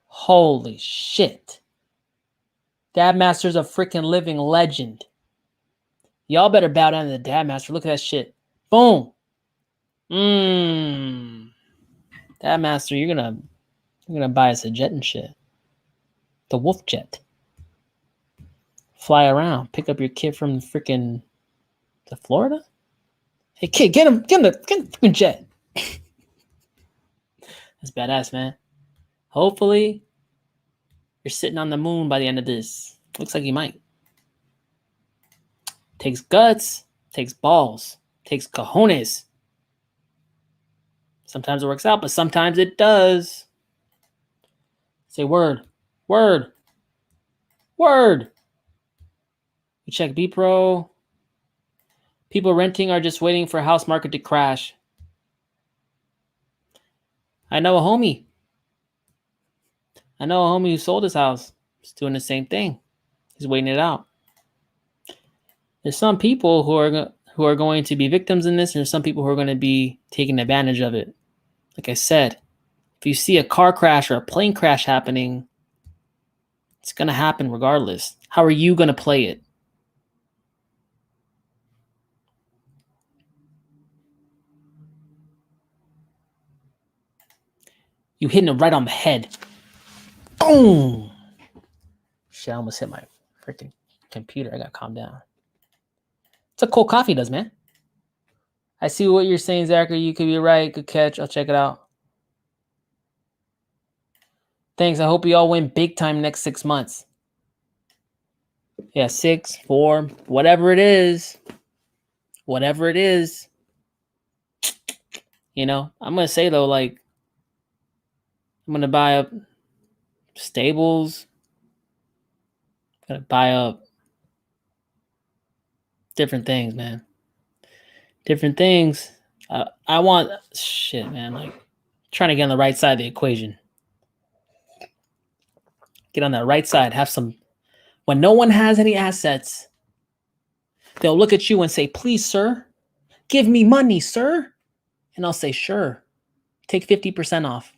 Holy shit. Dad Master's a freaking living legend. Y'all better bow down to the Dad Master. Look at that shit. Boom. Dad Master, you're gonna buy us a jet and shit. The Wolf Jet. Fly around. Pick up your kid from freaking to Florida. Hey kid, get him the freaking jet. That's badass, man. Hopefully, you're sitting on the moon by the end of this. Looks like you might. Takes guts, takes balls, takes cojones. Sometimes it works out, but sometimes it does. Say word, word, word. You check BEPRO. People renting are just waiting for house market to crash. I know a homie who sold his house. He's doing the same thing. He's waiting it out. There's some people who are going to be victims in this, and there's some people who are going to be taking advantage of it. Like I said, if you see a car crash or a plane crash happening, it's going to happen regardless. How are you going to play it? You hitting it right on the head. Boom! Shit, I almost hit my freaking computer. I got to calm down. It's a cold coffee does, man. I see what you're saying, Zachary. You could be right. Good catch. I'll check it out. Thanks. I hope you all win big time next 6 months. Yeah, 6, 4, whatever it is. Whatever it is. You know, I'm going to say, though, like, I'm going to buy up stables. I'm going to buy up different things, man. Different things. I want, shit, man, like, trying to get on the right side of the equation. Get on that right side. Have some, when no one has any assets, they'll look at you and say, please, sir, give me money, sir. And I'll say, sure, take 50% off.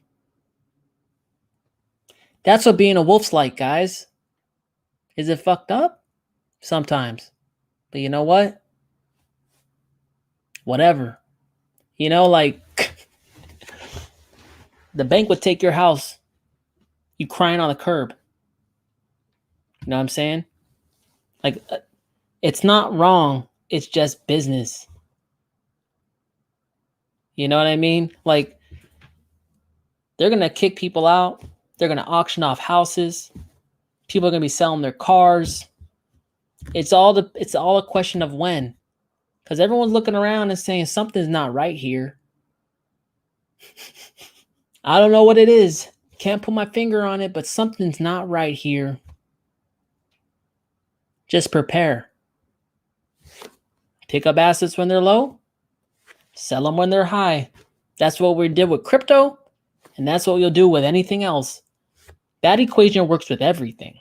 That's what being a wolf's like, guys. Is it fucked up? Sometimes. But you know what? Whatever. You know, like, the bank would take your house. You crying on the curb. You know what I'm saying? Like, it's not wrong. It's just business. You know what I mean? Like, they're going to kick people out. They're going to auction off houses. People are going to be selling their cars. It's all a question of when. Because everyone's looking around and saying something's not right here. I don't know what it is. Can't put my finger on it, but something's not right here. Just prepare. Pick up assets when they're low. Sell them when they're high. That's what we did with crypto. And that's what you'll do with anything else. That equation works with everything.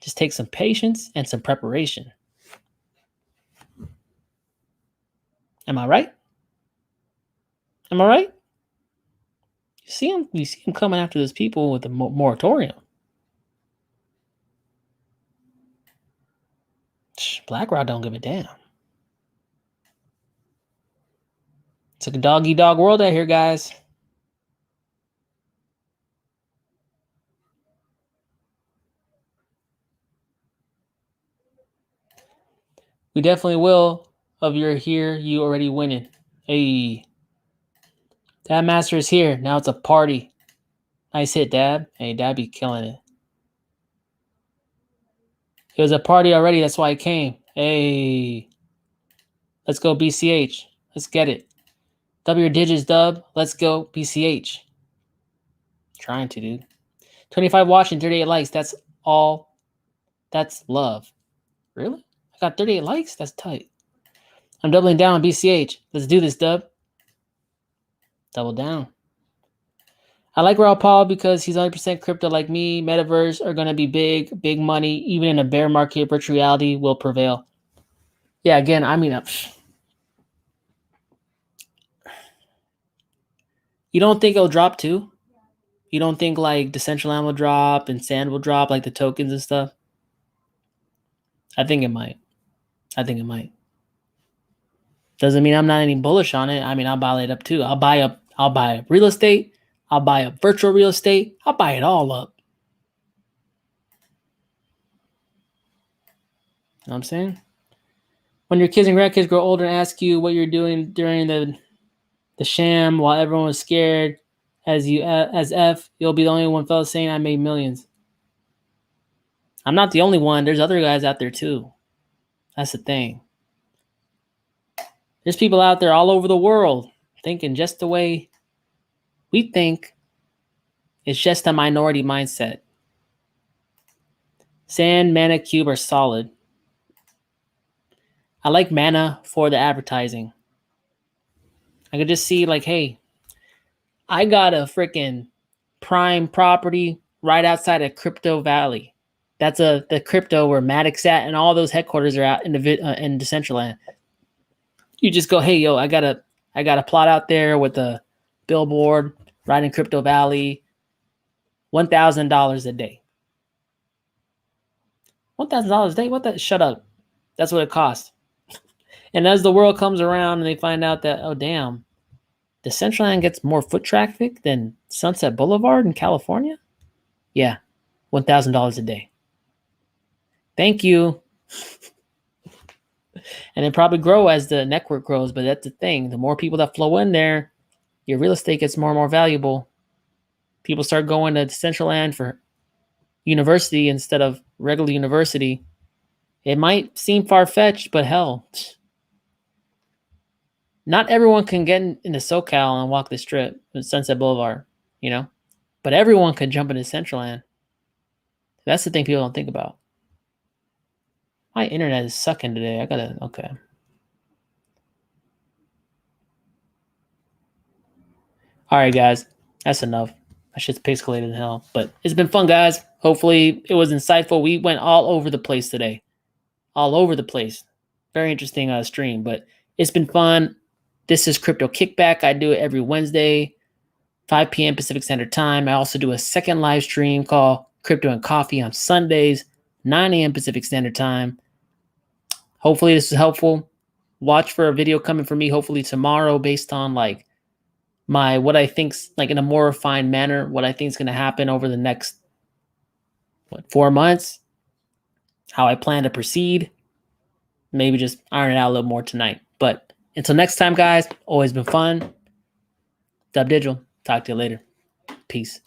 Just take some patience and some preparation. Am I right? Am I right? You see him coming after those people with the moratorium. BlackRock don't give a damn. It's like a dog-eat-dog world out here, guys. We definitely will. If you're here, you already winning. Hey. Dab Master is here. Now it's a party. Nice hit, Dab. Hey, Dab be killing it. It was a party already. That's why I came. Hey. Let's go BCH. Let's get it. Double your digits, Dub. Let's go BCH. Trying to, dude. 25 watching, 38 likes. That's all. That's love. Really? I got 38 likes? That's tight. I'm doubling down on BCH. Let's do this, Dub. Double down. I like Raul Paul because he's 100% crypto like me. Metaverse are going to be big money. Even in a bear market, virtual reality will prevail. Yeah, again, I mean, you don't think it'll drop too? You don't think like Decentraland will drop and Sand will drop, like the tokens and stuff? I think it might. Doesn't mean I'm not any bullish on it. I mean, I'll buy it up too. I'll buy up real estate. I'll buy up virtual real estate. I'll buy it all up. You know what I'm saying? When your kids and grandkids grow older and ask you what you're doing during the sham while everyone was scared as F, you'll be the only one fella saying I made millions. I'm not the only one. There's other guys out there too. That's the thing. There's people out there all over the world thinking just the way we think. It's just a minority mindset. Sand, Mana, Cube are solid. I like Mana for the advertising. I could just see like, hey, I got a freaking prime property right outside of Crypto Valley. That's the crypto where Matic's at, and all those headquarters are out in Decentraland. You just go, hey, yo, I got a plot out there with a billboard right in Crypto Valley. $1,000 a day. $1,000 a day? What the? Shut up. That's what it costs. And as the world comes around and they find out that, oh, damn, Decentraland gets more foot traffic than Sunset Boulevard in California? Yeah, $1,000 a day. Thank you. And it probably grow as the network grows, but that's the thing. The more people that flow in there, your real estate gets more and more valuable. People start going to Decentraland for university instead of regular university. It might seem far-fetched, but hell, not everyone can get into SoCal and walk the strip, Sunset Boulevard, you know? But everyone can jump into Decentraland. That's the thing people don't think about. My internet is sucking today. Okay. All right, guys. That's enough. That shit's pixelated in hell. But it's been fun, guys. Hopefully it was insightful. We went all over the place today. All over the place. Very interesting stream, but it's been fun. This is Crypto Kickback. I do it every Wednesday, 5 p.m. Pacific Standard Time. I also do a second live stream called Crypto and Coffee on Sundays, 9 a.m. Pacific Standard Time. Hopefully this is helpful. Watch for a video coming from me hopefully tomorrow based on like what I think's like in a more refined manner, what I think is going to happen over the next 4 months, how I plan to proceed. Maybe just iron it out a little more tonight. But until next time, guys, always been fun. Dubdigital. Talk to you later. Peace.